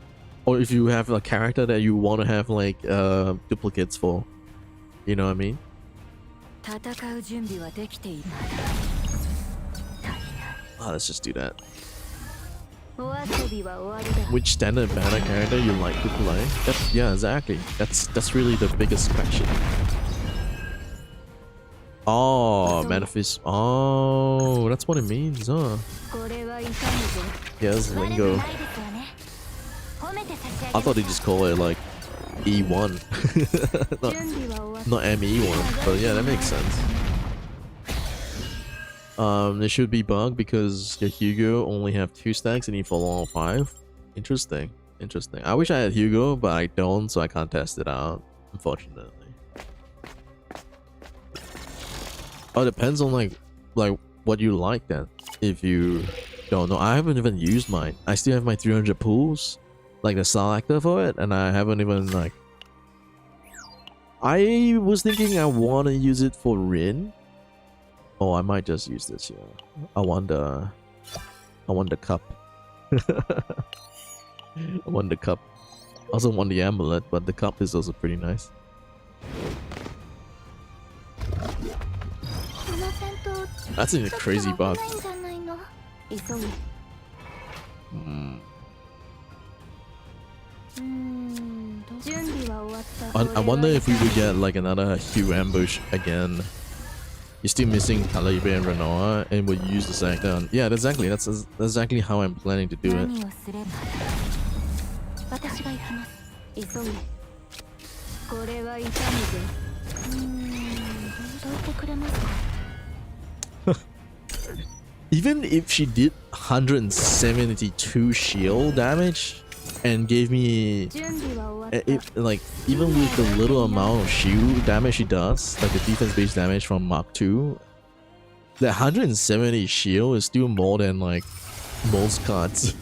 Or if you have a character that you want to have like duplicates for, you know what I mean? Let's just do that. Which standard banner character you like to play? Yeah, exactly. That's really the biggest question. Oh, Manifest. Oh, that's what it means, huh? Yes, lingo. I thought they just call it like E1, not ME1. But yeah, that makes sense. There should be bug because your Hugo only have 2 stacks and you follow all 5. Interesting. Interesting. I wish I had Hugo, but I don't, so I can't test it out, unfortunately. Oh, it depends on like what you like then. If you don't know, I haven't even used mine. I still have my 300 pools, like the selector for it, and I haven't even like. I was thinking I want to use it for Rin. Oh, I might just use this here. I want the cup. I want the cup. I also want the amulet, but the cup is also pretty nice. That's a crazy bug. I wonder if we would get like another Hue ambush again. You're still missing Calibre and Renoir, and we'll use the sector on. Yeah, exactly. That's exactly how I'm planning to do it. Even if she did 172 shield damage and gave me like, even with the little amount of shield damage she does, like the defense based damage from Mark II, the 170 shield is still more than like most cards.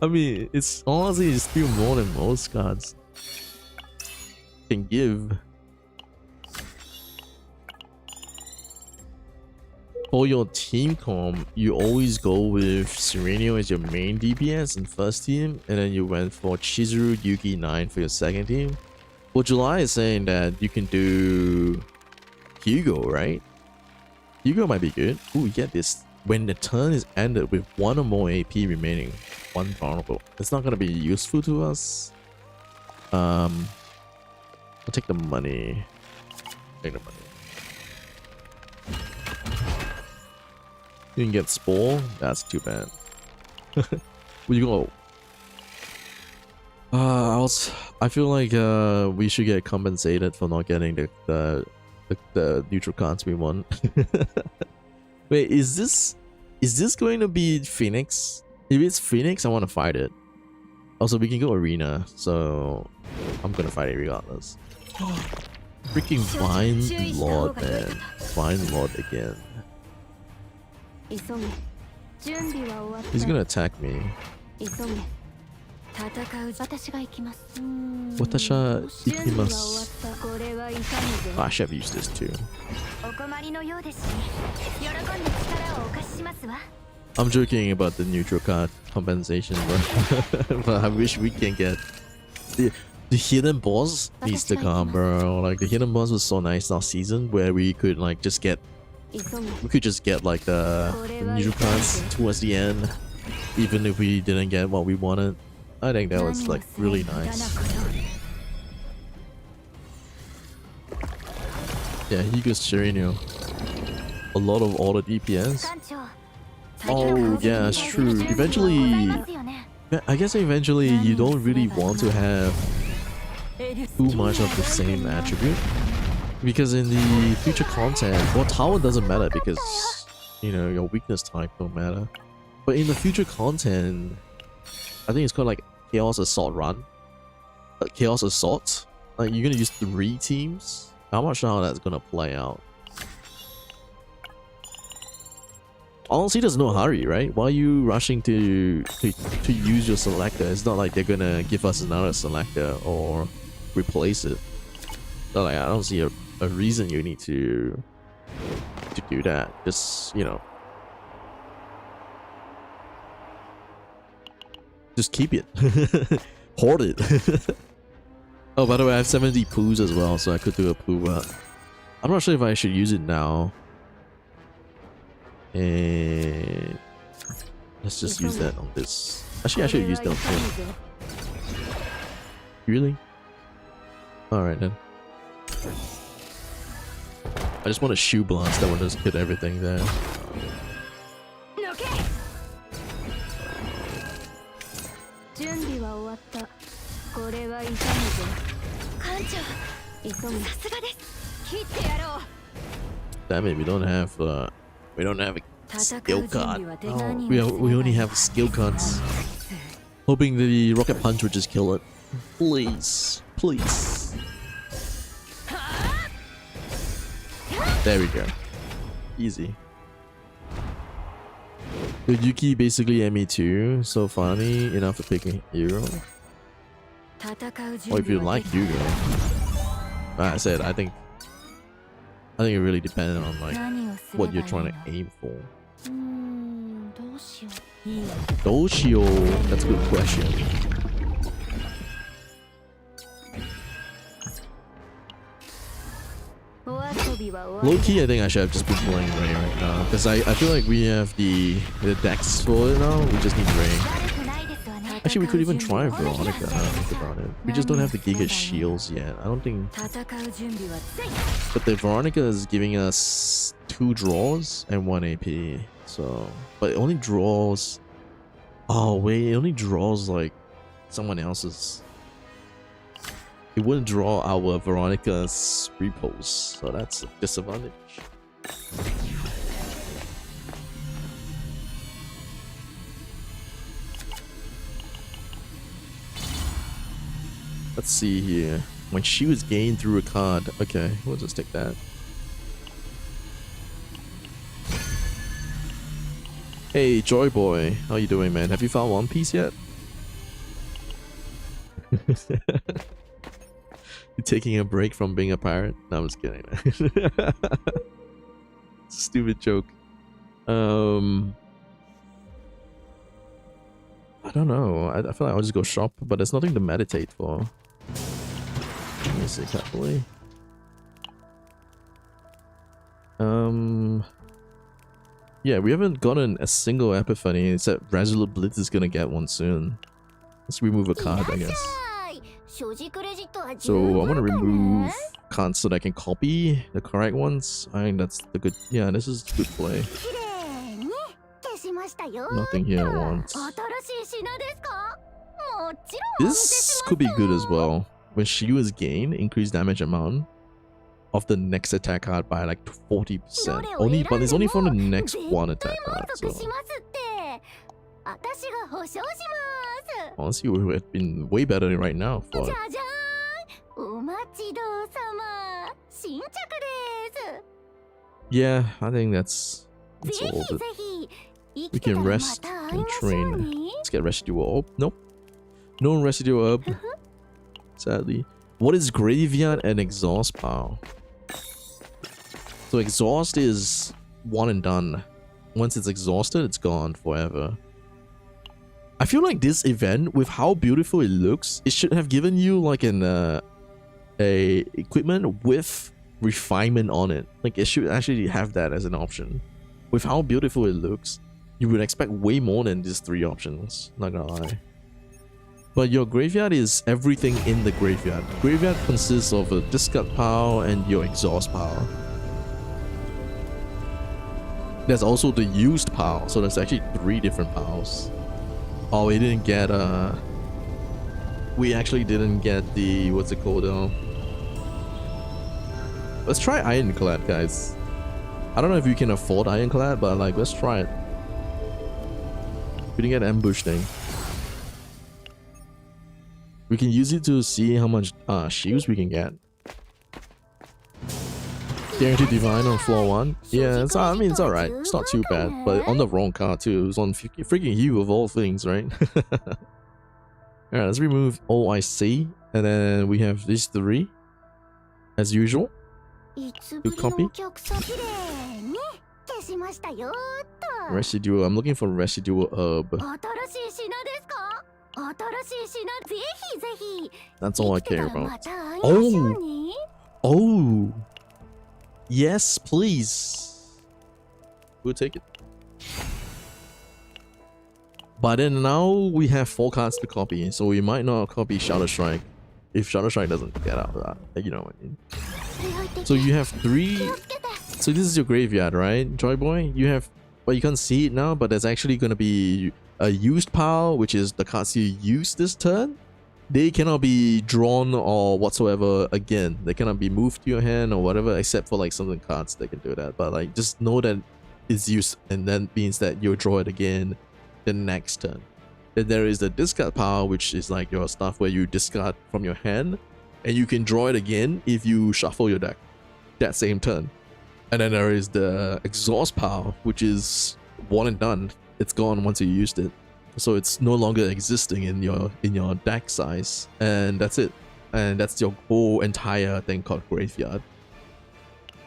I mean, it's honestly still more than most cards can give. For your team comp, you always go with Serenio as your main DPS in first team, and then you went for Chizuru, Yuki, 9 for your second team. Well, July is saying that you can do Hugo, right? Hugo might be good. Ooh, get this. When the turn is ended with 1 or more AP remaining, 1 vulnerable. It's not gonna be useful to us. I'll take the money. Take the money. You can get Spore. That's too bad. Where you go? I feel like we should get compensated for not getting the neutral cards we want. Wait, is this going to be Phoenix? If it's Phoenix, I want to fight it. Also, we can go arena, so I'm gonna fight it regardless. Freaking Vine Lord, man. Vine Lord again. He's gonna attack me. Watasha ikimasu. Oh, I should have used this too. I'm joking about the neutral card compensation, but I wish we can get the hidden boss needs to come, bro. Like the hidden boss was so nice last season, where we could like just get like the neutral cards towards the end, even if we didn't get what we wanted. I think that was like really nice. Yeah, he goes Shirinu. A lot of auto DPS. Oh yeah, it's true. Eventually, I guess eventually you don't really want to have too much of the same attribute, because in the future content, well, tower doesn't matter because you know your weakness type don't matter. But in the future content, I think it's called like Chaos Assault Run, Chaos Assault. Like you're gonna use 3 teams. I'm not sure how that's gonna play out. Honestly, there's no hurry, right? Why are you rushing to use your selector? It's not like they're gonna give us another selector or replace it. So like, I don't see a reason you need to do that. Just, you know, just keep it. Hoard it. Oh, by the way, I have 70 poos as well, so I could do a poo, but I'm not sure if I should use it now. And let's just use that on this. Actually, I should use that on him. Really? Alright then. I just want a shoe blast that will just hit everything there. Damn it, we don't have a skill card. Oh, we only have skill cards. Hoping the rocket punch would just kill it. Please, please. There we go. Easy. The Yuki basically ME2, so funny enough for picking hero. Or if you like Hugo. Like I said, I think it really depends on like what you're trying to aim for. Doshio, that's a good question. Low key, I think I should have just been playing Ray right now, because I feel like we have the decks for it now. We just need Ray. Actually, we could even try Veronica. I don't think about it. We just don't have the Giga Shields yet. I don't think. But the Veronica is giving us 2 draws and 1 AP. So, but it only draws. Oh wait, it only draws like someone else's. It wouldn't draw our Veronica's repos, so that's a disadvantage. Let's see here. When she was gained through a card. Okay, we'll just take that. Hey, Joy Boy, how you doing, man? Have you found One Piece yet? You taking a break from being a pirate? No, I'm just kidding. Stupid joke. I don't know. I feel like I'll just go shop, but there's nothing to meditate for. Let me see carefully. Yeah, we haven't gotten a single epiphany, except Resolute Blitz is gonna get one soon. Let's remove a card, I guess. So I want to remove cards so that I can copy the correct ones. I think that's the good. Yeah, this is good play. Nothing here at once. This could be good as well. When she was gained, increased damage amount of the next attack card by like 40%. Only, but it's only for the next one attack card. So Honestly, we would have been way better right now. For yeah, I think that's all of it. We can rest and train. Let's get residual orb. Nope. No residual orb. Sadly. What is graveyard and exhaust power? So exhaust is one and done. Once it's exhausted, it's gone forever. I feel like this event, with how beautiful it looks, it should have given you like an a equipment with refinement on it. Like it should actually have that as an option. With how beautiful it looks, you would expect way more than these 3 options, not gonna lie. But your graveyard is everything in the graveyard. Graveyard consists of a discard pile and your exhaust pile. There's also the used pile, so there's actually 3 different piles. Oh, we didn't get we actually didn't get the, what's it called though? Let's try Ironclad, guys. I don't know if you can afford Ironclad, but like, let's try it. We didn't get ambush thing. We can use it to see how much shields we can get. Guaranteed divine on floor 1. Yeah, it's, I mean, it's alright. It's not too bad, but on the wrong card too. It was on freaking you of all things, right? Alright, let's remove OIC, and then we have these 3 as usual. To copy. Residual. I'm looking for residual herb. That's all I care about. Oh! Oh! Yes, please. We'll take it. But then now we have 4 cards to copy, so we might not copy Shadow Strike if Shadow Strike doesn't get out of that. You know what I mean? So you have 3. So this is your graveyard, right, Joy Boy? You have, well, you can't see it now, but there's actually going to be a used pile, which is the cards you use this turn. They cannot be drawn or whatsoever again. They cannot be moved to your hand or whatever, except for like some cards they can do that. But like, just know that it's used, and then means that you'll draw it again the next turn. Then there is the discard pile, which is like your stuff where you discard from your hand, and you can draw it again if you shuffle your deck that same turn. And then there is the exhaust pile, which is one and done. It's gone once you used it, so it's no longer existing in your deck size, and that's it. And that's your whole entire thing called graveyard.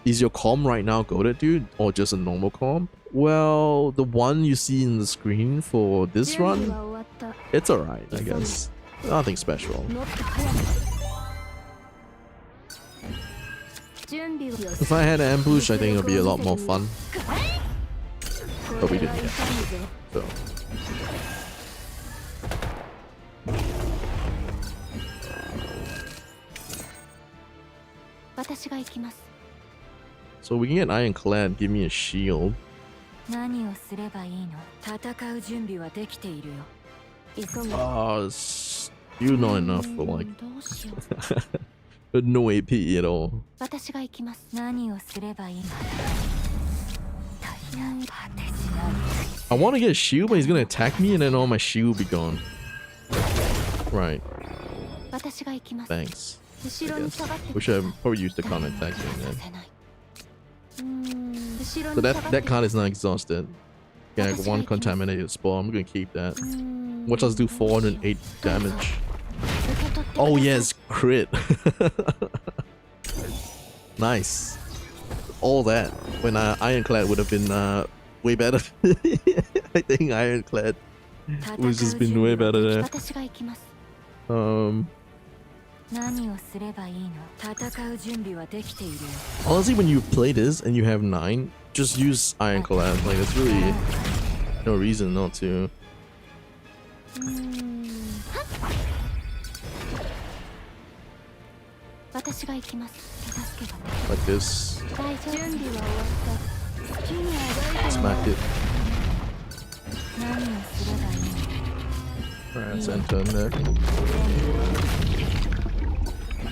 Is your comp right now goated, dude, or just a normal comp? Well, the one you see in the screen for this run, it's alright, I guess. Nothing special. If I had ambush, I think it would be a lot more fun. But we didn't get it, so. So we can get Ironclad, give me a shield. Still not enough for like but no AP at all. I want to get a shield, but he's gonna attack me and then all my shield will be gone. Right. Thanks. We should have probably used the counter attack thing then. So that card is not exhausted. Yeah, like 1 contaminated spore. I'm gonna keep that. Watch us do 408 damage. Oh yes, crit. Nice. All that when Ironclad would have been way better. I think Ironclad would just been way better there. Honestly, when you play this and you have 9, just use Ironclad. Like, there's really no reason not to. Like this. Smack it. Alright, let's enter in there.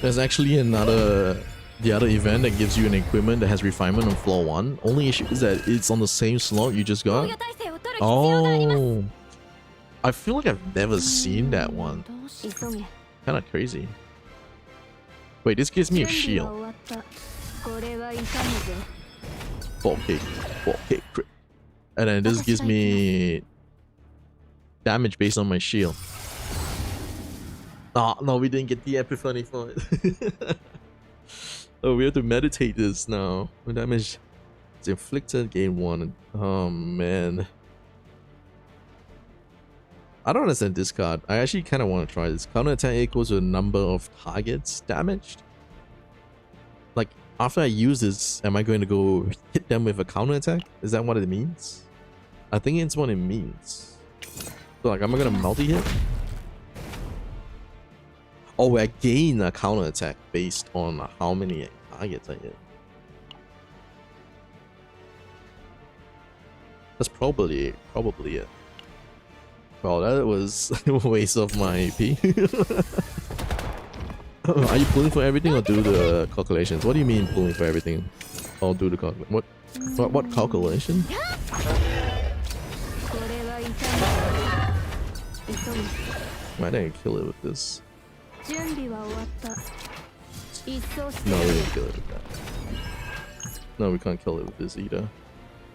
There's actually the other event that gives you an equipment that has refinement on floor 1. Only issue is that it's on the same slot you just got. Oh. I feel like I've never seen that one. Kind of crazy. Wait, this gives me a shield. 4K crit. And then this gives me damage based on my shield. Oh, no, we didn't get the epiphany for it. Oh, we have to meditate this now. When damage is inflicted, gain 1. Oh, man. I don't understand this card. I actually kind of want to try this. Counter attack equals the number of targets damaged. Like, after I use this, am I going to go hit them with a counter attack? Is that what it means? I think it's what it means. So, like, am I going to multi-hit? Oh, I gain a counter attack based on how many targets I hit. That's probably it. Well, that was a waste of my AP. Are you pulling for everything or do the calculations? What do you mean pulling for everything? Or do the calculation? What calculation? Why didn't I kill it with this? No, we didn't kill it with that. No, we can't kill it with this either.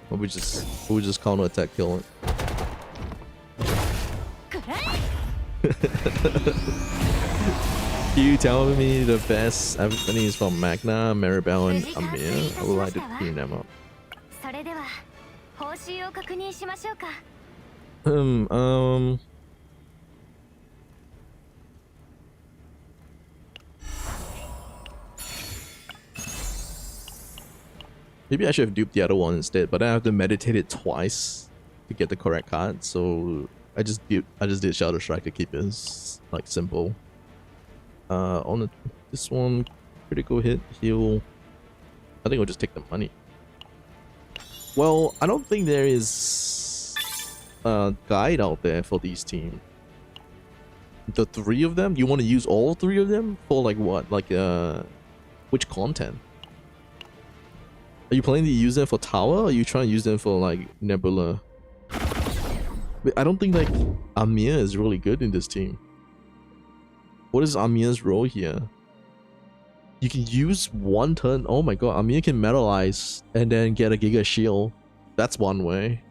Or we just counter attack kill it. You tell me the best epiphany is from Magna, Maribel, and Amir. I would like to clean them up. Maybe I should have duped the other one instead, but I have to meditate it twice to get the correct card. So I just did Shadow Strike to keep it like simple. On this one, critical hit, heal. I think I'll just take the money. Well, I don't think there is a guide out there for these teams. The 3 of them? You want to use all 3 of them for like what? Like which content? Are you planning to use them for tower, or are you trying to use them for like Nebula? But I don't think like Amir is really good in this team. What is Amir's role here? You can use 1 turn. Oh my god, Amir can metalize and then get a Giga Shield. That's one way.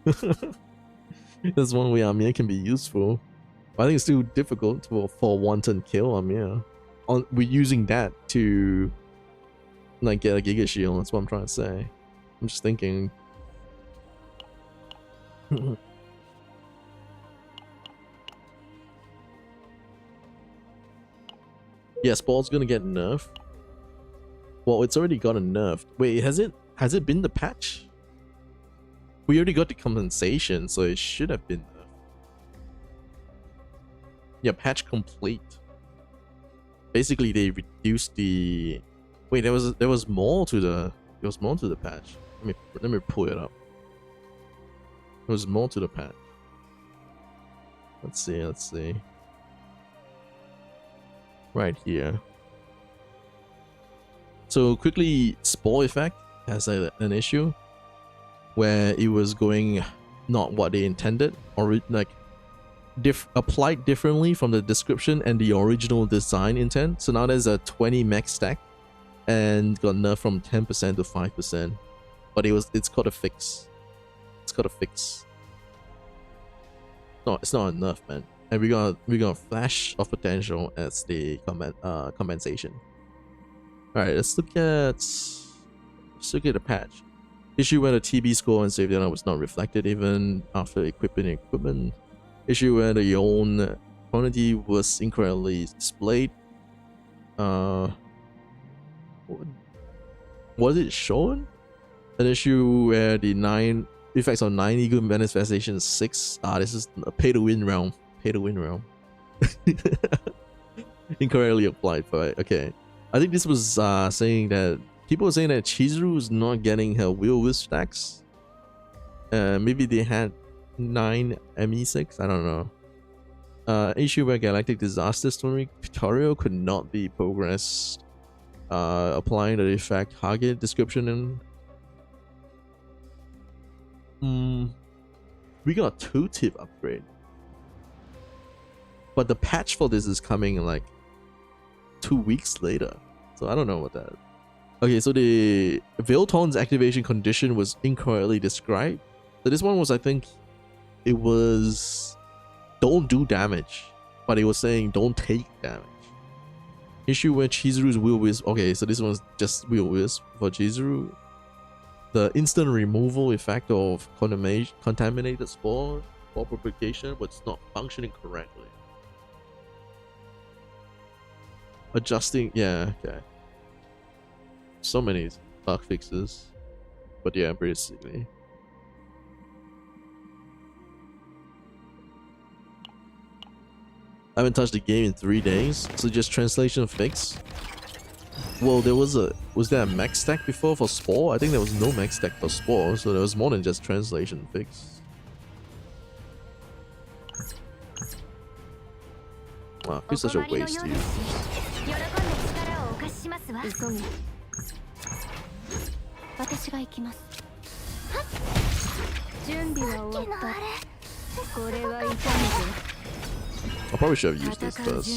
That's one way Amir can be useful. But I think it's still difficult for 1 turn kill Amir. We're using that to like get a Giga Shield. That's what I'm trying to say. I'm just thinking. Yeah, Spore's gonna get nerfed. Well, it's already got a nerf. Wait, has it been the patch? We already got the compensation, so it should have been nerfed. Yeah, patch complete. Basically, they reduced the. Wait, there was more to the patch. Let me pull it up. There was more to the patch. Let's see. Right here. So quickly, Spore effect has an issue where it was going not what they intended, or like applied differently from the description and the original design intent. So now there's a 20 max stack and got nerfed from 10% to 5%. But it's called a fix. It's called a fix. No, it's not a nerf, man. And we got a flash of potential as the compensation. All right, let's look at the patch. Issue where the TB score and save data was not reflected even after equipping equipment. Issue where the own quantity was incorrectly displayed. Was it shown? An issue where the 9 effects on 9 ego manifestation 6. This is a pay to win round. Incorrectly applied, but okay. I think this was saying that people were saying that Chizuru is not getting her Will Wisp stacks. Maybe they had 9 ME6. I don't know. Issue where Galactic Disaster Story tutorial could not be progressed. Applying the effect target description and we got 2-tip upgrade. but the patch for this is coming in like 2 weeks later. So I don't know what that is. Okay, so the Vilton's activation condition was incorrectly described. So this one was, I think, it was don't do damage, but it was saying don't take damage. Issue where Chizuru's Will Wisp. Okay, so this one's just Will Wisp for Chizuru. The instant removal effect of contaminated spore propagation was not functioning correctly. Adjusting, yeah, okay. So many bug fixes, but yeah, basically. I haven't touched the game in 3 days, so just translation fix. Well, was there a max stack before for Spore? I think there was no max stack for Spore, so there was more than just translation fix. Wow, it's such a waste, dude. I probably should have used this first.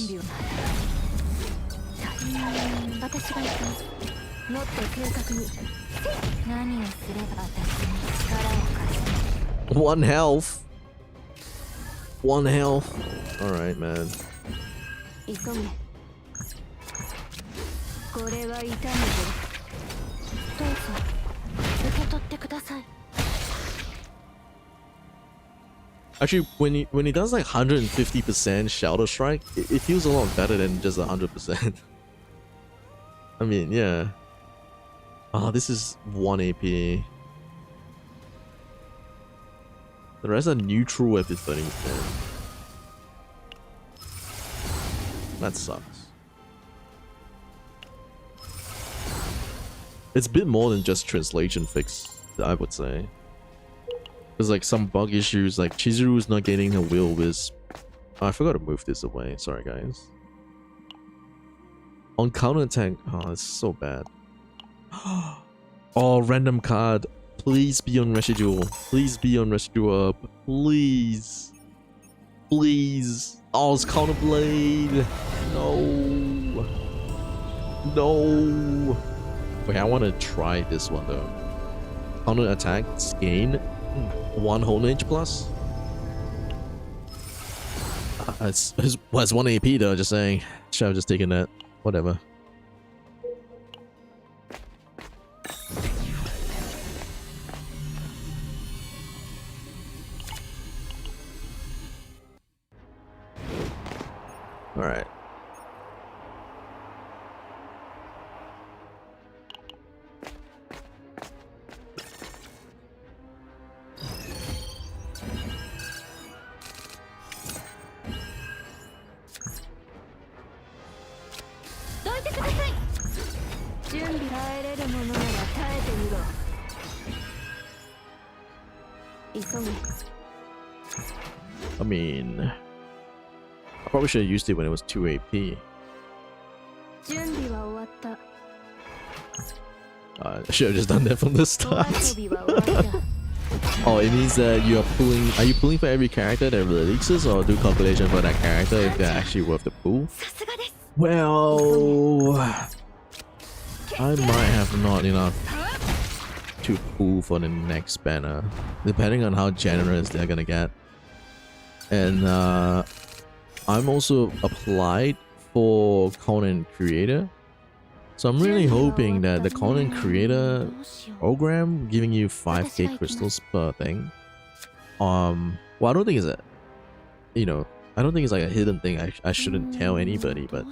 One health. One health. Alright, man. Actually, when he does like 150% Shadow Strike, it feels a lot better than just 100%. I mean, yeah. Ah, this is 1 AP. The rest are neutral epiphanies, man. That sucks. It's a bit more than just translation fix, I would say. There's like some bug issues, like Chizuru's not getting the Will Wisp. Oh, I forgot to move this away. Sorry, guys. On counter attack, oh, it's so bad. Oh, random card. Please be on residual. Please be on residual. Please. Please. Oh, it's counter blade. No. No. Wait, I want to try this one though. Counter attack, gain 1 whole inch plus. It's 1 AP though, just saying. Should have just taken that. Whatever. Alright. I mean, I probably should have used it when it was 2 AP. I should have just done that from the start. Oh, it means that you are pulling. Are you pulling for every character that releases, or do compilation for that character if they're actually worth the pull? Well, I might have not enough to pull for the next banner, depending on how generous they're gonna get. And I'm also applied for content creator, so I'm really hoping that the content creator program giving you 5k crystals per thing. Well, I don't think it's a, I don't think it's like a hidden thing. I shouldn't tell anybody, but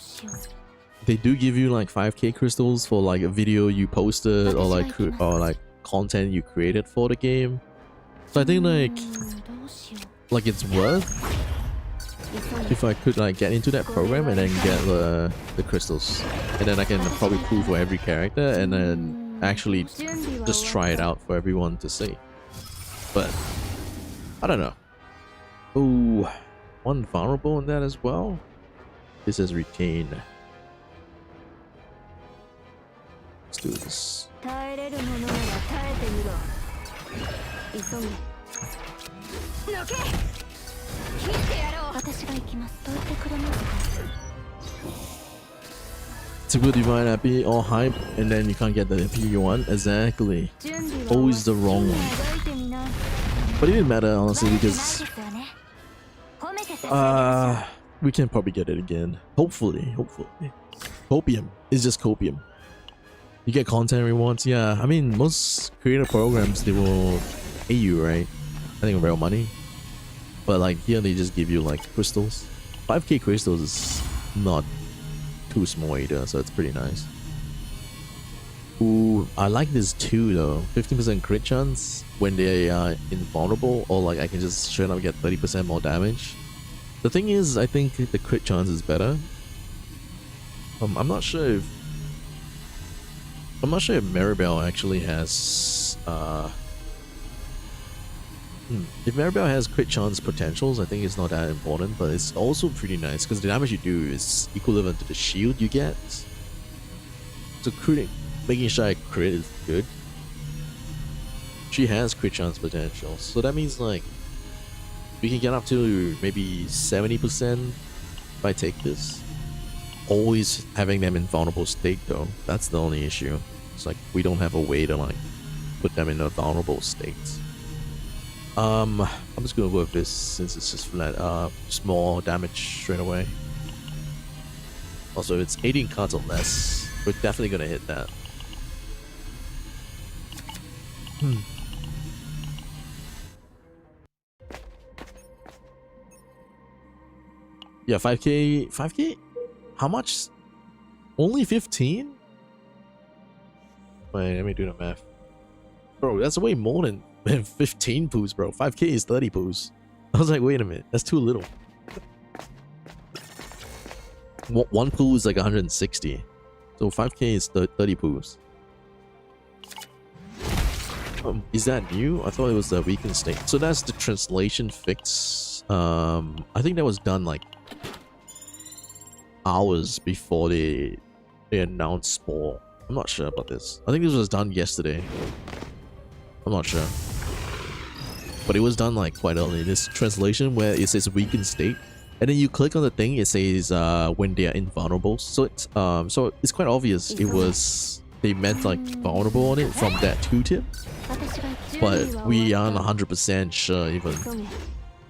they do give you like 5k crystals for like a video you posted or like content you created for the game. So I think like it's worth if I could like get into that program and then get the crystals, and then I can probably pull for every character and then actually just try it out for everyone to see. But I don't know. Oh, one vulnerable in that as well. This is retained. Let's do this. Typical divine happy, all hype, and then you can't get the MP you want. Exactly. Always the wrong one. But it didn't matter, honestly, because we can probably get it again. Hopefully. Copium. It's just copium. You get content rewards. Yeah, I mean, most creator programs, they will pay you, right? I think real money. But like here, they just give you like crystals. 5k crystals is not too small either, so it's pretty nice. Ooh, I like this too though. 15% crit chance when they are invulnerable, or like I can just straight up get 30% more damage. The thing is, I think the crit chance is better. I'm not sure if MARIBELL actually has if MARIBELL has crit chance potentials, I think it's not that important, but it's also pretty nice because the damage you do is equivalent to the shield you get. So making sure I crit is good. She has crit chance potential, so that means like we can get up to maybe 70% if I take this. Always having them in vulnerable state though, that's the only issue. It's like we don't have a way to like put them in a vulnerable state. I'm just gonna go with this since it's just flat, small damage straight away. Also, it's 18 cards or less. We're definitely gonna hit that. Yeah, 5k? How much? Only 15? Wait, let me do the math. Bro, that's way more than 15 poos, bro. 5k is 30 poos. I was like, wait a minute, that's too little. One poo is like 160. So 5k is 30 poos. Is that new? I thought it was the weakened state. So that's the translation fix. I think that was done like hours before they announced SPORE. I'm not sure about this. I think this was done yesterday. I'm not sure. But it was done like quite early. This translation where it says weakened state. And then you click on the thing, it says when they are invulnerable. So it's quite obvious it was they meant like vulnerable on it from that tooltip. But we aren't 100% sure even.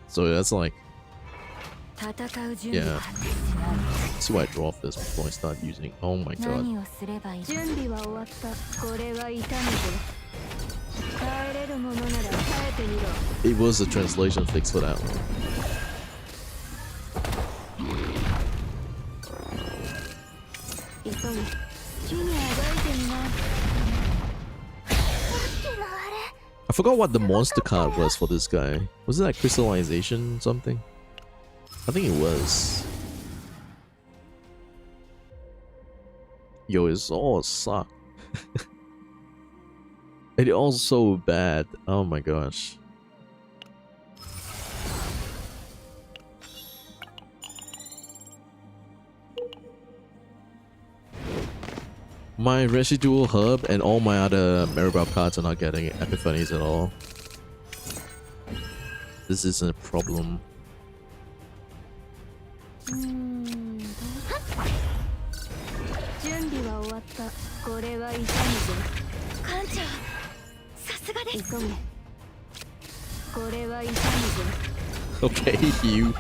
So that's like, yeah. Let's see why I draw off this before I start using. Oh my god. It was a translation fix for that one. I forgot what the monster card was for this guy. Was it like crystallization something? I think it was. Yo, it's all suck. It's all so bad. Oh my gosh. My residual herb and all my other MARIBELL cards are not getting epiphanies at all. This isn't a problem. Okay, you.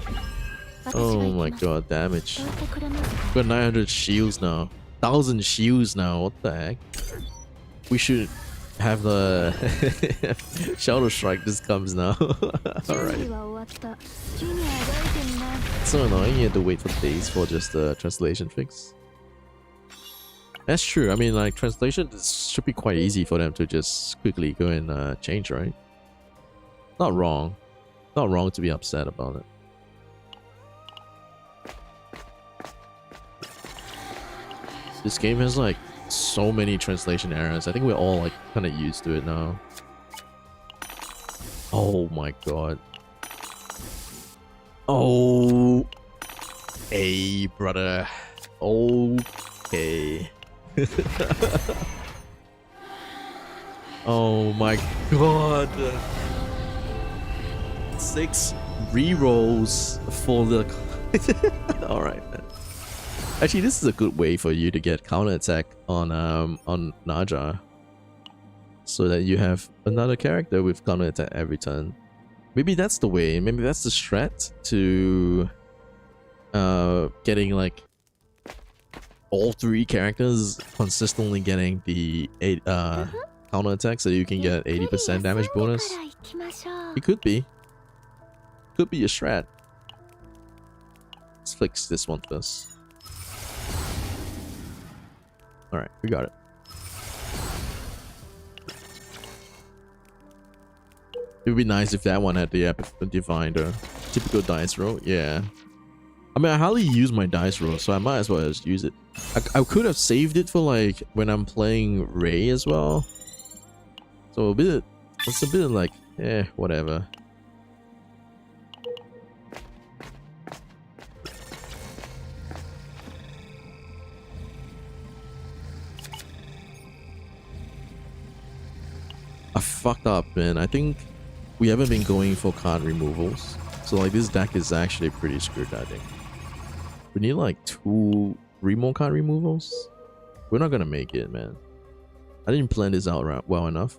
Oh my god, damage. We got 900 shields now. 1,000 shields now. What the heck? We should have the Shadow Strike just comes now. Alright. So annoying, you had to wait for days for just the translation fix. That's true. I mean, like, translation should be quite easy for them to just quickly go and change, right? Not wrong. Not wrong to be upset about it. This game has like so many translation errors. I think we're all like kind of used to it now. Oh my god. Oh. Hey, brother. Okay. Oh my god. 6 rerolls for the All right, man. Actually, this is a good way for you to get counterattack on Naja, so that you have another character with counterattack every turn. Maybe that's the way. Maybe that's the strat to getting like all three characters consistently getting the counterattack, so you can get 80% damage bonus. It could be. Could be a strat. Let's fix this one first. Alright, we got it. It would be nice if that one had the divine, the typical dice roll. Yeah. I mean, I hardly use my dice roll, so I might as well just use it. I could have saved it for like when I'm playing Ray as well. So it's a bit like, whatever. I fucked up, man. I think we haven't been going for card removals. So like this deck is actually pretty screwed, I think. We need like 2 more card removals. We're not gonna make it, man. I didn't plan this out well enough.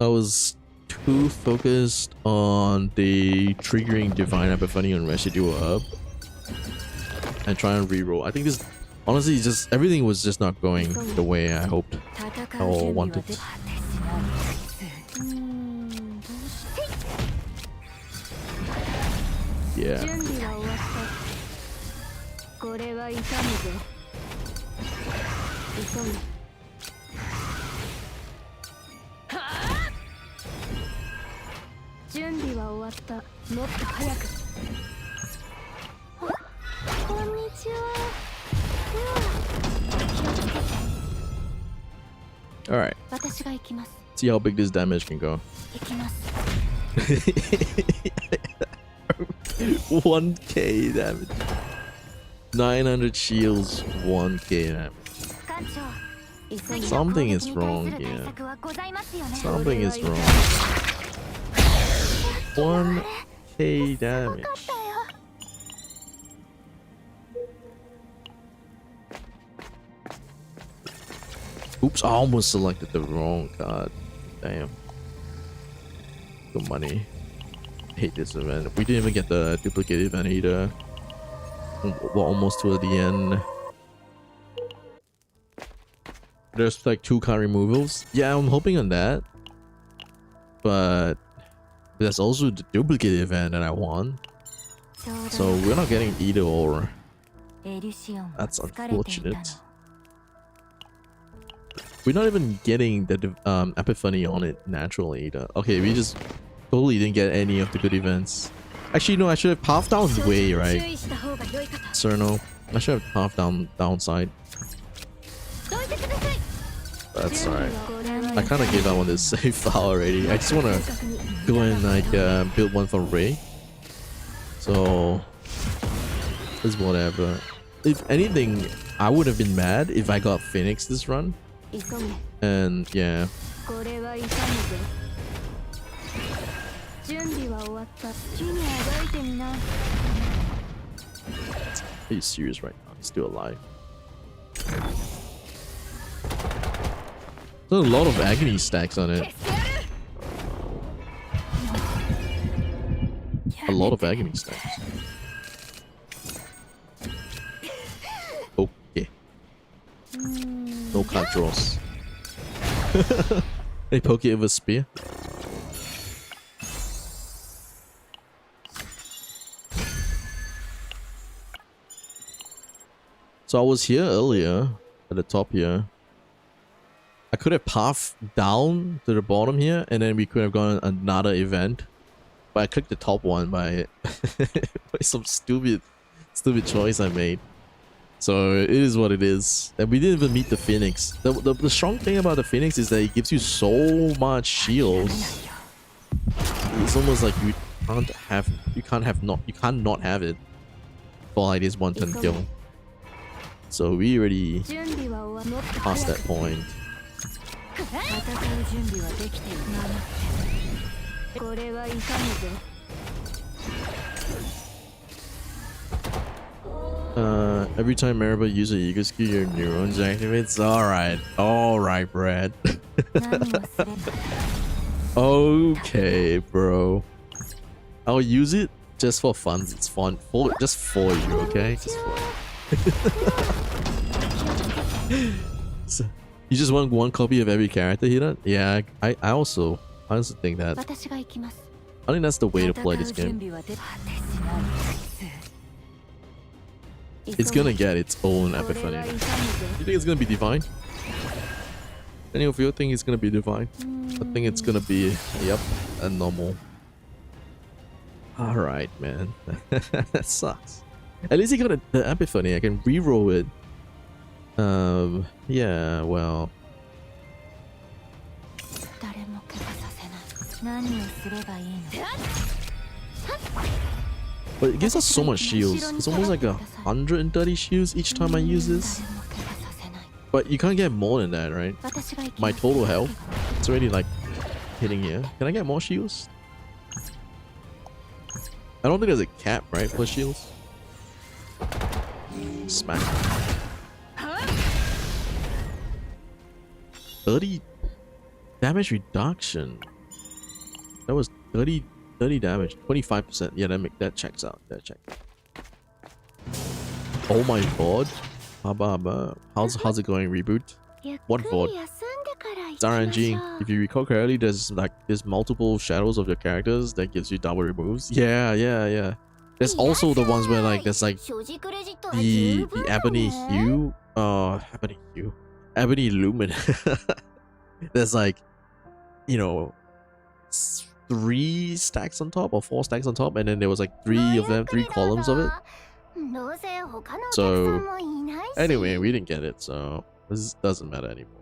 I was too focused on the triggering Divine Epiphany on Residual Herb and try and reroll. I think this, honestly, just everything was just not going the way I hoped or wanted. Yeah. Alright. See how big this damage can go. 1k damage. 900 shields, 1k damage. Something is wrong here. Something is wrong. 1k damage. Oops, I almost selected the wrong card. Damn. Good money. I hate this event. We didn't even get the duplicate event either. We're almost to the end. There's like 2 card removals. Yeah, I'm hoping on that. But there's also the duplicate event that I want. So we're not getting either or. That's unfortunate. We're not even getting the Epiphany on it naturally either. Okay, we just totally didn't get any of the good events. Actually, no, I should have half down way, right? Cerno. I should have half down downside. That's alright. I kind of gave up on this save file already. I just want to go and like build one for Ray. So it's whatever. If anything, I would have been mad if I got Phoenix this run. And yeah. Are you serious right now? He's still alive. There's a lot of agony stacks on it. A lot of agony stacks. Okay. No card draws. They poke it with a spear. So I was here earlier at the top here. I could have pathed down to the bottom here, and then we could have gone another event. But I clicked the top one by some stupid choice I made. So it is what it is. And we didn't even meet the Phoenix. The strong thing about the Phoenix is that it gives you so much shields. It's almost like you can't not have it for like this one turn kill. So we already passed that point. Every time Maribel uses a Yuga skill, your neurons activates. Alright, Brad. Okay, bro. I'll use it just for fun. It's fun just for you, okay? Just for you. So, you just want one copy of every character here? Yeah, I also think that. I think that's the way to play this game. It's gonna get its own epiphany. You think it's gonna be divine? Any of you think it's gonna be divine? I think it's gonna be, yep, a normal. Alright, man. That sucks. At least you got the epiphany. I can reroll it. Yeah, well. But it gives us so much shields. It's almost like 130 shields each time I use this. But you can't get more than that, right? My total health, it's already like hitting here. Can I get more shields? I don't think there's a cap, right, for shields? Smack. 30 damage reduction. That was 30 damage, 25%. Yeah, that checks out. That checks. Oh my god. How's it going, reboot? What VOD? It's RNG. If you recall correctly, there's multiple shadows of your characters that gives you double removes. Yeah. There's also the ones where like there's like the ebony hue. Ebony lumen. There's like, you know, 3 stacks on top or 4 stacks on top, and then there was like 3 of them, 3 columns of it. So anyway, we didn't get it, so this doesn't matter anymore.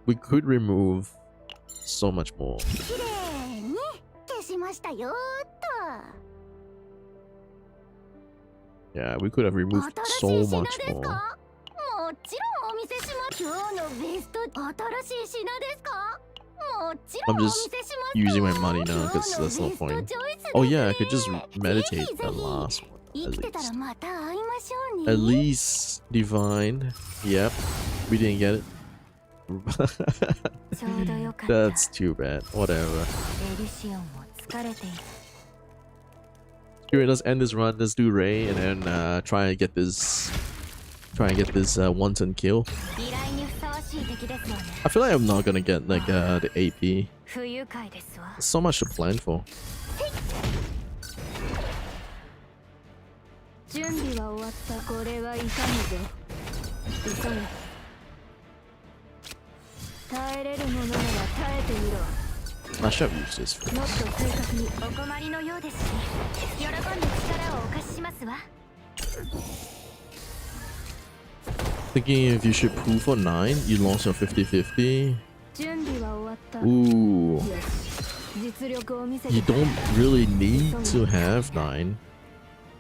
We could remove so much more. Yeah, we could have removed so much more. I'm just using my money now because there's no point. Oh yeah, I could just meditate the last one. At least divine. Yep, we didn't get it. That's too bad. Whatever. Here, let's end this run. Let's do Ray and then try and get this wanton kill. I feel like I'm not gonna get like the AP. So much to plan for. I should have used this first. Thinking if you should pull for 9, you lost your 50-50. Ooh. You don't really need to have 9.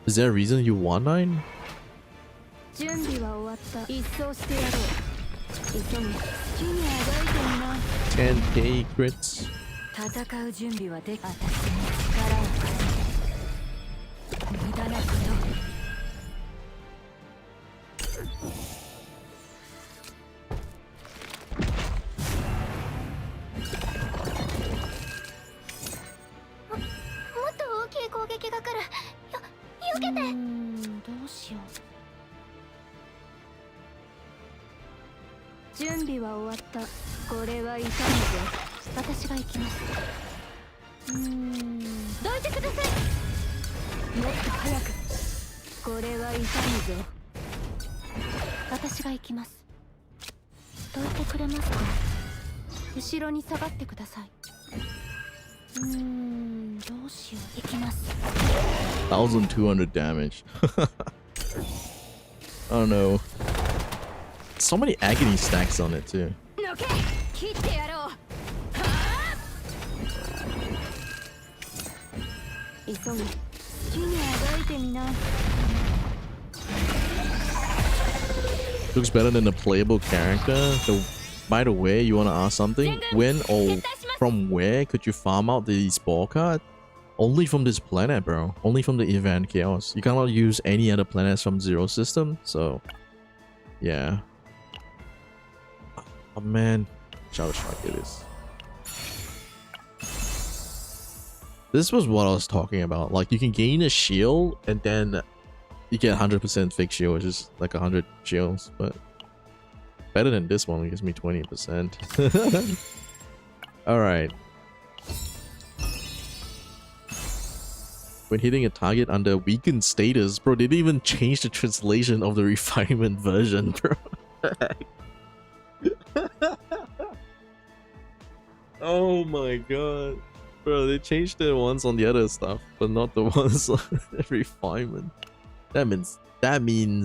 Is there a reason you want 9? 10k crits. $1,200 damage. Oh no. So many agony stacks on it too. Looks better than the playable character. So, by the way, you want to ask something? When or from where could you farm out the spore card? only from this planet, bro. Only from the event chaos. You cannot use any other planets from Zero system. So, yeah. Oh man, Shadow Strike it is. This was what I was talking about. Like, you can gain a shield and then you get 100% fixed shield, which is like 100 shields, but better than this one. It gives me 20%. All right. When hitting a target under weakened status, bro, they didn't even change the translation of the refinement version, bro. Oh my god. Bro, they changed the ones on the other stuff, but not the ones on the refinement. That means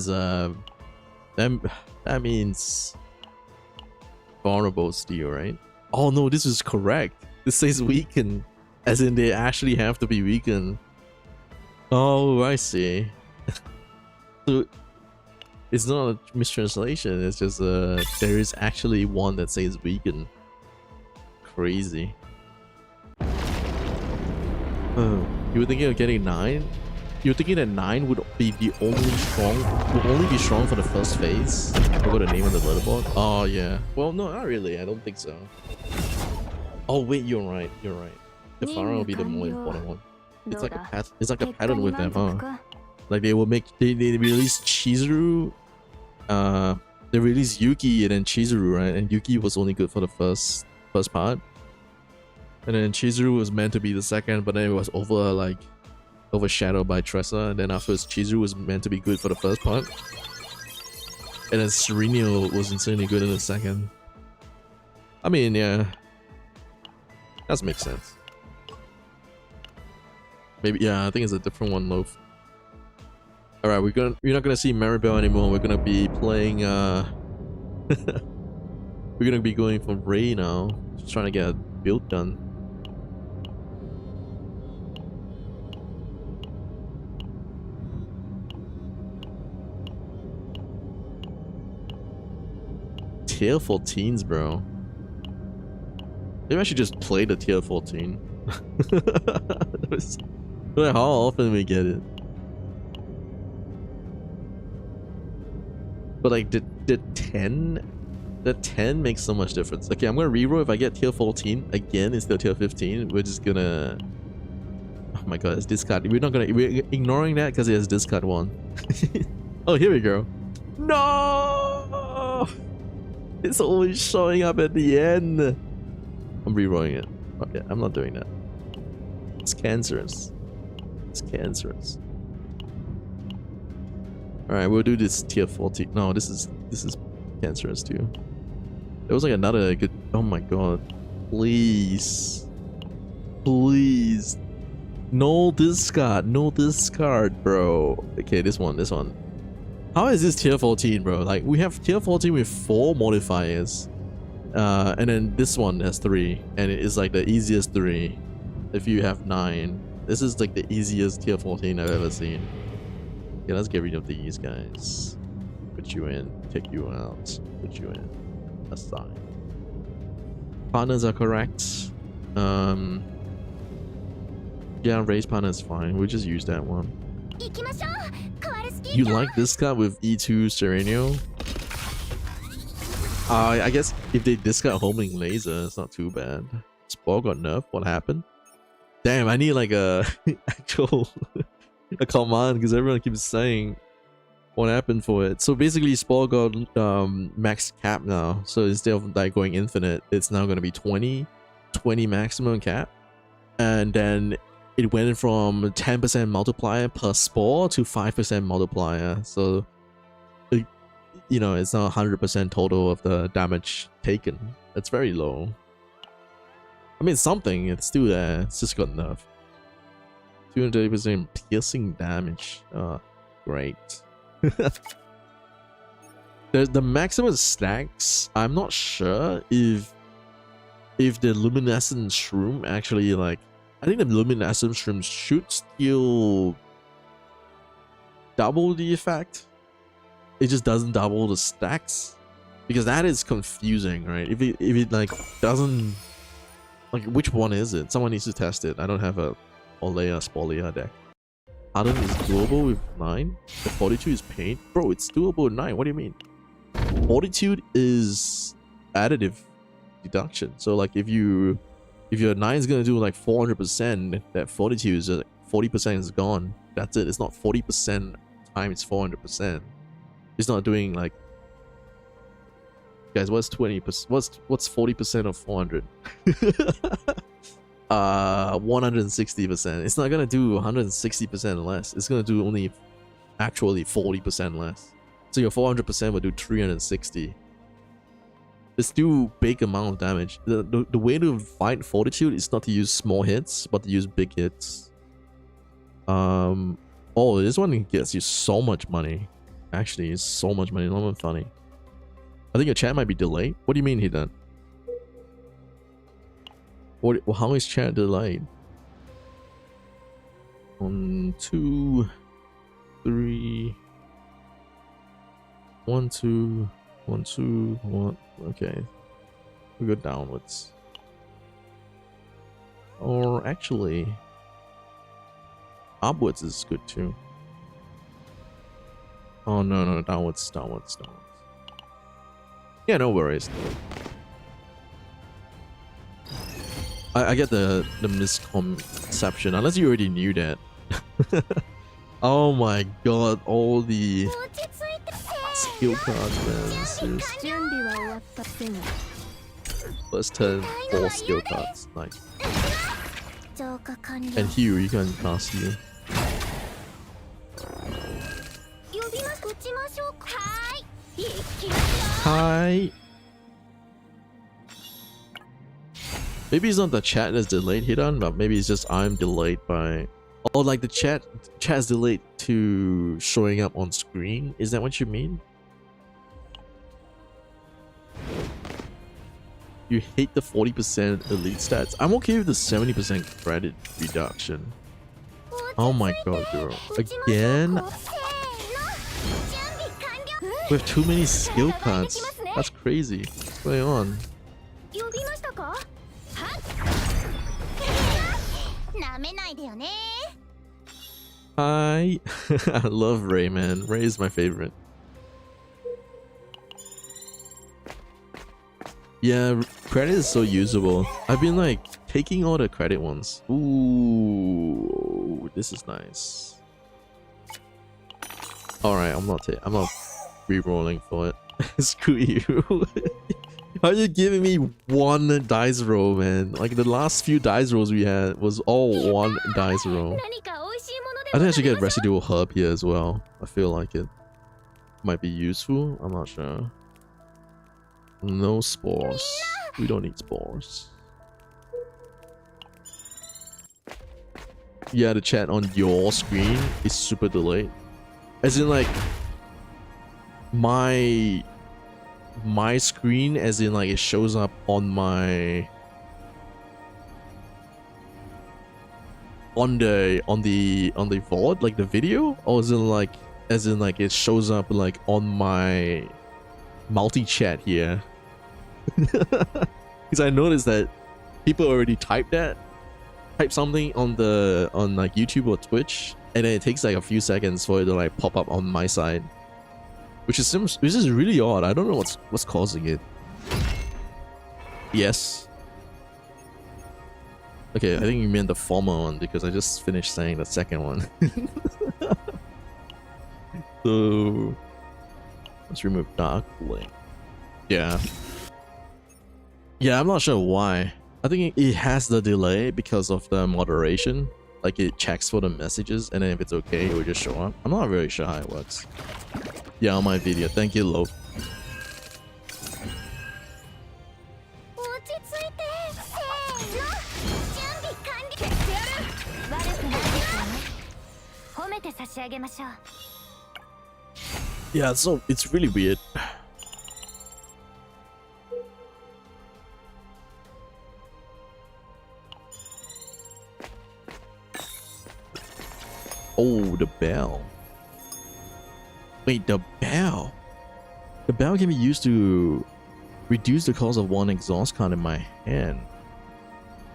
vulnerable steel, right? Oh no, this is correct. This says weaken, as in they actually have to be weakened. Oh, I see. So it's not a mistranslation. It's just there is actually one that says weaken. Crazy. You were thinking of getting 9? You were thinking that 9 would be the only strong, would only be strong for the first phase? I forgot the name on the leaderboard. Oh yeah. Well, no, not really. I don't think so. Oh wait, you're right. You're right. The Pharaoh will be the more important one. It's like a it's like a pattern with them, huh? Like they will make they release Chizuru, they released Yuki and then Chizuru, right? And Yuki was only good for the first part. And then Chizuru was meant to be the second, but then it was overshadowed by Tressa. And then afterwards, Chizuru was meant to be good for the first part. And then Serenio was insanely good in the second. I mean, yeah. That makes sense. Maybe, yeah, I think it's a different one, Loaf. Alright, we're not gonna see Maribel anymore. We're gonna be playing, we're gonna be going for Ray now. Just trying to get a build done. Tier 14s, bro. Maybe I should just play the tier 14. How often we get it? But like the 10 makes so much difference. Okay, I'm gonna reroll. If I get tier 14 again instead of tier 15, we're just gonna, oh my god, it's discard. We're ignoring that because it has discard 1. Oh, here we go. No, it's always showing up at the end. I'm rerolling it. Okay, I'm not doing that. It's cancerous. It's cancerous. Alright, we'll do this tier 14. No, this is cancerous too. There was like another good, oh my god. Please. Please. No discard. No discard, bro. Okay, this one. How is this tier 14, bro? Like, we have tier 14 with 4 modifiers. And then this one has 3. And it is like the easiest 3. If you have 9. This is like the easiest tier 14 I've ever seen. Okay, let's get rid of these guys. Put you in. Take you out. Put you in. Assign. Partners are correct. Yeah, raise partner is fine. We'll just use that one. You like this card with E2 Serenio? I guess if they discard homing laser, it's not too bad. Spore got nerfed. What happened? Damn, I need like a actual a command because everyone keeps saying what happened for it. So basically, Spore got max cap now. So instead of like going infinite, it's now going to be 20 maximum cap, and then it went from 10% multiplier per Spore to 5% multiplier. So you know, it's not 100% total of the damage taken. It's very low. I mean, something, it's still there. It's just got nerfed. 230% piercing damage. Oh, great. The maximum stacks, I'm not sure if the luminescent shroom actually, like, I think the luminescent shroom should still double the effect. It just doesn't double the stacks, because that is confusing, right? If it like doesn't, like, which one is it? Someone needs to test it. I don't have a Olea Spolia deck. Harden is doable with 9. The Fortitude is pain. Bro, it's doable with 9. What do you mean? Fortitude is additive deduction. So like if your 9 is gonna do like 400%, that Fortitude is like 40% is gone. That's it. It's not 40% times 400%. It's not doing like, guys, what's 20%? What's 40% of 400? 160%. It's not gonna do 160% less. It's gonna do only actually 40% less. So your 400% will do 360. It's still big amount of damage. The way to fight Fortitude is not to use small hits, but to use big hits. Oh, this one gets you so much money. Actually, it's so much money. Not even funny. I think your chat might be delayed. What do you mean he done? What? How is chat delayed? 1, 2, 3. 1, 2, 1, 2, 1. Okay, we go downwards. Or actually, upwards is good too. Oh no, downwards. Yeah, no worries. I get the misconception, unless you already knew that. Oh my god, all the skill cards, man. Seriously. First turn, 4 skill cards. Nice. And here you can cast you. Hi. Maybe it's not the chat that's delayed, Hidan, but maybe it's just I'm delayed by... Oh, like the chat's delayed to showing up on screen? Is that what you mean? You hate the 40% elite stats. I'm okay with the 70% credit reduction. Oh my god, girl. Again? We have too many skill cards. That's crazy. What's going on? Hi. I love Ray, man. Ray is my favorite. Yeah, credit is so usable. I've been like taking all the credit ones. Ooh, this is nice. All right, I'm not re-rolling for it. Screw you. How are you giving me one dice roll, man? Like the last few dice rolls we had was all one dice roll. I think I should get residual herb here as well. I feel like it might be useful. I'm not sure. No spores. We don't need spores. Yeah, the chat on your screen is super delayed. As in like my screen, as in like it shows up on my on the VOD, like the video, or is it like as in like it shows up like on my multi-chat here? Because I noticed that people already type something on like YouTube or Twitch, and then it takes like a few seconds for it to like pop up on my side, which is really odd. I don't know what's causing it. Yes. Okay, I think you meant the former one because I just finished saying the second one. So let's remove Dark Link. Yeah. Yeah, I'm not sure why. I think it has the delay because of the moderation. Like it checks for the messages, and then if it's okay, it will just show up. I'm not really sure how it works. Yeah, on my video. Thank you, Lo. Yeah, so it's really weird. Oh, the bell. Wait, the bell. The bell can be used to reduce the cost of one exhaust card in my hand.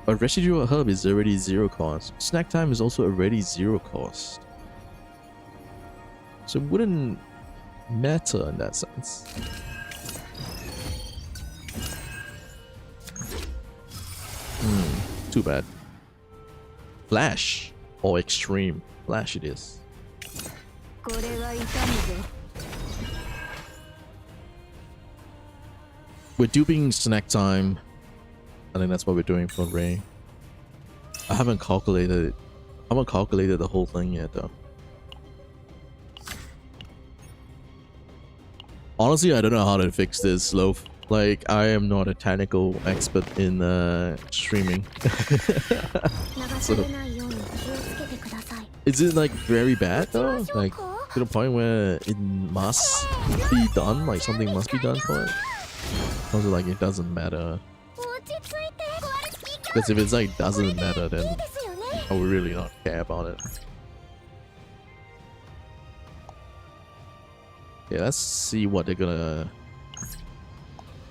A residual hub is already 0 cost. Snack time is also already 0 cost. So it wouldn't matter in that sense. Too bad. Flash or extreme. Flash it is. We're duping snack time. I think that's what we're doing for Ray. I haven't calculated it. I haven't calculated the whole thing yet though. Honestly, I don't know how to fix this, Loaf. Like, I am not a technical expert in streaming. So, is it like very bad though? Like, to the point where it must be done? Like, something must be done for it? Or is it like it doesn't matter? Because if it's like doesn't matter, then I would really not care about it. Yeah, let's see what they're gonna...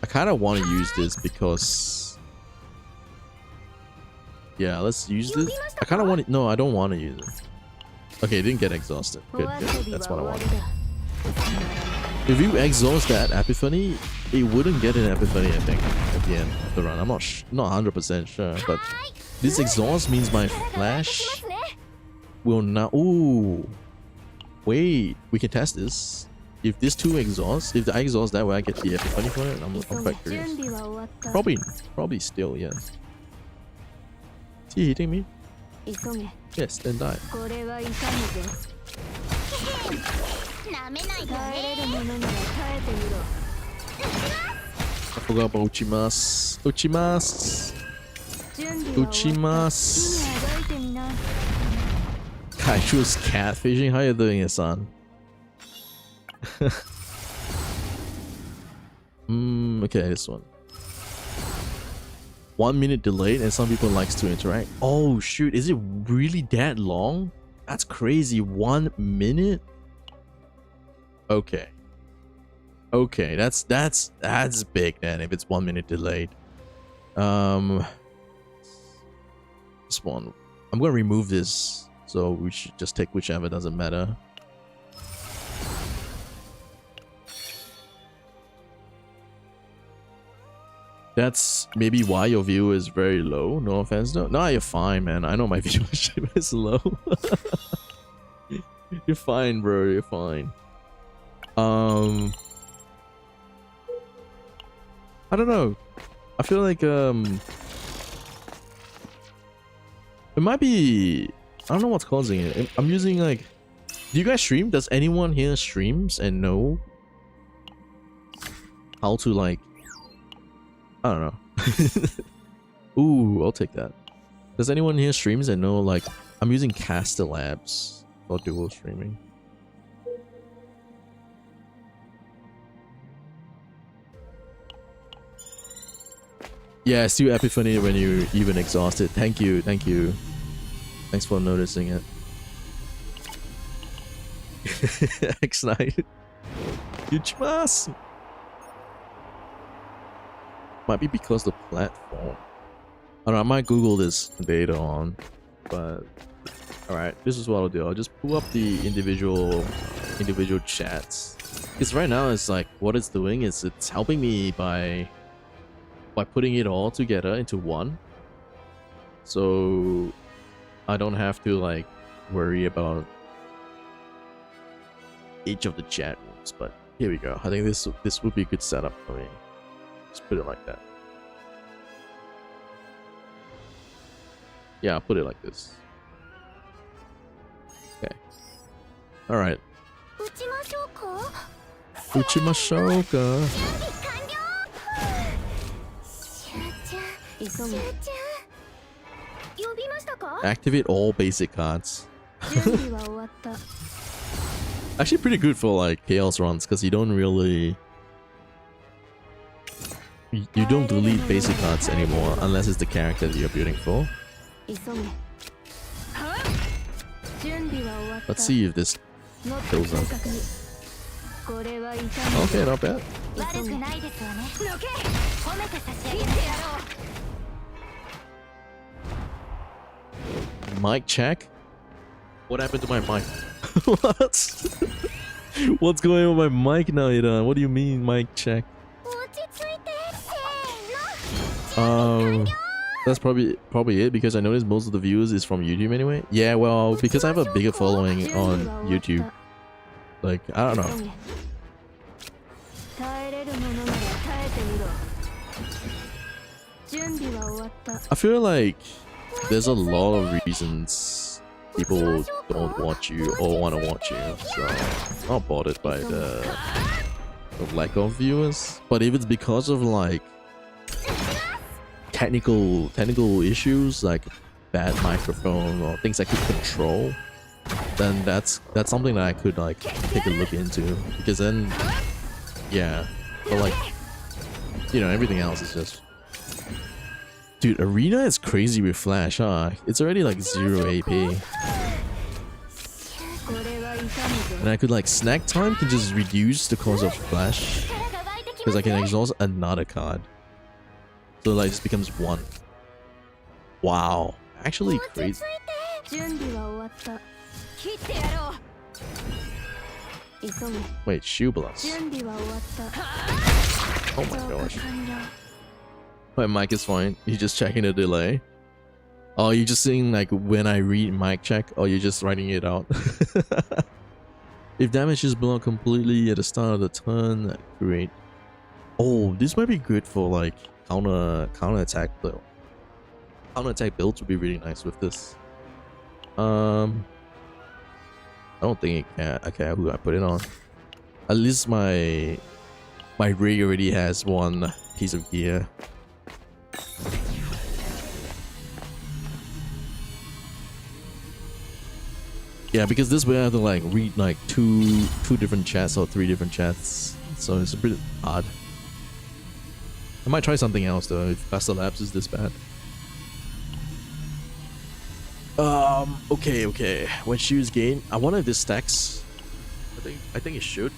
I kind of want to use this because... Yeah, let's use this. I kind of want to... No, I don't want to use it. Okay, it didn't get exhausted. Good, good. That's what I wanted. If you exhaust that epiphany, it wouldn't get an epiphany, I think, at the end of the run. I'm not 100% sure, but this exhaust means my flash will not... Ooh! Wait, we can test this. If this two exhaust, if I exhaust that way, I get the epiphany for it. I'm quite curious. Probably still, yes. Is he hitting me? Yes, then die. I forgot about Uchimasu. Uchimasu. Kaishu's catfishing. How you doing, son? Okay, this one. 1 minute delayed, and some people likes to interact. Oh shoot, is it really that long? That's crazy. 1 minute? Okay. Okay, that's big then if it's 1 minute delayed. This one. I'm gonna remove this, so we should just take whichever, doesn't matter. That's maybe why your view is very low. No offense, though. No, you're fine, man. I know my viewership is low. You're fine, bro. You're fine. I don't know. I feel like it might be... I don't know what's causing it. I'm using like... Do you guys stream? Does anyone here streams and know how to like... I don't know. Ooh, I'll take that. Does anyone here streams and know like... I'm using Caster Labs for dual streaming. Yeah, still epiphany when you even exhausted. Thank you, thank you. Thanks for noticing it. X-Night. Uchimasu! Might be because the platform. I don't know, I might Google this later on. But alright, this is what I'll do. I'll just pull up the individual chats. Because right now it's like what it's doing is it's helping me by putting it all together into one. So I don't have to like worry about each of the chat rooms. But here we go. I think this would be a good setup for me. Just put it like that. Yeah, I'll put it like this. Okay. Alright. Uchimashouka. Activate all basic cards. Actually pretty good for like chaos runs because you don't really... You don't delete basic cards anymore unless it's the character that you're building for. Let's see if this kills them. Okay, not bad. mic check. What happened to my mic? What? What's going on with my mic now, Ida? What do you mean mic check? That's probably it, because I noticed most of the views is from YouTube anyway. Yeah, well, because I have a bigger following on YouTube. Like, I don't know. I feel like there's a lot of reasons people don't watch you or want to watch you, so I'm not bothered by the lack of viewers. But if it's because of like technical issues, like bad microphone or things I could control, then that's something that I could like take a look into, because then yeah. But like, you know, everything else is just, dude, Arena is crazy with Flash, huh? It's already like 0 AP. And I could like snack time can just reduce the cost of Flash, because I can exhaust another card. So like, it just becomes 1. Wow. Actually crazy. Wait, shoe blast. Oh my gosh. My mic is fine. You're just checking the delay. Oh, you're just seeing like when I read mic check, or you're just writing it out. If damage is blocked completely at the start of the turn, great. Oh, this might be good for like counter attack though. Counter attack builds would be really nice with this. I don't think it can. Okay, who I put it on? At least my rig already has one piece of gear. Yeah, because this way I have to like read like two different chats or 3 different chats, so it's a bit odd. I might try something else though if Faster Labs is this bad. Okay. When shoes gain, I wonder if this stacks. I think it should.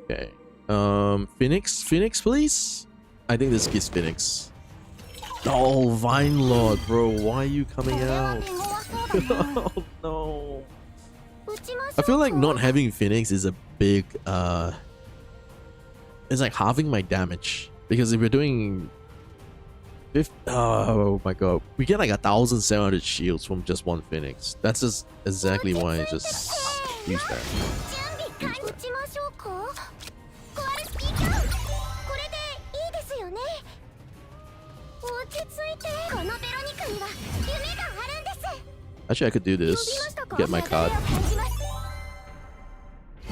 Okay. Phoenix, please. I think this gives Phoenix. Oh, Vine Lord, bro, why are you coming out? Oh no. I feel like not having Phoenix is a big it's like halving my damage, because if we're doing oh my god, we get like 1,700 shields from just one Phoenix. That's just exactly why I just use that. Actually, I could do this. Get my card.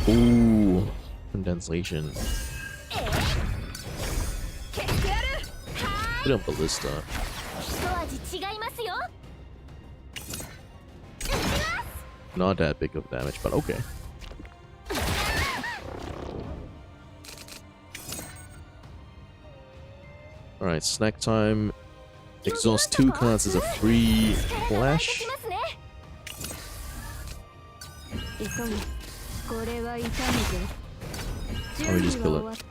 Ooh, condensation. Put on ballista. Not that big of damage, but okay. Alright, snack time. Exhaust 2 cards is a free flash. Or we just kill it.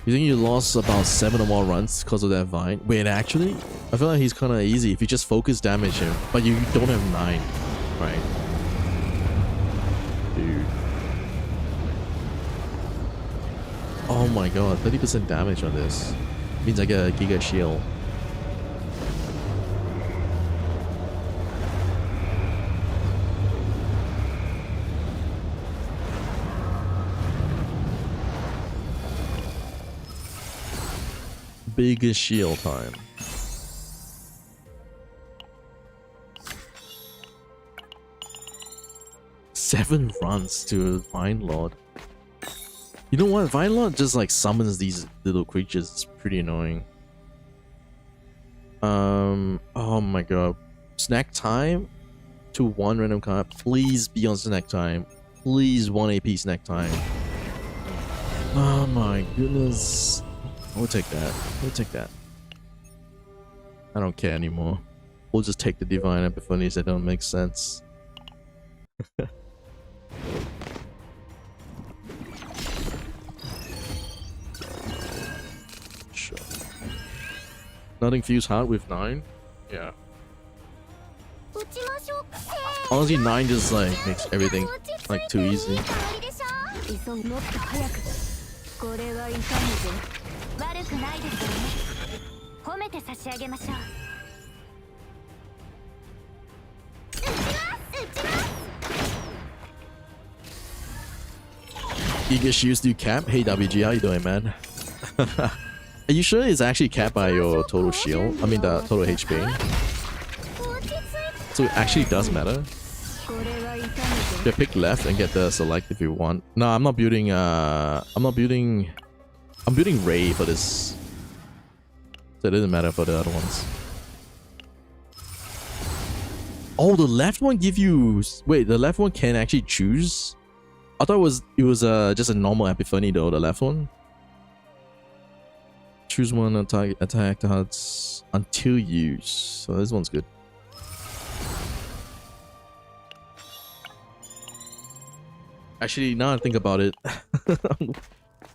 You think you lost about 7 or more runs because of that vine? Wait, actually? I feel like he's kind of easy if you just focus damage him, but you don't have 9, right? Dude. Oh my god, 30% damage on this. Means I get a Giga Shield. Biggest shield time. Seven runs to Vine Lord. You know what? Vine Lord just like summons these little creatures. It's pretty annoying. Oh my god. Snack time to 1 random card. Please be on snack time. Please 1 AP snack time. Oh my goodness. We'll take that. We'll take that. I don't care anymore. we'll just take the divine epiphanies that don't make sense. Sure. Nothing feels hard with 9? Yeah. Honestly, 9 just like makes everything like too easy. Giga Shoes do cap? Hey WG, how you doing, man? Are you sure it's actually capped by your total shield? I mean the total HP. So it actually does matter. You pick left and get the select if you want. No, I'm not building I'm building Ray for this. So it doesn't matter for the other ones. Oh, the left one give you... Wait, the left one can actually choose? I thought it was just a normal epiphany though, the left one. Choose one attack the hearts until used. So this one's good. Actually, now I think about it,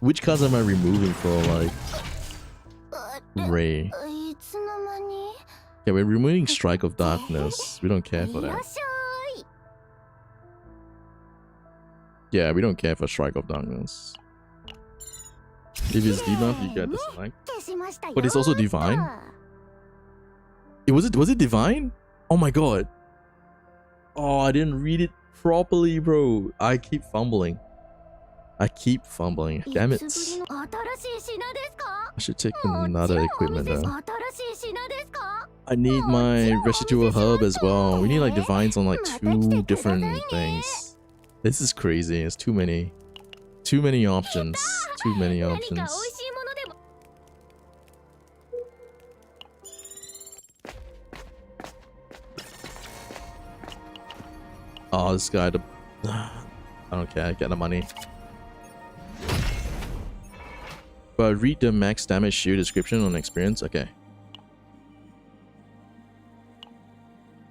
which cards am I removing for like Ray? Yeah, we're removing Strike of Darkness. We don't care for that. Yeah, we don't care for Strike of Darkness. If it's debuff, you get the select. But it's also divine. Was it divine? Oh my god. Oh, I didn't read it properly, bro. I keep fumbling. Damn it. I should take another equipment though. I need my residual hub as well. We need like divines on like 2 different things. This is crazy. It's too many options. Too many options. Oh, this guy. I don't care. I get the money. But read the max damage shield description on experience. Okay.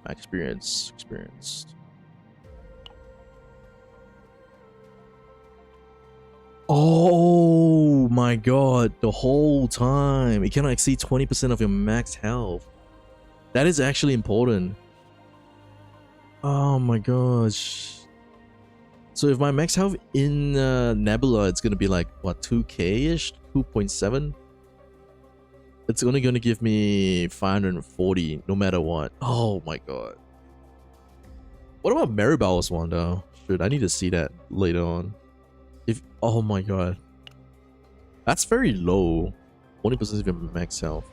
Experienced. Oh my god, the whole time. It cannot exceed 20% of your max health. That is actually important. Oh my gosh. So if my max health in Nebula, it's gonna be like, what, 2k-ish? 2.7? It's only gonna give me 540 no matter what. Oh my god. What about Maribel's one though? Shoot, I need to see that later on. Oh my god. That's very low. 20% of your max health.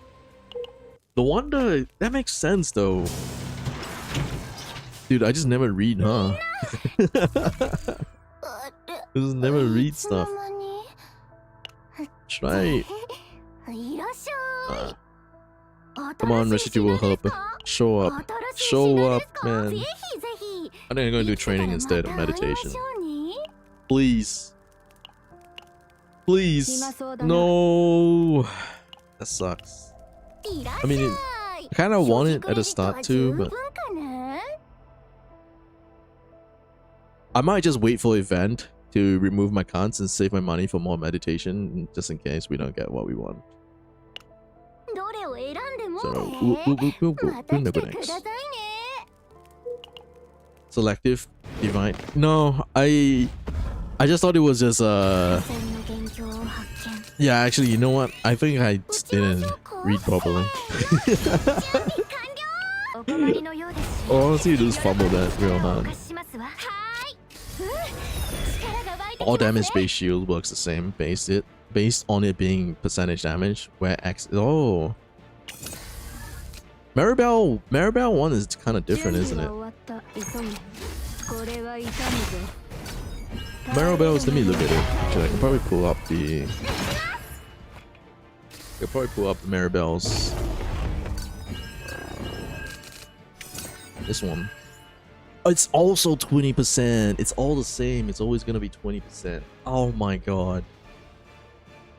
The wonder, that makes sense though. Dude, I just never read, huh? Just never read stuff. Should I... come on, residual hub. Show up. Show up, man. I think I'm gonna do training instead of meditation. Please. Please. No. That sucks. I mean, I kind of want it at the start too, but... I might just wait for event to remove my cons and save my money for more meditation, just in case we don't get what we want. So, we'll go next. Selective divine. No, I just thought it was just yeah, actually, you know what? I think I didn't read properly. Honestly, just fumbled that real hard. All damage based shield works the same based on it being percentage damage, where X... Oh, Maribel 1 is kind of different, isn't it? Maribel's, let me look at it. Actually, I can probably pull up the... Maribel's. This one. It's also 20%. It's all the same. It's always gonna be 20%. Oh my god.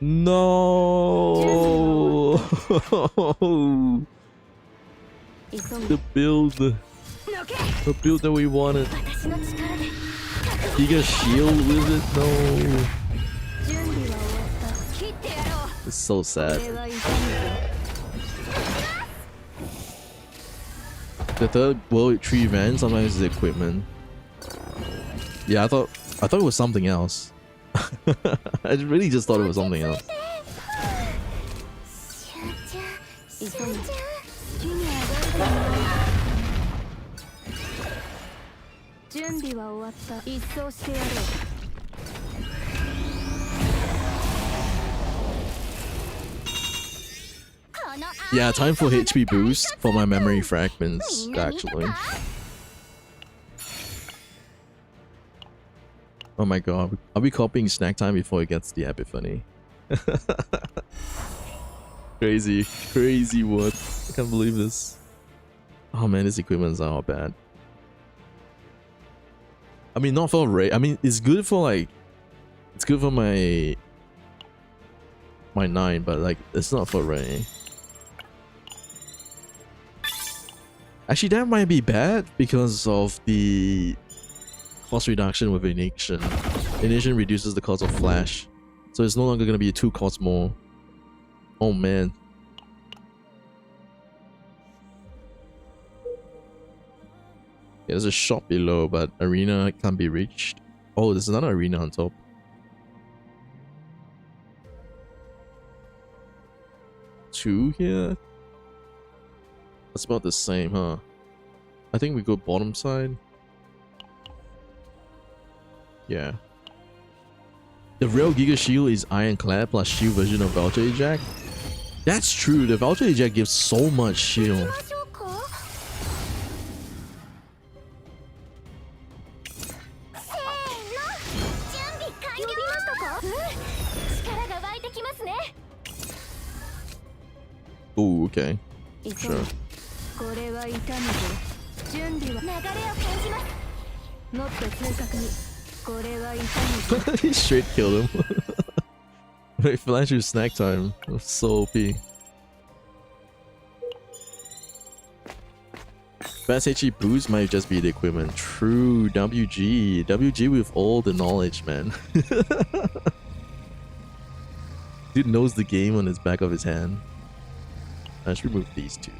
No. The build that we wanted. Giga shield with it? No. It's so sad. The third World Tree event sometimes is equipment. Yeah, I thought it was something else. I really just thought it was something else. Yeah, time for HP boost for my memory fragments, actually. Oh my god, I'll be copying snack time before it gets the epiphany. Crazy what? I can't believe this. Oh man, these equipments are all bad. I mean, not for Ray. I mean, it's good for like, it's good for my 9, but like, it's not for Ray. Actually, that might be bad because of the cost reduction with Ignition. Ignition reduces the cost of Flash, so it's no longer going to be 2 costs more. Oh man. Yeah, there's a shop below, but arena can't be reached. Oh, there's another arena on top. Two here? That's about the same, huh? I think we go bottom side. Yeah. The real Giga Shield is Ironclad plus shield version of Vulture Eject. That's true, the Vulture Eject gives so much shield. Oh, okay. Sure. He straight killed him. Wait, Flash is snack time. That's so OP. Best HE boost might just be the equipment. True, WG with all the knowledge, man. Dude knows the game on his back of his hand. I should remove these two.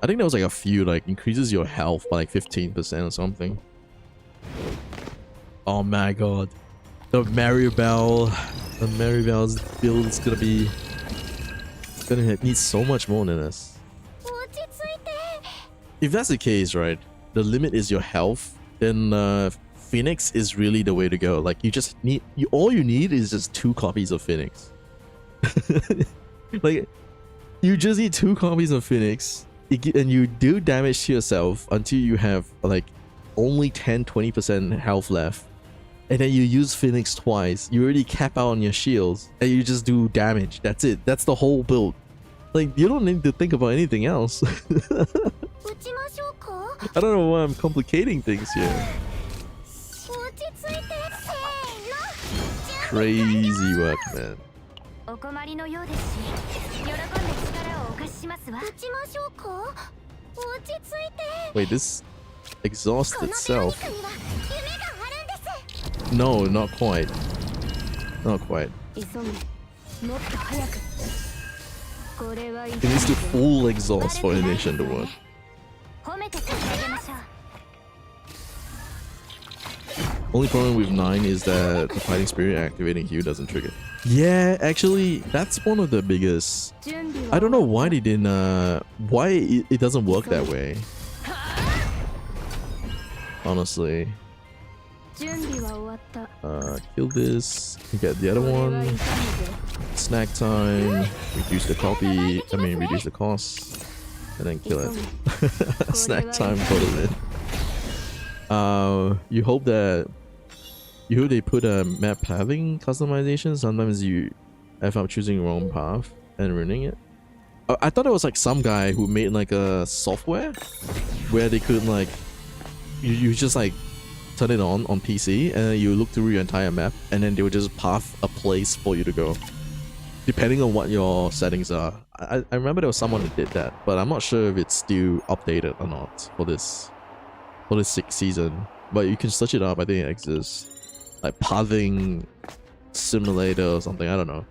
I think there was like a few, like increases your health by like 15% or something. Oh my god. The Maribel. The Maribel's build is gonna be... gonna need so much more than this. If that's the case, right? The limit is your health, then Phoenix is really the way to go. Like you just need... all you need is just 2 copies of Phoenix. Like, you just need 2 copies of Phoenix. And you do damage to yourself until you have like only 10-20% health left, and then you use Phoenix twice. You already cap out on your shields and you just do damage. That's it. That's the whole build. Like, you don't need to think about anything else. I don't know why I'm complicating things here. Crazy work, man. Wait, this exhausts itself. No, not quite. Not quite. It needs to full exhaust for Ignition to work. Only problem with 9 is that the Fighting Spirit activating Hue doesn't trigger. Yeah, actually, that's one of the biggest... I don't know why they didn't... why it doesn't work that way. Honestly. Kill this. Get the other one. Snack time. Reduce the copy. I mean, reduce the cost. And then kill it. Snack time, put it in. You hope that... You hope they put a map pathing customization. Sometimes you F up choosing the wrong path and ruining it. I thought it was like some guy who made like a software where they could like... You just like turn it on PC, and then you look through your entire map, and then they will just path a place for you to go, depending on what your settings are. I remember there was someone who did that, but I'm not sure if it's still updated or not for this sixth season. But you can search it up. I think it exists, like pathing simulator or something. I don't know.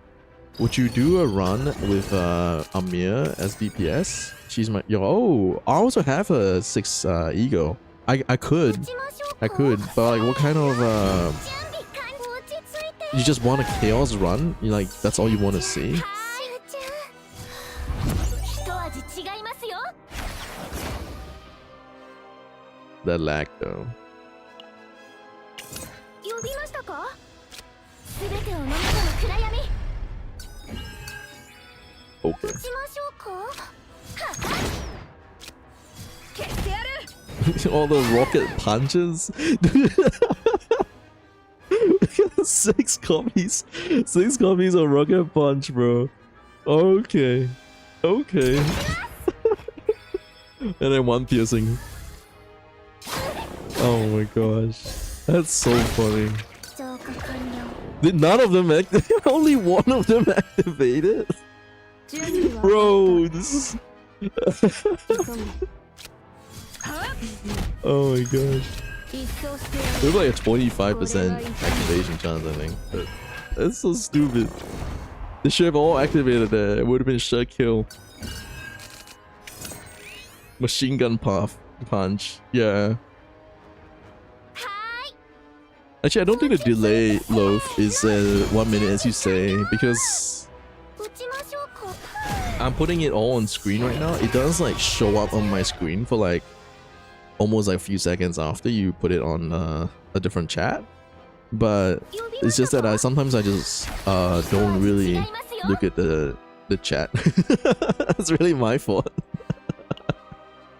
Would you do a run with Amir as DPS? She's my oh, I also have a 6 ego. I could, but like, what kind of you just want a chaos run? You like, that's all you want to see? That lag though. Okay. All the rocket punches. 6 copies. 6 copies of rocket punch, bro. Okay. Okay. And then 1 piercing. Oh my gosh. That's so funny. Did none of them activate? Only one of them activated? Bro, this is... Oh my gosh. It was like a 25% activation chance, I think. But that's so stupid. They should have all activated that. It would have been shut kill. Machine gun puff punch. Yeah. Actually, I don't think the delay loaf is 1 minute as you say, because I'm putting it all on screen right now. It does like show up on my screen for like almost like a few seconds after you put it on a different chat. But it's just that sometimes I just don't really look at the chat. It's really my fault.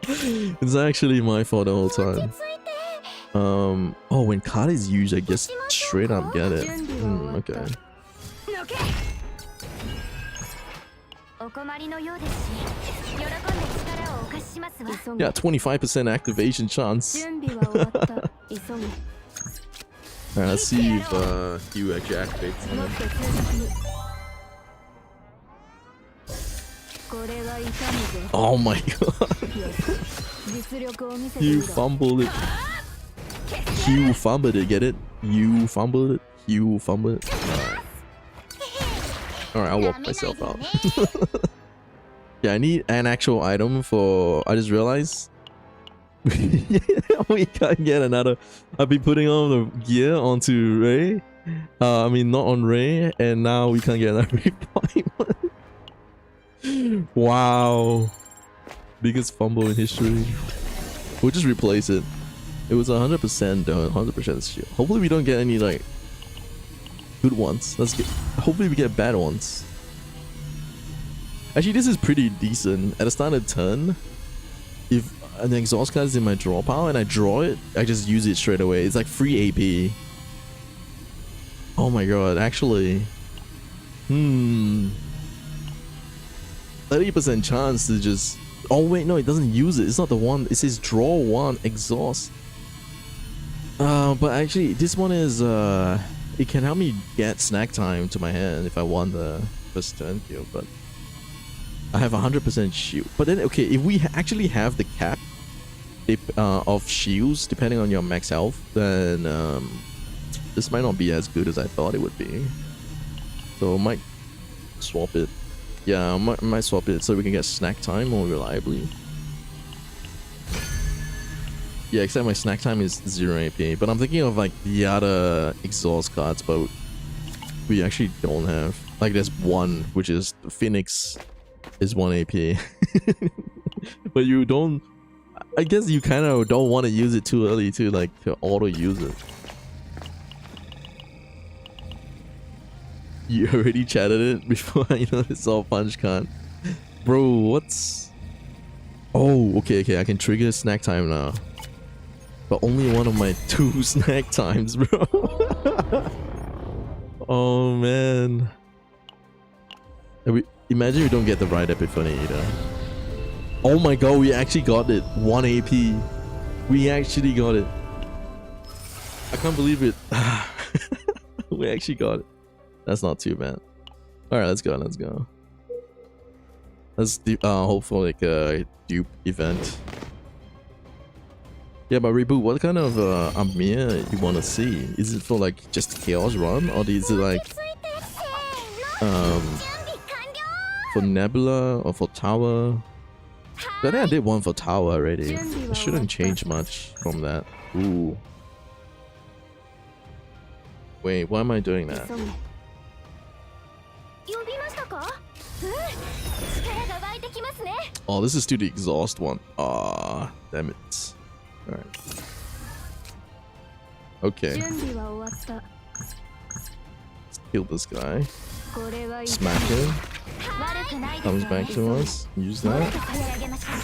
It's actually my fault the whole time. Oh, when card is used, I guess straight up get it. Okay. Yeah, 25% activation chance. Alright, let's see if Hugh actually activates him. Oh my god. You fumbled it. You fumbled it, get it? You fumbled it. You fumbled it. Alright, I'll walk myself out. Yeah, I need an actual item for... I just realized we can't get another... I've been putting on the gear onto Ray. I mean, not on Ray, and now we can't get another refinement. Wow. Biggest fumble in history. We'll just replace it. It was 100% though, 100% shield. Hopefully we don't get any like good ones. Let's get. Hopefully we get bad ones. Actually, this is pretty decent. At the start of turn, if an exhaust card is in my draw pile and I draw it, I just use it straight away. It's like free AP. Oh my god! Actually, 30% chance to just. Oh wait, no, it doesn't use it. It's not the one. It says draw 1 exhaust. But actually, this one is it can help me get snack time to my hand if I want the first turn kill. But I have 100% shield. But then, okay, if we actually have the cap of shields depending on your max health, then this might not be as good as I thought it would be. So I might swap it. Yeah, I might swap it so we can get snack time more reliably. Yeah, except my snack time is 0 AP. But I'm thinking of like the other exhaust cards, but we actually don't have. Like there's one, which is Phoenix is 1 AP. But you don't... I guess you kind of don't want to use it too early to like to auto use it. You already chatted it before I noticed all punch card. Bro, what's... Oh, okay, I can trigger snack time now. But only one of my 2 snack times, bro. Oh, man. Imagine we don't get the right epiphany either. Oh my god, we actually got it. 1 AP. We actually got it. I can't believe it. We actually got it. That's not too bad. Alright, let's go, let's go. Let's hope for like a dupe event. Yeah, but Reboot, what kind of Amir you want to see? Is it for like just Chaos Run, or is it like for Nebula or for Tower? I think I did one for Tower already. It shouldn't change much from that. Ooh. Wait, why am I doing that? Oh, this is still the exhaust one. Ah, damn it. Alright. Okay. Let's kill this guy. Smack him. Comes back to us. Use that.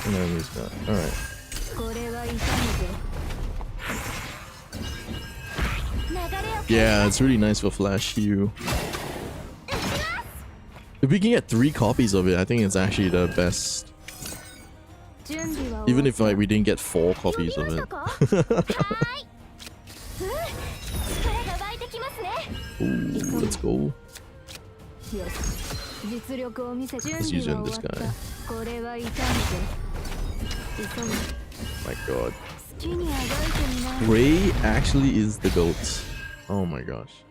And then use that. Alright. Yeah, it's really nice for Flash Hue. If we can get 3 copies of it, I think it's actually the best. Even if like we didn't get 4 copies of it. Ooh, let's go. Let's use it on this guy. My god. Ray actually is the GOAT. Oh my gosh.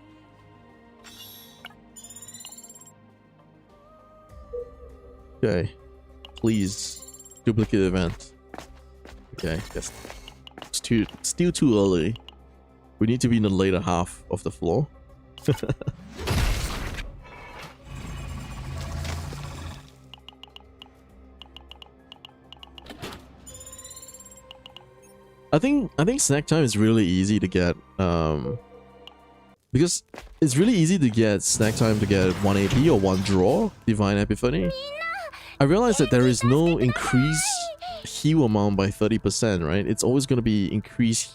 Okay. Please. Duplicate event. Okay, guess it's still too early. We need to be in the later half of the floor. I think snack time is really easy to get because it's really easy to get snack time to get 1 AP or 1 draw Divine Epiphany. I realized that there is no increased heal amount by 30%, right? It's always going to be increased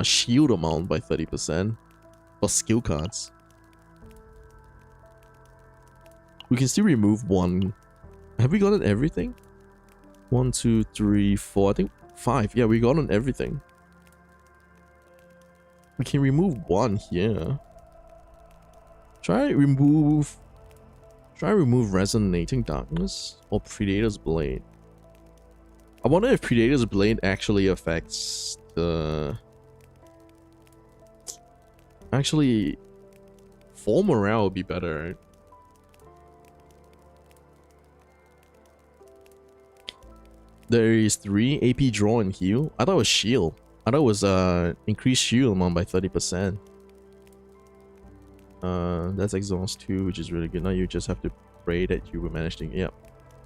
shield amount by 30% for skill cards. We can still remove 1. Have we gotten everything? 1, 2, 3, 4. I think 5. Yeah, we got on everything. We can remove 1 here. Try remove Resonating Darkness or Predator's Blade. I wonder if Predator's Blade actually affects the... Actually, 4 morale would be better, right? There is 3 AP draw and heal. I thought it was shield. I thought it was increased shield amount by 30%. That's exhaust 2, which is really good. Now you just have to pray that you will manage to... Yeah.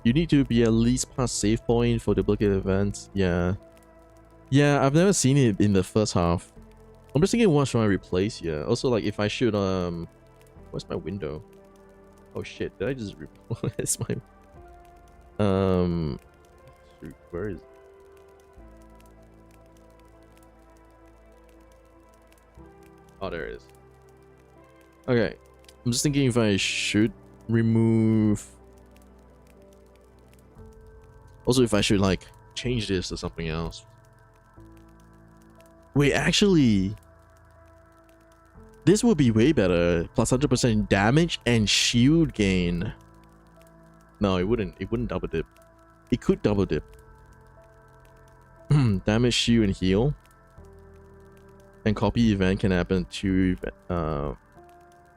You need to be at least past save point for duplicate events. Yeah. Yeah, I've never seen it in the first half. I'm just thinking what should I replace here. Also, like, if I should... Where's my window? Oh shit, did I just replace my... Shoot, where is... Oh, there it is. Okay, I'm just thinking if I should remove... Also, if I should, like, change this to something else. Wait, actually... This would be way better. Plus 100% damage and shield gain. No, it wouldn't. It wouldn't double dip. It could double dip. Damage, shield, and heal. And copy event can happen to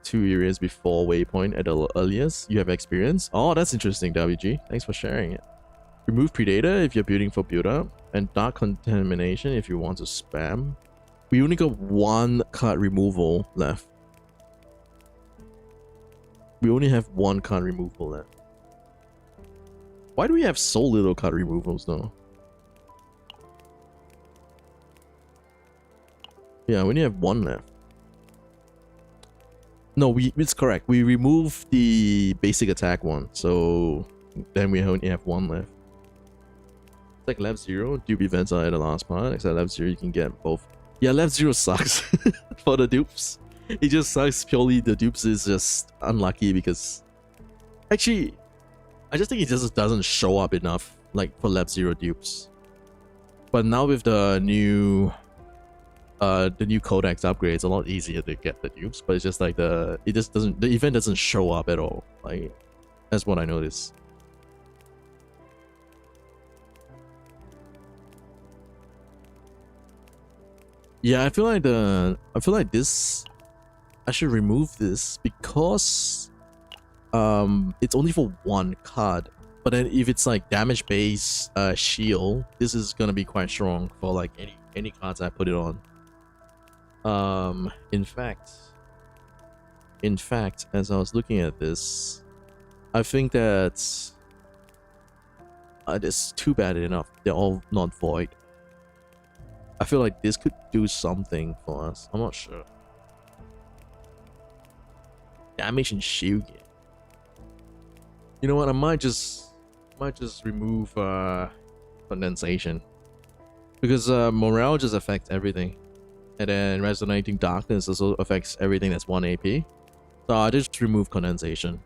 2 areas before waypoint at the earliest you have experience. Oh, that's interesting, WG. Thanks for sharing it. Remove Predator if you're building for build up, and Dark Contamination if you want to spam. We only got 1 card removal left. We only have 1 card removal left. Why do we have so little card removals though? Yeah, we only have 1 left. No, it's correct. We removed the basic attack one, so then we only have 1 left. It's like Lev 0, dupe events are at the last part. Except Lev 0 you can get both. Yeah, Lev 0 sucks for the dupes. It just sucks purely the dupes is just unlucky because... Actually, I just think it just doesn't show up enough like for Lev 0 dupes. But now with the new the new codex upgrade, it's a lot easier to get the dupes, but it's just like the event doesn't show up at all. Like, that's what I noticed. Yeah, I feel like this, I should remove this because it's only for one card. But then if it's like damage base shield, this is gonna be quite strong for like any cards I put it on. In fact, as I was looking at this, I think that it's too bad enough. They're all not void. I feel like this could do something for us. I'm not sure. Damage and shield. You know what? I might just remove condensation, because morale just affects everything, and then resonating darkness also affects everything that's 1 AP. So I just remove condensation.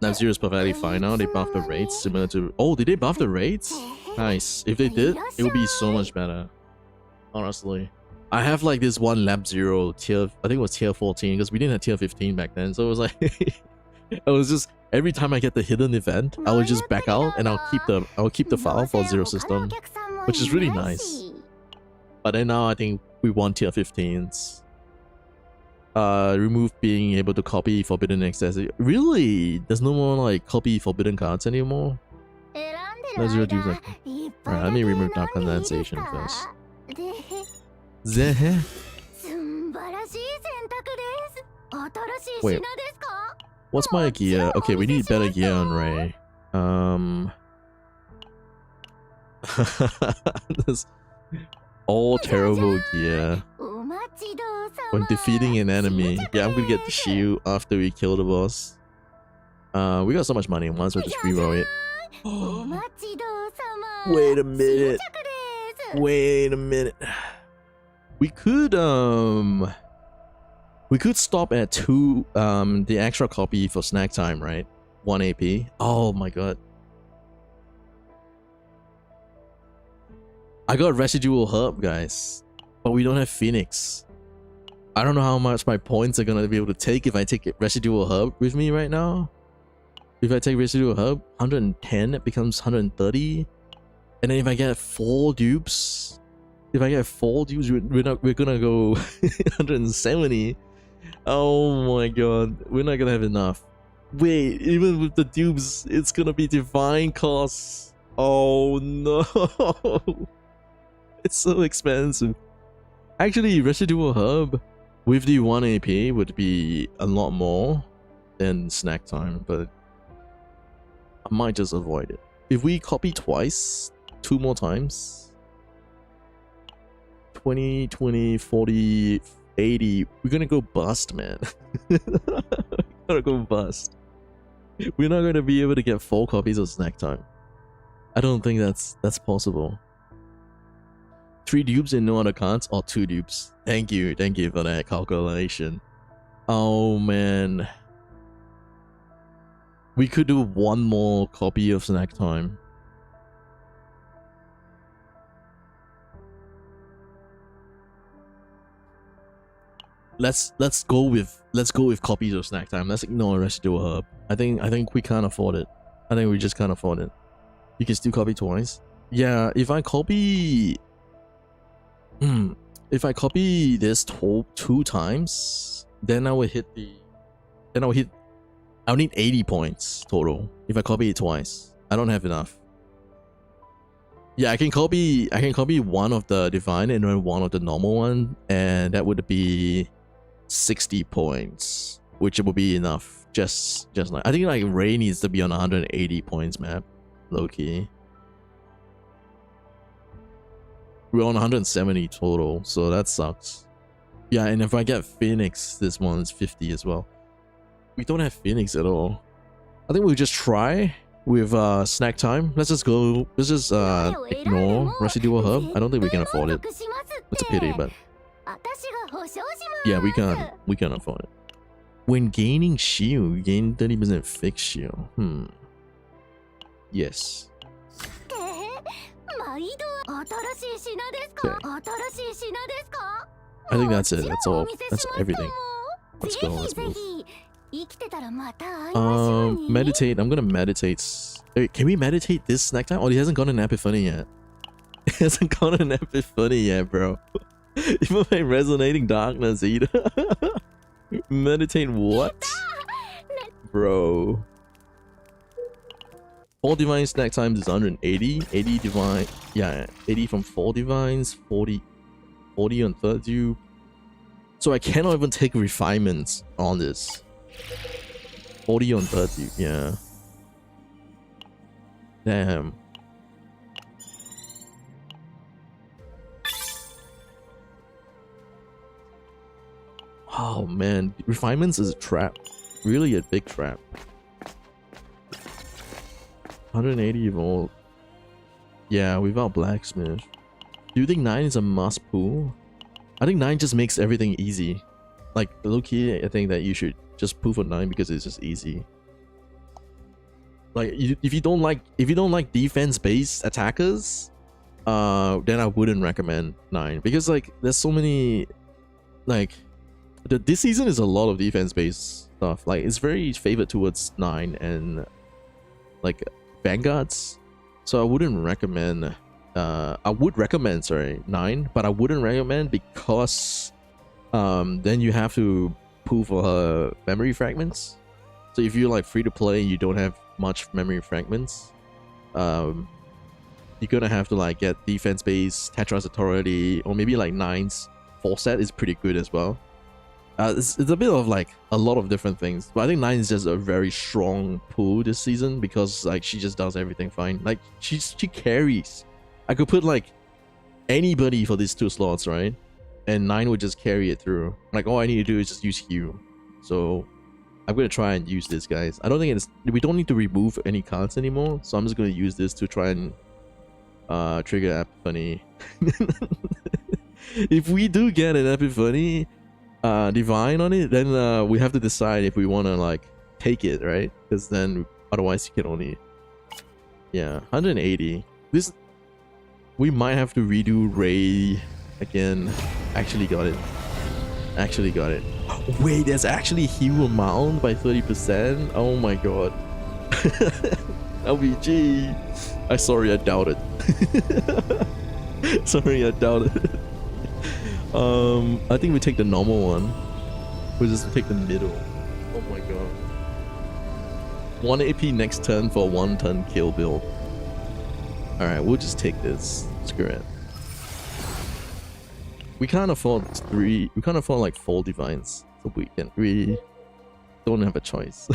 Nav Zero is perfectly fine now. They buffed the rates similar to... Oh, did they buff the rates? Nice. If they did, it would be so much better. Honestly. I have like this one Lab Zero tier... I think it was tier 14 because we didn't have tier 15 back then. So it was like... I was just... Every time I get the hidden event, I would just back out and I'll keep the file for Zero System. Which is really nice. But then now I think we want tier 15s. Remove being able to copy forbidden accessory. Really? There's no more like copy forbidden cards anymore? Let's do like... Alright, let me remove dark condensation first. Zehe? Wait. What's my gear? Okay, we need better gear on Ray. This all terrible gear. When defeating an enemy. Yeah, I'm gonna get the shield after we kill the boss. We got so much money, might as well just reroll it. Wait a minute. Wait a minute. We could stop at 2 the extra copy for snack time, right? 1 AP. Oh my god. I got residual herb, guys. But we don't have Phoenix. I don't know how much my points are gonna be able to take if I take residual herb with me right now. If I take residual herb, 110, it becomes 130. And then if I get 4 dupes, we're gonna go 170. Oh my god, we're not gonna have enough. Wait, even with the dupes, it's gonna be divine costs. Oh no. It's so expensive. Actually, residual herb with the 1 AP would be a lot more than snack time, but I might just avoid it. If we copy twice, 2 more times, 20, 20, 40, 80, we're gonna go bust, man. We're gonna go bust. We're not gonna be able to get 4 copies of snack time. I don't think that's possible. 3 dupes and no other cards, or 2 dupes. Thank you for that calculation. Oh man. We could do 1 more copy of snack time. Let's go with copies of snack time. Let's ignore residual herb. I think we can't afford it. I think we just can't afford it. You can still copy twice. Yeah, if I copy this 2 times, then I will hit I'll need 80 points total if I copy it twice. I don't have enough. Yeah, I can copy 1 of the divine and then 1 of the normal one, and that would be 60 points, which would be enough. Just like, I think like Ray needs to be on 180 points map, low key. We're on 170 total, so that sucks. Yeah, and if I get Phoenix, this one is 50 as well. We don't have Phoenix at all. I think we'll just try with snack time. Let's just ignore residual herb. I don't think we can afford it. It's a pity, but yeah, we can afford it. When gaining shield, you gain 30% fixed shield. Yes. Okay. I think that's it. That's all. That's everything. Let's go. Let's move. Meditate. I'm gonna meditate. Wait, can we meditate this snack time? Oh, he hasn't gotten an epiphany yet. He hasn't gotten an epiphany yet, bro. Even my resonating darkness, either. Meditate what? Bro. 4 divine snack times is 180. 80 divine. Yeah, 80 from 4 divines. 40 on third dupe. So I cannot even take refinements on this. 40 on third dupe, yeah. Damn. Oh man, refinements is a trap. Really a big trap. 180 evolved. Yeah, without blacksmith. Do you think 9 is a must pull? I think 9 just makes everything easy. Like low key, I think that you should just pull for 9 because it's just easy. Like if you don't like defense-based attackers, then I wouldn't recommend 9 because like there's so many like this season is a lot of defense-based stuff. Like it's very favored towards 9 and like vanguards. So I wouldn't recommend. I would recommend 9, but I wouldn't recommend because then you have to pull for memory fragments. So if you're like free to play, you don't have much memory fragments. You're gonna have to like get defense-based Tetra's authority, or maybe like 9's Forset is pretty good as well. It's a bit of like a lot of different things, but I think 9 is just a very strong pull this season because like she just does everything fine. Like she carries. I could put like anybody for these 2 slots, right? And 9 would just carry it through. Like all I need to do is just use Hugh. So I'm gonna try and use this, guys. I don't think we don't need to remove any cards anymore, so I'm just gonna use this to try and trigger Epiphany. If we do get an Epiphany divine on it, then we have to decide if we want to like take it, right? Because then otherwise you can only 180. This we might have to redo Ray again. Actually got it. Wait, there's actually heal amount by 30%. Oh my god. LBG. Sorry, I doubted. Sorry, I doubted. I think we take the normal one. We'll just take the middle. Oh my god. 1 AP next turn for 1 turn kill build. Alright, we'll just take this. Screw it. We can't afford 3. We can't afford like 4 divines. So we don't have a choice.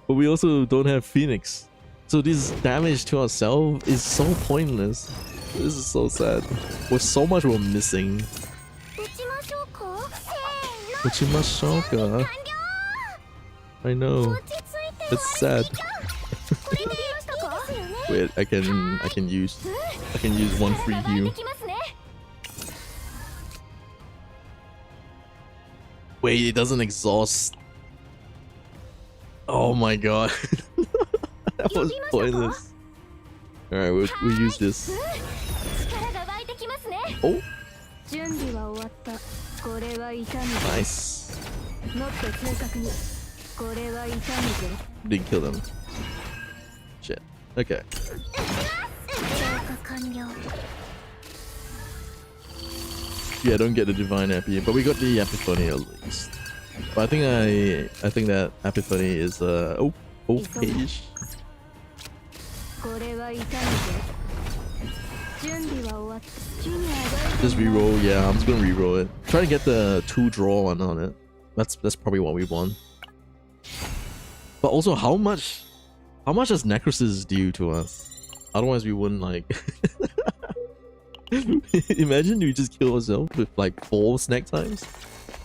But we also don't have Phoenix. So this damage to ourselves is so pointless. This is so sad. With so much we're missing. Uchimashoka. I know. It's sad. Wait, I can use 1 free heal. Wait, it doesn't exhaust. Oh my god. That was pointless. Alright, we'll use this. Oh! Nice. Didn't kill them. Shit. Okay. Yeah, don't get the divine epi, but we got the epiphany at least. But I think that epiphany is okay-ish. Just reroll, yeah, I'm just gonna reroll it. Try to get the 2 draw one on it. That's probably what we want. But also, how much does necrosis do to us? Otherwise we wouldn't like imagine we just kill ourselves with like 4 snack times.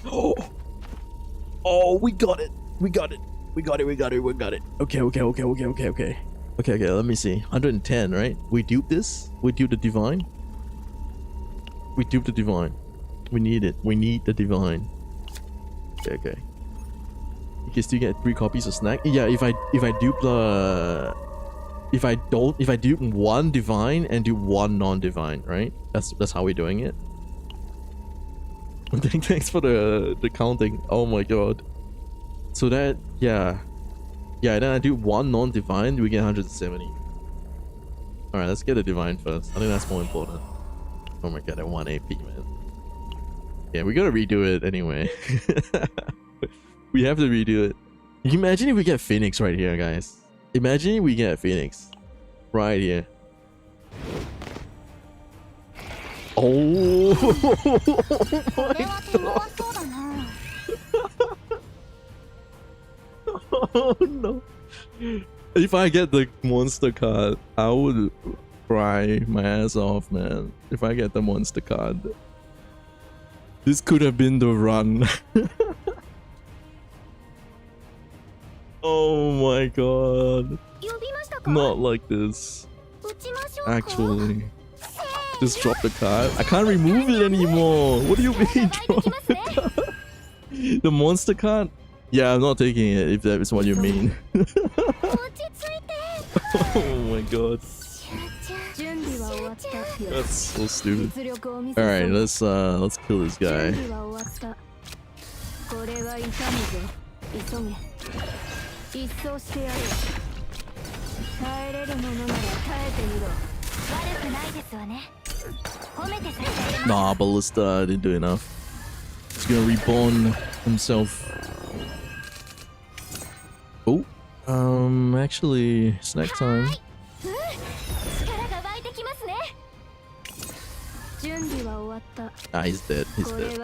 Oh, we got it. Okay, let me see. 110, right? We dupe this. We dupe the divine. We need it. We need the divine. Okay. You can still get 3 copies of snack. Yeah, if I dupe the if I do one divine and do one non-divine, right? That's how we're doing it. Thanks for the counting. Oh my god. So that, yeah, then I do one non-divine, we get 170. All right, let's get a divine first. I think that's more important. Oh my god, I want AP, man. Yeah, we gotta redo it anyway. We have to redo it. You imagine if we get Phoenix right here, guys. Imagine if we get Phoenix right here. Oh my god. Oh no. If I get the monster card, I would cry my ass off, man. If I get the monster card. This could have been the run. Oh my god. Not like this. Actually. Just drop the card. I can't remove it anymore. What do you mean drop the card? The monster card? Yeah, I'm not taking it if that is what you mean. Oh my god. That's so stupid. Alright, let's kill this guy. Nah, Ballista didn't do enough. He's gonna reborn himself. Oh, actually, snack time. Ah, he's dead. He's dead.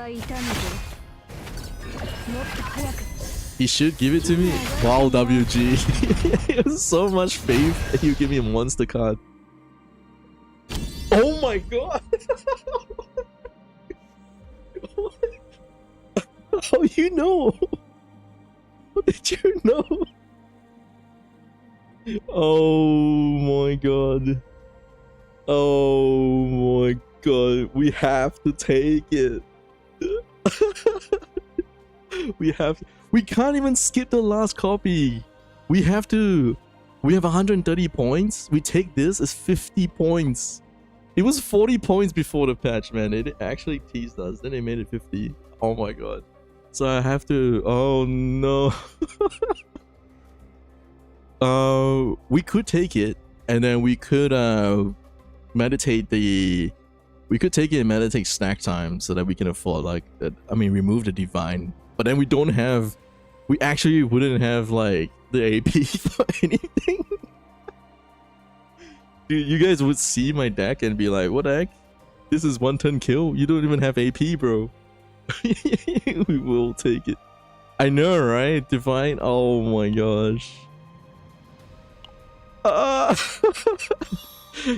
He should give it to me. Wow, WG. You have so much faith that you give me a monster card. Oh my god. How you know? How did you know? Oh my god. Oh my god. We have to take it. We can't even skip the last copy. We have to. We have 130 points. We take this as 50 points. It was 40 points before the patch, man. It actually teased us. Then they made it 50. Oh my god. So I have to. Oh no. We could take it, and then we could meditate the. We could take it and meditate snack time so that we can afford like that. I mean, remove the divine, but then we don't have. We actually wouldn't have like the AP for anything. Dude, you guys would see my deck and be like, "What the heck? This is 1-turn kill. You don't even have AP, bro." We will take it. I know, right? Divine. Oh my gosh.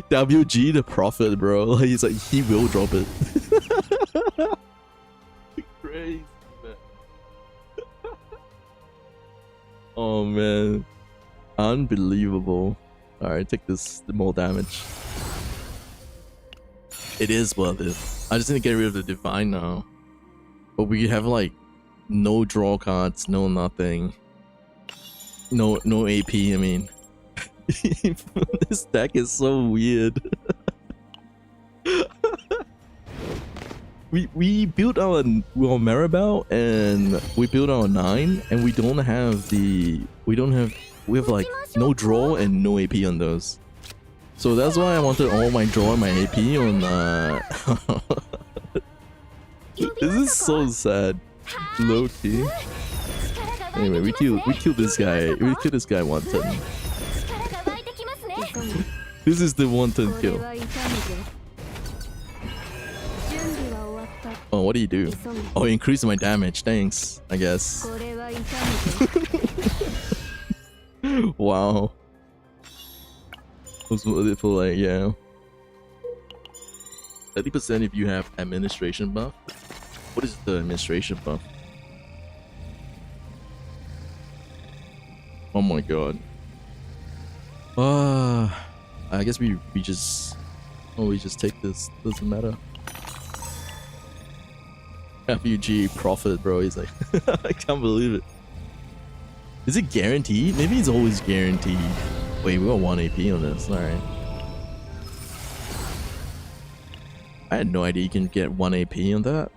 WG the prophet, bro. He's like, he will drop it. Crazy, man. Oh man, unbelievable. All right, take this. The more damage. It is worth it. I just need to get rid of the divine now. But we have like no draw cards, no nothing. No AP. I mean. This deck is so weird. we built our Maribel and we built our 9 and we don't have the we have like no draw and no AP on those. So that's why I wanted all my draw and my AP on This is so sad. Low key. Anyway, we killed this guy. We killed this guy 1-turn. This is the 1-turn kill. Oh, what do you do? Oh, increase my damage. Thanks, I guess. Wow. Was it for like, yeah. 30% if you have administration buff. What is the administration buff? Oh my god. I guess we just take this. Doesn't matter. FUG profit, bro. He's like, I can't believe it. Is it guaranteed? Maybe it's always guaranteed. Wait, we got 1 AP on this. Alright. I had no idea you can get 1 AP on that.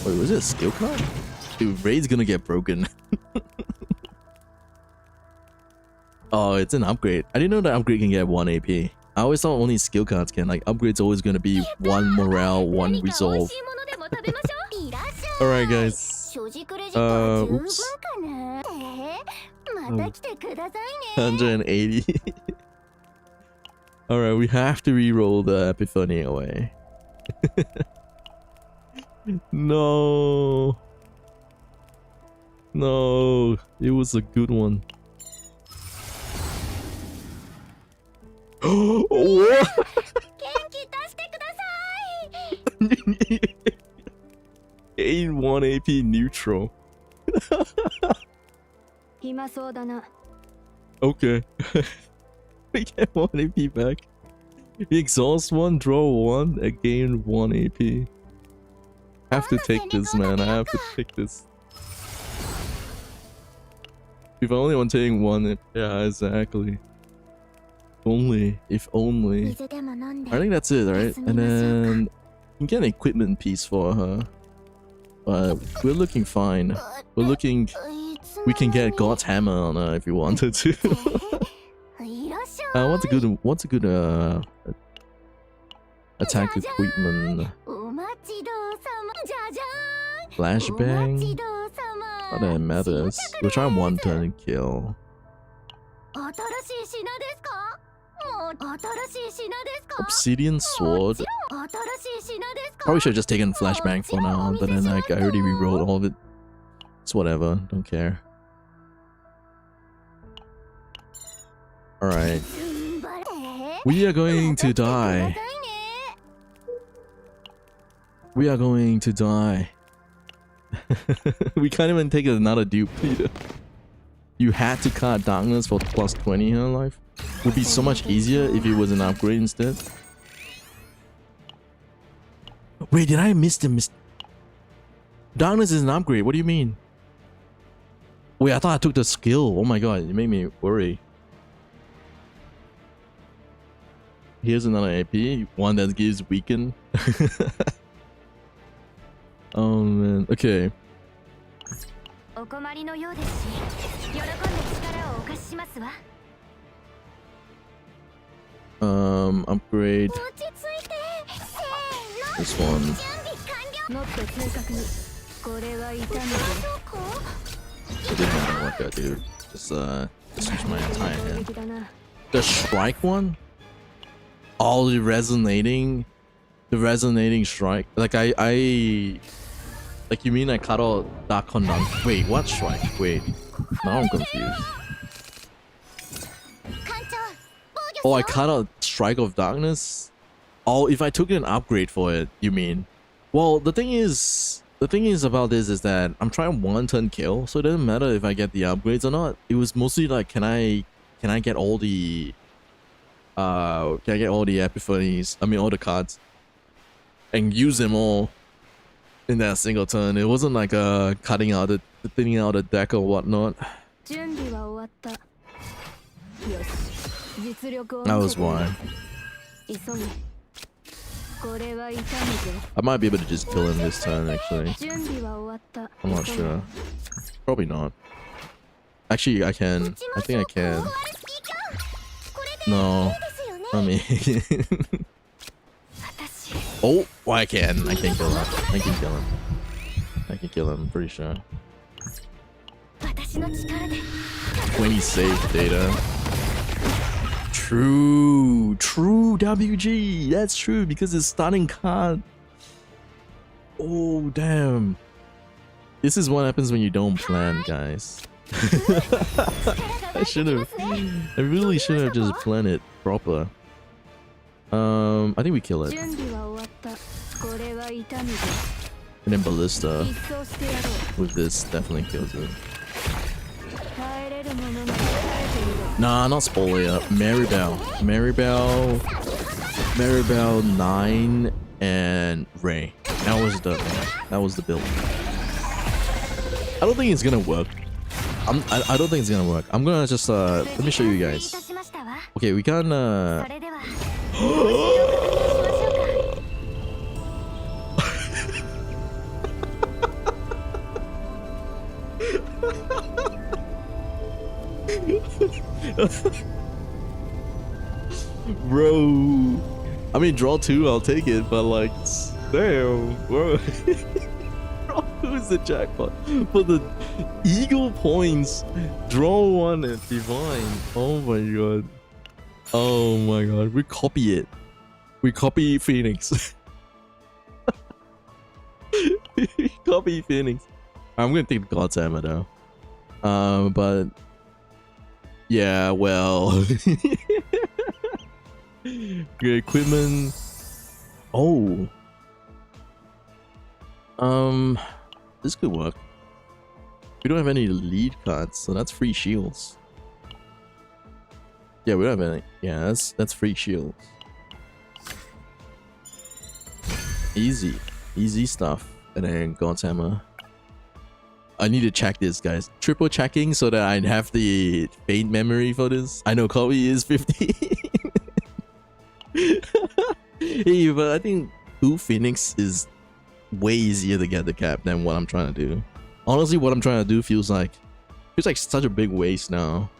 Wait, was it a skill card? Dude, Raid's gonna get broken. Oh, it's an upgrade. I didn't know that upgrade can get 1 AP. I always thought only skill cards can. Like, upgrade's always gonna be 1 morale, 1 resolve. Alright, guys. Oops. 180. Alright, we have to re-roll the Epiphany away. No. No. It was a good one. What? 81 AP neutral. Okay. We get 1 AP back. We exhaust 1, draw 1, and gain 1 AP. I have to take this, man. I have to take this. If only I'm taking 1. Yeah, exactly. If only. I think that's it, right? And then you can get an equipment piece for her. But we're looking fine. We're looking. We can get God's hammer on her if we wanted to. What's a good attack equipment? Flashbang? Not that it matters. We're trying 1 turn kill. Obsidian sword. Probably should have just taken flashbang for now, but then like I already rewrote all of it. It's whatever, don't care. Alright. We are going to die. We are going to die. We can't even take another dupe either. You had to cut darkness for plus 20 in her life. Would be so much easier if it was an upgrade instead. Wait, did I miss the Darkness is an upgrade, what do you mean? Wait, I thought I took the skill. Oh my god, it made me worry. Here's another AP, one that gives weaken. Oh man, okay. Upgrade this one. It didn't matter what that dude. Just use my entire hand. The strike one? All the resonating strike. Like like you mean I cut out Dark Condom? Wait, what strike? Wait, now I'm confused. Oh, I cut out Strike of Darkness? Oh, if I took an upgrade for it, you mean? Well, the thing is about this is that I'm trying 1 turn kill, so it doesn't matter if I get the upgrades or not. It was mostly like, can I get all the epiphanies? I mean, all the cards, and use them all in that single turn. It wasn't like cutting out thinning out the deck or whatnot. That was why. I might be able to just kill him this turn, actually. I'm not sure. Probably not. Actually, I can. I think I can. No. I mean... Oh, I can. I can kill him. I can kill him. I can kill him, I'm pretty sure. 20 save data. True WG. That's true because it's starting card. Oh damn. This is what happens when you don't plan, guys. I really should have just planned it proper. I think we kill it. And then Ballista with this definitely kills it. Nah, not Spolia. Maribel 9 and Ray. That was the build. I don't think it's gonna work. I don't think it's gonna work. I'm gonna just let me show you guys. Okay, we can bro. I mean, draw 2, I'll take it, but like, damn, bro. Draw 2 is the jackpot for the eagle points. Draw 1 and divine. Oh my god. Oh my god. We copy it. We copy Phoenix. We copy Phoenix. I'm gonna take the God's Hammer though. But yeah, well. Good equipment. Oh. This could work. We don't have any lead cards, so that's free shields. Yeah, we don't have any. Yeah, that's free shields. Easy stuff. And then God's Hammer. I need to check this, guys. Triple checking so that I have the faint memory for this. I know copy is 50. Hey, but I think 2 Phoenix is way easier to get the cap than what I'm trying to do. Honestly, what I'm trying to do feels like such a big waste now.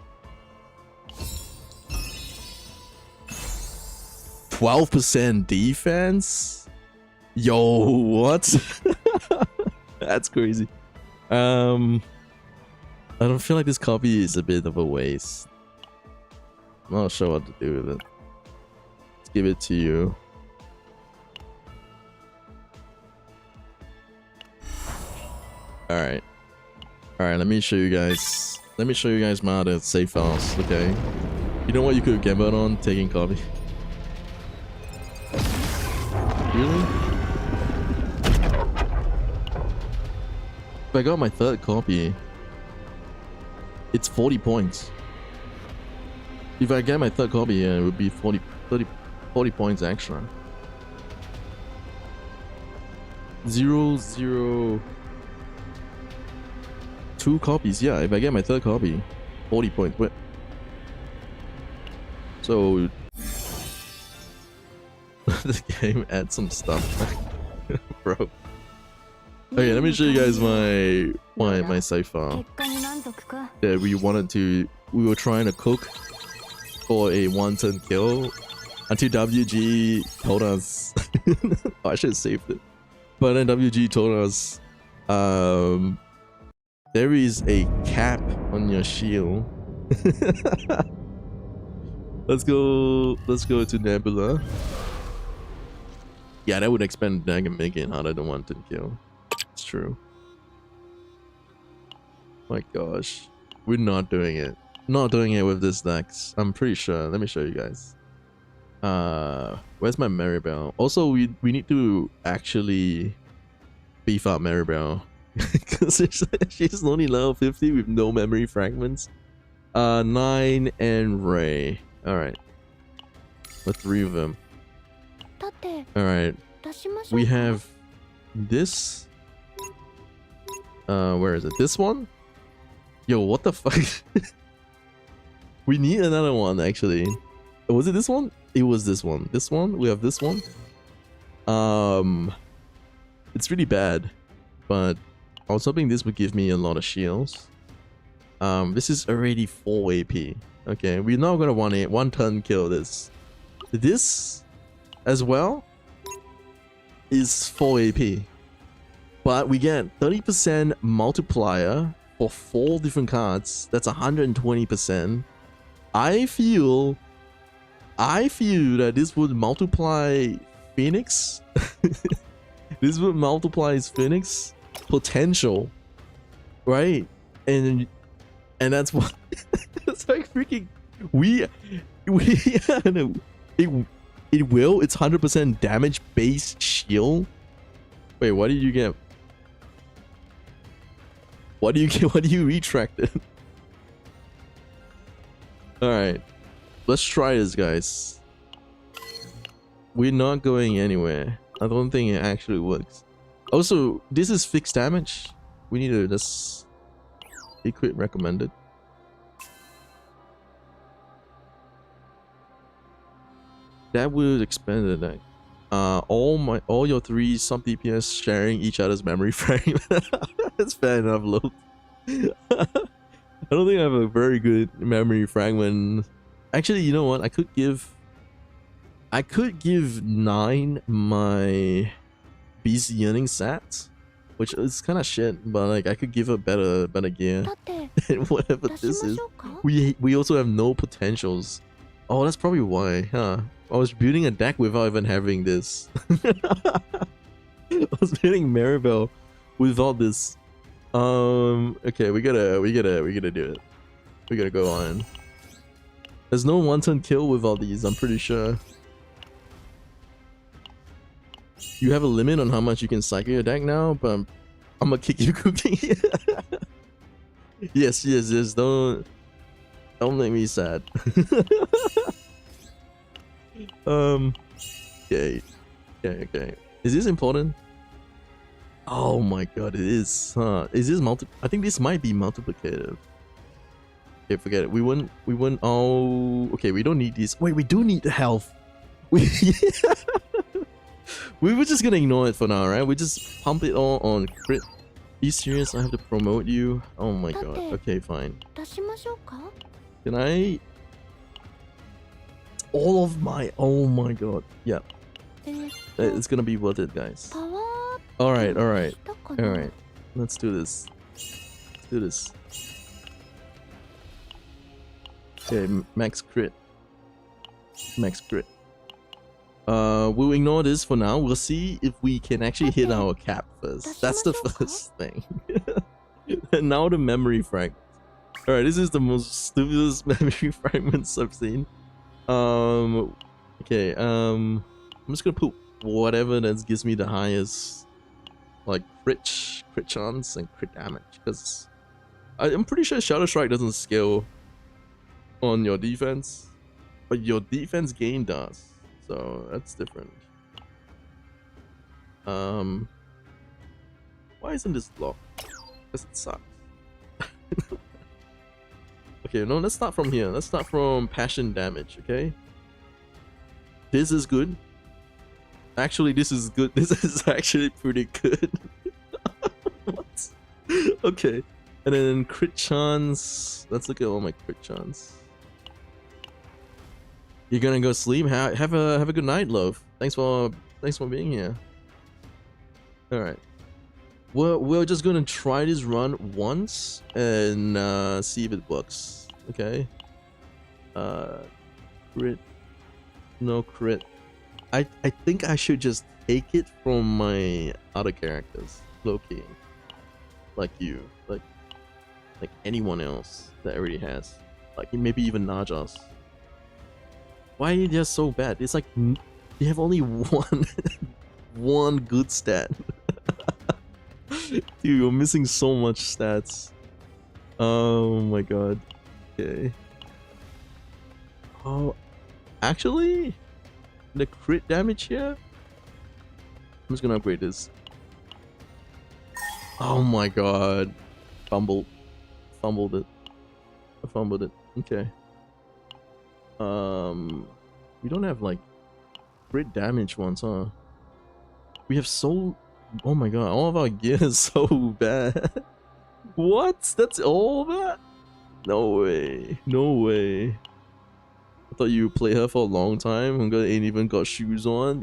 12% defense? Yo, what? That's crazy. I don't feel like this copy is a bit of a waste. I'm not sure what to do with it. Let's give it to you. Alright, let me show you guys. Let me show you guys my other save files, okay? You know what you could gamble on? Taking copy. Really? If I got my 3rd copy, it's 40 points. If I get my 3rd copy, yeah, it would be 40 points extra. 0, 0, 2 copies. Yeah, if I get my 3rd copy, 40 points. Wait. So the game adds some stuff, bro. Okay, let me show you guys my save file that we were trying to cook for a 1-turn kill until WG told us oh, I should have saved it. But then WG told us there is a cap on your shield. Let's go to Nebula. Yeah, that would expand that and make it harder than 1-turn kill. It's true. My gosh. We're not doing it. Not doing it with this decks. I'm pretty sure. Let me show you guys. Where's my Maribel? Also, we need to actually beef up Maribel. Because she's only level 50 with no memory fragments. 9 and Ray. Alright. The 3 of them. Alright. We have this. Where is it? This one? Yo, what the fuck? We need another one, actually. Was it this one? It was this one. This one? We have this one. It's really bad, but I was hoping this would give me a lot of shields. This is already 4 AP. Okay, we're not gonna 1-turn kill this. This as well is 4 AP. But we get 30% multiplier for 4 different cards. That's 120%. I feel that this would multiply Phoenix. This would multiply his Phoenix potential, right? And that's what it's like. Freaking we no, it will. It's 100% damage based shield. Wait, what did you get? What do you get? What do you retract it? All right, let's try this, guys. We're not going anywhere. I don't think it actually works. Also, this is fixed damage. We need to just equip recommended. That would expand the deck. All your three some DPS sharing each other's memory frame. That's fair enough, load. I don't think I have a very good memory fragment. Actually, you know what? I could give 9 my BC earning stats, which is kind of shit, but like I could give her better gear and whatever this is. We also have no potentials. Oh, that's probably why, huh? I was building a deck without even having this. I was building Maribel without this. Okay, we gotta do it. We gotta go on. There's no one-turn kill with all these, I'm pretty sure. You have a limit on how much you can cycle your deck now, but I'm gonna kick you cooking. Yes, don't make me sad. Okay. Is this important? Oh my god, it is. Is this I think this might be multiplicative. Okay, forget it. We wouldn't. Oh, okay. We don't need these. Wait, we do need the health. We were just gonna ignore it for now, right? We just pump it all on crit. Are you serious? I have to promote you. Oh my god. Okay, fine. Can I? All of my. Oh my god. Yeah. It's gonna be worth it, guys. All right. Let's do this. Okay, max crit. We'll ignore this for now. We'll see if we can actually hit our cap first. That's the first thing. And now the memory fragment. All right, this is the most stupidest memory fragments I've seen. Okay. I'm just gonna put whatever that gives me the highest, like crit chance and crit damage, because I'm pretty sure Shadow Strike doesn't scale on your defense, but your defense gain does, so that's different. Why isn't this locked? Because it sucks. Okay, no, let's start from here. Let's start from passion damage. Okay, this is good. Actually, this is good. This is actually pretty good. What? Okay, and then crit chance. Let's look at all my crit chance. You're gonna go sleep. Have a good night, love. Thanks for being here. All right, we're just gonna try this run once and see if it works. Okay. Crit. No crit. I think I should just take it from my other characters, low-key, like you, like anyone else that already has, like maybe even Najas. Why are they so bad? It's like they have only one good stat. Dude, you're missing so much stats. Oh my god. Okay. Oh, actually, the crit damage here. I'm just gonna upgrade this. Oh my god. Fumbled it. I fumbled it. Okay. We don't have like crit damage ones, huh? We have so. Oh my god, all of our gear is so bad. What? That's all of that? No way. I thought you play her for a long time. I'm gonna ain't even got shoes on.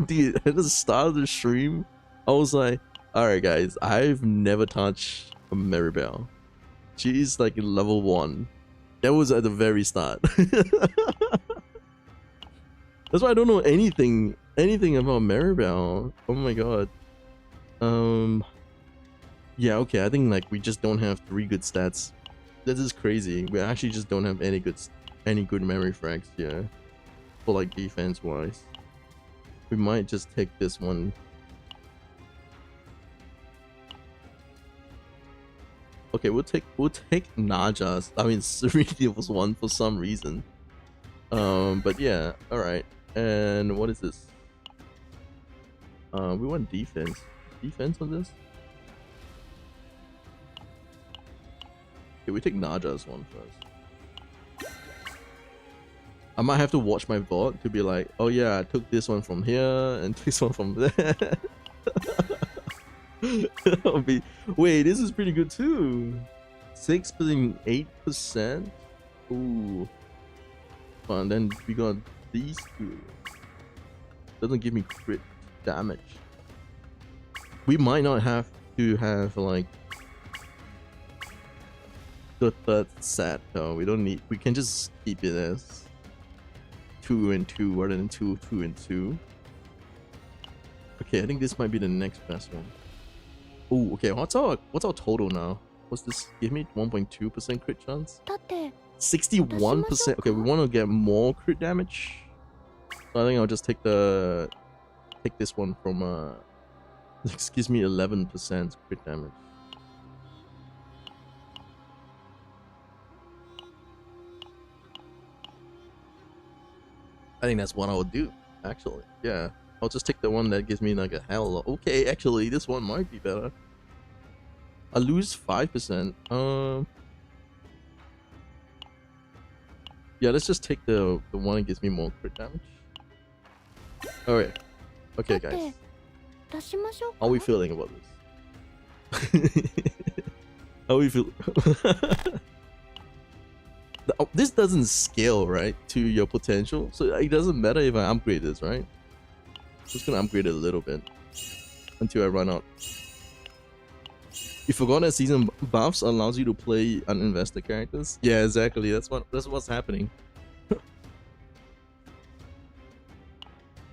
Dude, at the start of the stream, I was like, alright guys, I've never touched a Maribel. She's like level 1. That was at the very start. That's why I don't know anything about Maribel. Oh my god. Yeah, okay, I think like we just don't have 3 good stats. This is crazy. We actually just don't have any good memory frags here for like defense wise. We might just take this one. Okay, we'll take Najas. I mean, Serene was one for some reason. But yeah, all right. And what is this? We want defense. Defense on this? Okay, we take Naja's one first. I might have to watch my bot to be like, oh yeah, I took this one from here and this one from there. Wait, this is pretty good too. 6.8%. Ooh. And then we got these two. Doesn't give me crit damage. We might not have to have like the third set though. We don't need. We can just keep it as 2 and 2 rather than 2 and 2. Okay, I think this might be the next best one. Oh, okay. What's our total now? What's this? Give me 1.2% crit chance. 61%. Okay, we want to get more crit damage. So I think I'll just take this one from this gives me 11% crit damage. I think that's what I would do, actually. Yeah, I'll just take the one that gives me like a hell. Okay, actually, this one might be better. I lose 5%. Yeah, let's just take the one that gives me more crit damage. Alright. Okay, guys. How are we feeling about this? How are we feel? This doesn't scale, right, to your potential. So it doesn't matter if I upgrade this, right? I'm just gonna upgrade it a little bit until I run out. You forgot that season buffs allows you to play uninvested characters? Yeah, exactly. That's what's happening.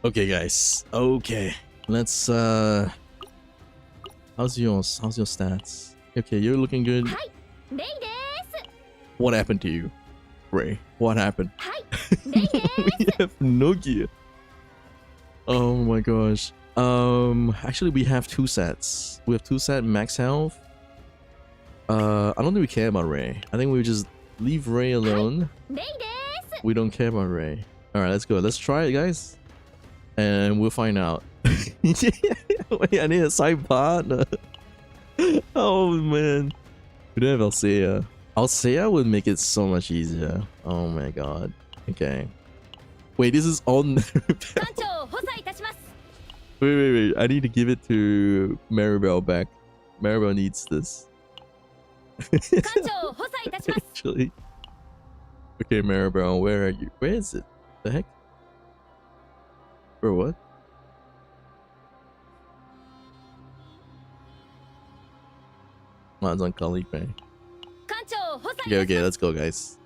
Okay, guys. Okay, let's how's your stats? Okay, you're looking good. What happened to you, Ray? What happened? We have no gear. Oh my gosh. Actually, we have 2 sets. We have 2 set max health. I don't think we care about Ray. I think we just leave Ray alone. We don't care about Ray. All right, let's go. Let's try it, guys, and we'll find out. Wait, I need a side partner. Oh man, we don't have Alsea. Alsea would make it so much easier. Oh my god. Okay. Wait, this is on. Wait. I need to give it to Maribel back. Maribel needs this. Actually. Okay, Maribel, where are you? Where is it? The heck? For what? Oh, it's on colleague, man. Okay, let's go, guys.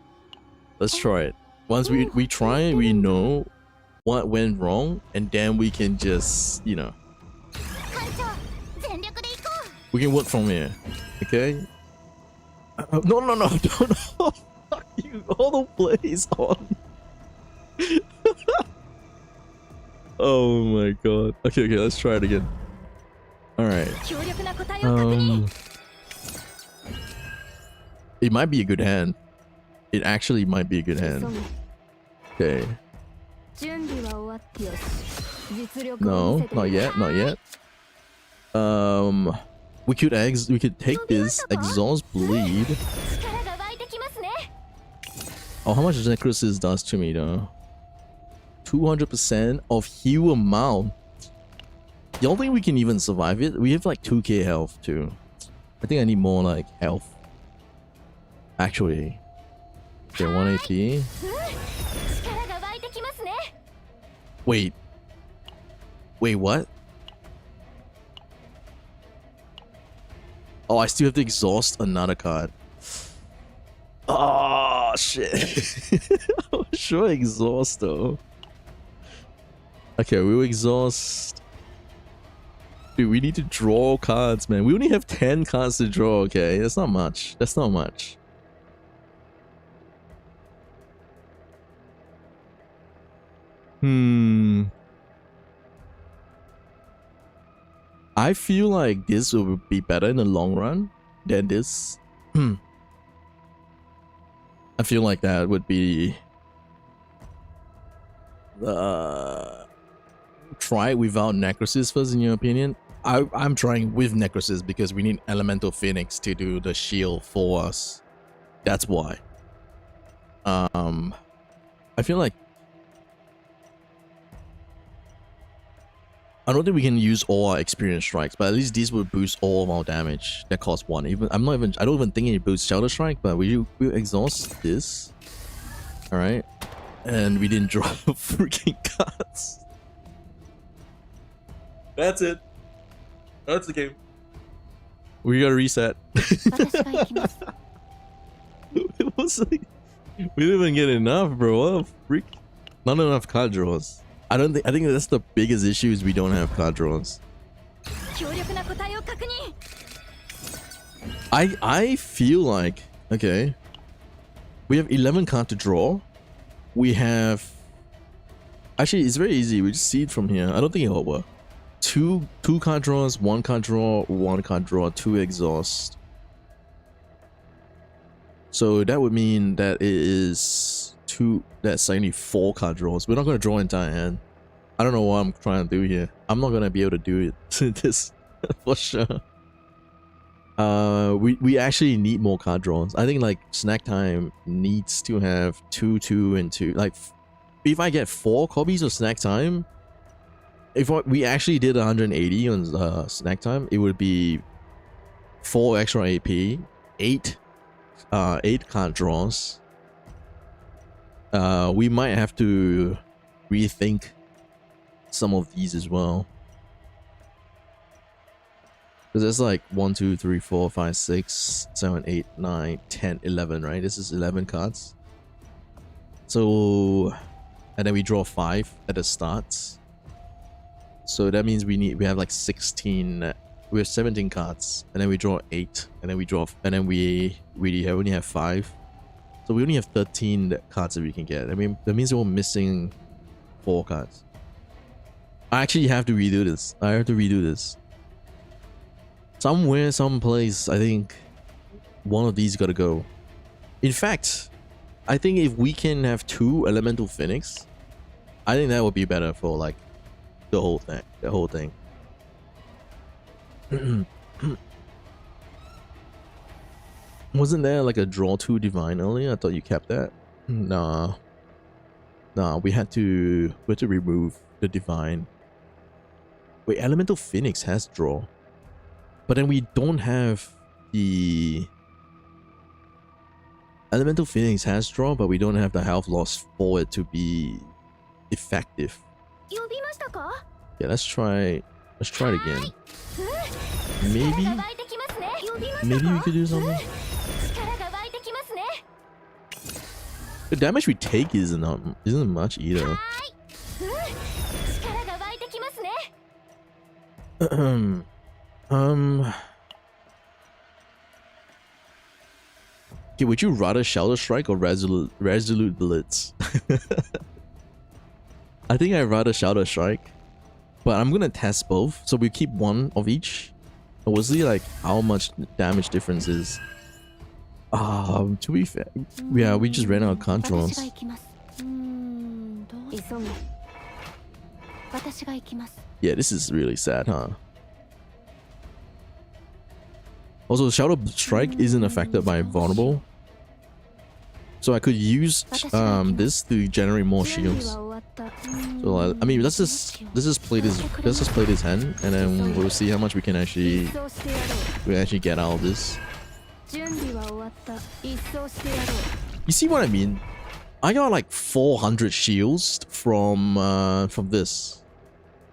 Let's try it. Once we try it, we know what went wrong, and then we can just, you know, we can work from here. Okay? No, don't. Fuck you. All the plays on. Oh my god. Okay, let's try it again. Alright. It might be a good hand. It actually might be a good hand. Okay. No, not yet. We could take this exhaust bleed. Oh, how much necrosis does to me though? 200% of heal amount. Y'all think we can even survive it? We have like 2k health too. I think I need more like health. Actually. Okay, 1 AP. Wait, what? Oh, I still have to exhaust another card. Oh shit. I'm sure exhaust though. Okay, we'll exhaust. Dude, we need to draw cards, man. We only have 10 cards to draw, okay? That's not much. I feel like this will be better in the long run than this. I feel like that would be try it without necrosis first, in your opinion. I'm trying with necrosis because we need elemental phoenix to do the shield for us. That's why. I feel like I don't think we can use all our experience strikes, but at least these would boost all of our damage that cost 1. Even I don't even think it boosts Shelter Strike, but we'll exhaust this. Alright. And we didn't draw freaking cards. That's it. That's the game. We gotta reset. It was like we didn't even get enough, bro. What a freak. Not enough card draws. I think that's the biggest issue is we don't have card draws. I feel like, okay, we have 11 cards to draw. We have, actually it's very easy, we just see it from here. I don't think it'll work. Two card draws, 1 card draw, 1 card draw, 2 exhaust. So that would mean that it is that's only 4 card draws. We're not going to draw entire hand. I don't know what I'm trying to do here. I'm not going to be able to do it to this for sure. We actually need more card draws. I think like Snack Time needs to have 2, 2, and 2. Like if I get 4 copies of Snack Time, if we actually did 180 on Snack Time, it would be 4 extra AP, 8 card draws. We might have to rethink some of these as well, because there's like 1, 2, 3, 4, 5, 6, 7, 8, 9, 10, 11, right? This is 11 cards. So, and then we draw 5 at the start. So that means we have like 16. We have 17 cards, and then we draw 8, and then we draw, and then we only have 5. So we only have 13 cards that we can get. I mean, that means we're missing 4 cards. I actually have to redo this. I have to redo this. Somewhere, someplace, I think one of these gotta go. In fact, I think if we can have 2 Elemental Phoenix, I think that would be better for like the whole thing. The whole thing. Wasn't there like a draw 2 divine earlier? I thought you kept that. Nah, we had to remove the divine. Wait, Elemental Phoenix has draw, but then we don't have the Elemental Phoenix has draw, but we don't have the health loss for it to be effective. Yeah, let's try it again. Maybe we could do something. The damage we take isn't much either. Okay, would you rather Shelter Strike or Resolute Blitz? I think I'd rather Shelter Strike, but I'm gonna test both, so we keep 1 of each. And we'll see like how much damage difference is. To be fair, yeah, we just ran out of controls. Yeah, this is really sad, huh? Also, Shadow Strike isn't affected by vulnerable, so I could use this to generate more shields. So I mean, let's just play this hand, and then we'll see how much we can actually get out of this. You see what I mean? I got like 400 shields from this,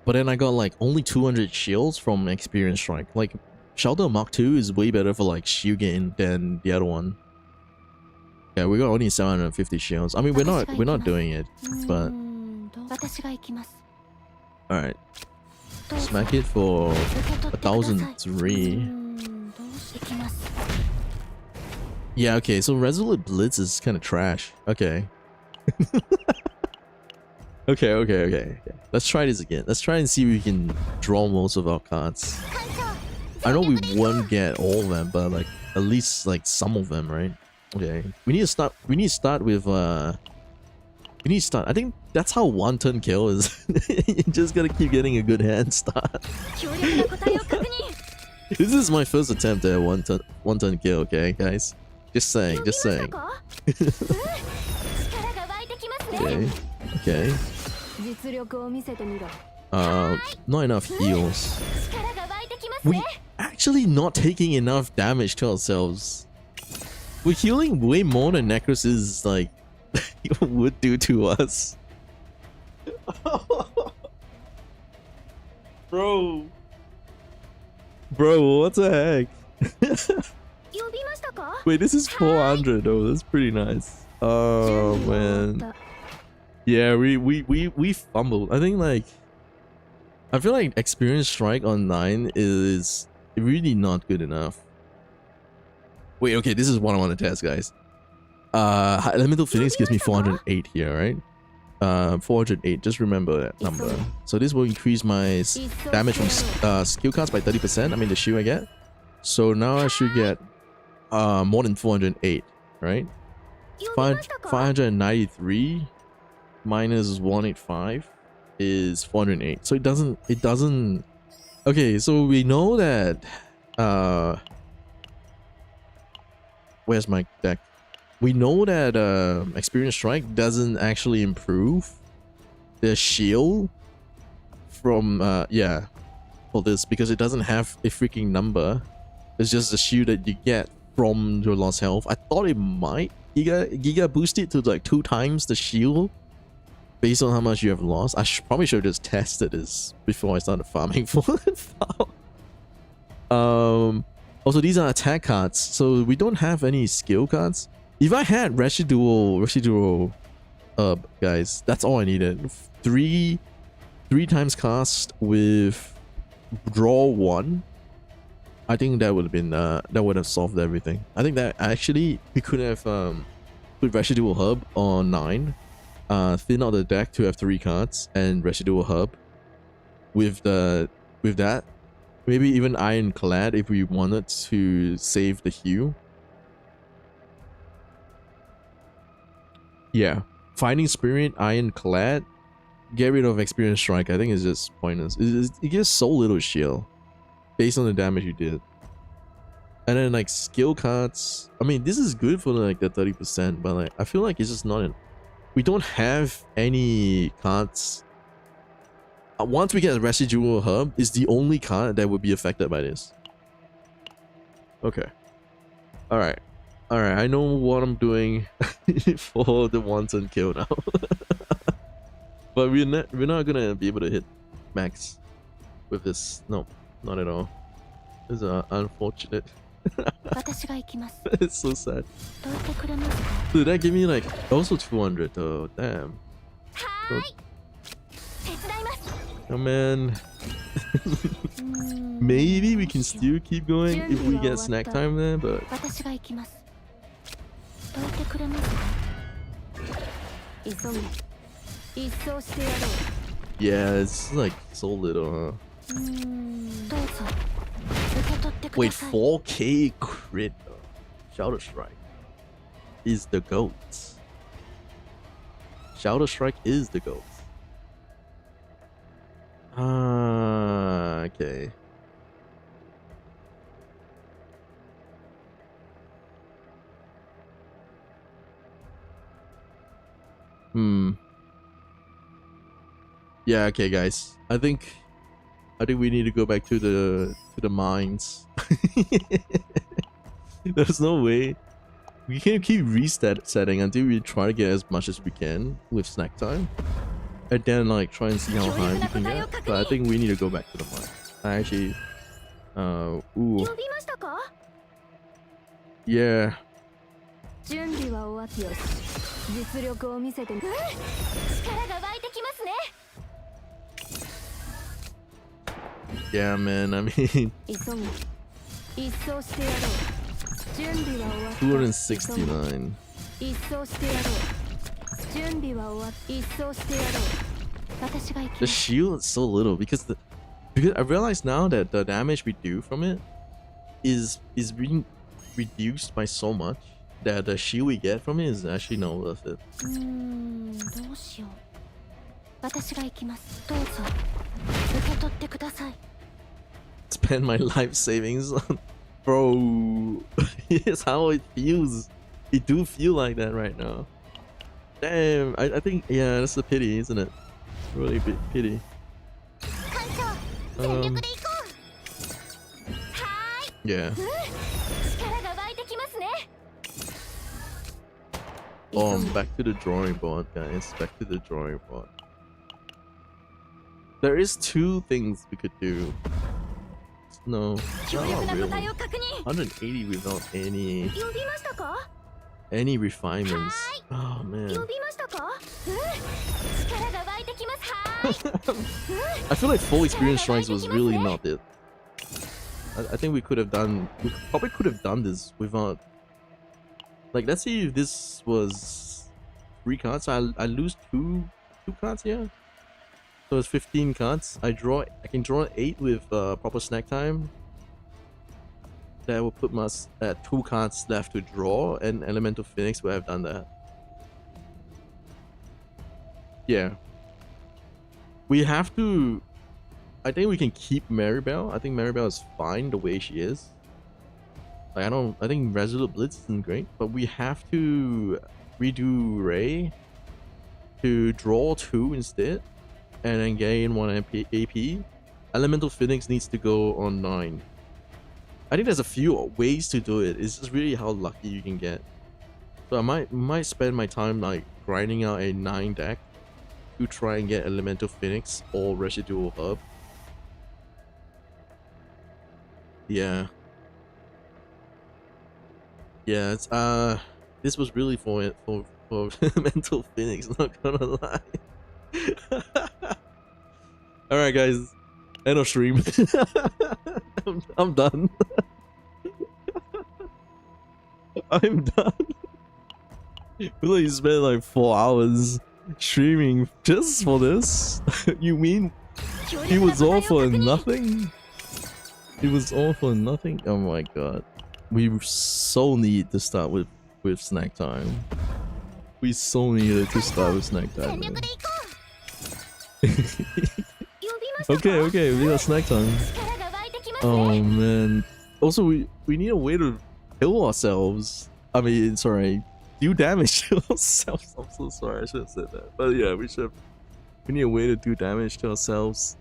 but then I got like only 200 shields from Experience Strike. Like Shelter Mark II is way better for like shield gain than the other one. Yeah, we got only 750 shields. I mean, we're not doing it, but all right. Smack it for 1,003. Yeah, okay, so Resolute Blitz is kind of trash. Okay. Okay. Let's try this again. Let's try and see if we can draw most of our cards. I know we won't get all of them, but like at least like some of them, right? Okay. We need to start with I think that's how 1 turn kill is. You just gotta keep getting a good hand start. This is my first attempt at one turn kill, okay, guys? Just saying, just saying. Okay, okay. Not enough heals. We actually not taking enough damage to ourselves. We're healing way more than Necros like would do to us. Bro, what the heck? Wait, this is 400 though. That's pretty nice. Oh man. Yeah, we fumbled. I think like I feel like experience strike on 9 is really not good enough. Wait, okay, this is what I want to test, guys. Elemental Phoenix gives me 408 here, right? 408, just remember that number. So this will increase my damage from skill cards by 30%. I mean the shield I get. So now I should get more than 408, right? 593 minus 185 is 408. So it doesn't. Okay, so we know that where's my deck? We know that experience strike doesn't actually improve the shield from yeah, for this, because it doesn't have a freaking number. It's just the shield that you get from your lost health. I thought it might giga boost it to like 2 times the shield based on how much you have lost. I probably should have just tested this before I started farming for it. Also, these are attack cards, so we don't have any skill cards. If I had residual guys, that's all I needed. 3 times cast with draw 1. I think that would have been that would have solved everything. I think that actually we could have put residual hub on 9, thin out the deck to have 3 cards and residual hub with that. Maybe even Ironclad if we wanted to save the heal. Yeah, Finding Spirit, Ironclad, get rid of Experience Strike. I think it's just pointless. It gives so little shield based on the damage you did. And then like skill cards, I mean this is good for like the 30%, but like I feel like it's just not we don't have any cards. Once we get a residual hub, is the only card that would be affected by this. Okay. Alright. Alright, I know what I'm doing for the wanton kill now. But we're not gonna be able to hit max with this. No, not at all. This is unfortunate. It's so sad. Dude, that gave me like also 200 though. Damn. Oh man. Maybe we can still keep going if we get snack time there, but yeah, it's like so little, huh? Wait, 4K crit though. Shadow Strike is the GOAT. Shadow Strike is the GOAT. Ah, okay. Yeah, okay guys. I think we need to go back to the mines. There's no way. We can keep setting until we try to get as much as we can with snack time. And then like try and see how high we can get. But I think we need to go back to the mines. I actually ooh. Yeah. Yeah, man, I mean 269. The shield is so little because I realize now that the damage we do from it is being reduced by so much that the shield we get from it is actually not worth it. Spend my life savings on Bro, here's how it feels. It do feel like that right now. Damn, I think, yeah, that's a pity, isn't it? Really a big pity. Yeah. Back to the drawing board, guys. Back to the drawing board. There is two things we could do. No, not really. 180 without any refinements. Oh man. I feel like full experience strikes was really not it. I think we probably could have done this without, like, let's see if this was 3 cards. I lose two cards here. So it's 15 cards. I can draw 8 with proper snack time. That will put us at 2 cards left to draw, and Elemental Phoenix would have done that. Yeah. We have to... I think we can keep Maribel. I think Maribel is fine the way she is. Like, I think Resolute Blitz isn't great, but we have to redo Ray to draw 2 instead, and then gain 1 AP. Elemental Phoenix needs to go on 9. I think there's a few ways to do it. It's just really how lucky you can get. So I might spend my time like grinding out a 9 deck to try and get Elemental Phoenix or Residual Hub. Yeah. Yeah, it's this was really for Elemental Phoenix, not gonna lie. Alright guys, end of stream. I'm done. I'm done. Really, you spent like 4 hours streaming just for this? You mean it was all for nothing? It was all for nothing? Oh my god. We so need to start with snack time. We so needed to start with snack time. Okay, we got snack time. Oh man. Also, we need a way to heal ourselves. I mean, sorry, do damage to ourselves. I'm so sorry, I should have said that. But yeah, we need a way to do damage to ourselves.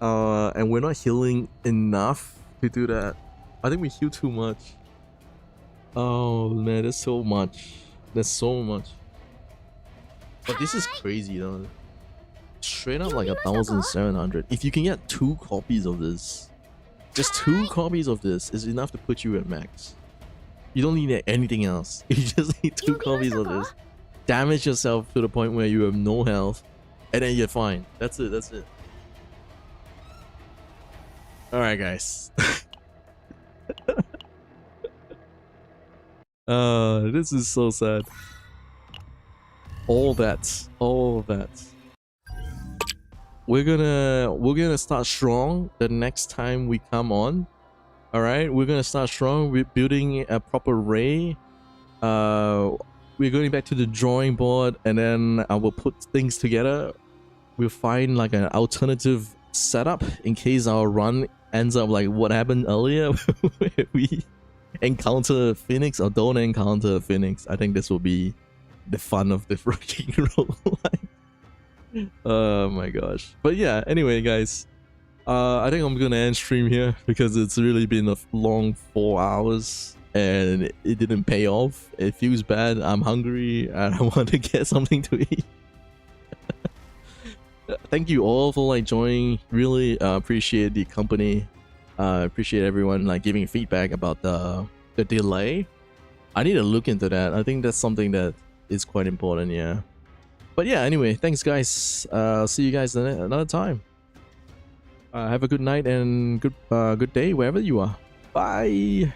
And we're not healing enough to do that. I think we heal too much. Oh man, there's so much. There's so much. But this is crazy though. Straight up like 1,700. If you can get 2 copies of this, just 2 copies of this is enough to put you at max. You don't need anything else. You just need 2 copies of this. Damage yourself to the point where you have no health, and then you're fine. That's it. That's it. All right, guys. This is so sad. All that. We're gonna start strong the next time we come on. All right, we're gonna start strong. We're building a proper array. We're going back to the drawing board, and then I will put things together. We'll find like an alternative setup in case our run ends up like what happened earlier, where we encounter Phoenix or don't encounter Phoenix. I think this will be the fun of the freaking roguelike. Oh my gosh. But yeah, anyway guys, I think I'm gonna end stream here because it's really been a long 4 hours and it didn't pay off. It feels bad. I'm hungry and I want to get something to eat. Thank you all for like joining. Really appreciate the company. Appreciate everyone like giving feedback about the delay. I need to look into that. I think that's something that is quite important. Yeah. But yeah, anyway, thanks guys. See you guys another time. Have a good night and good day wherever you are. Bye.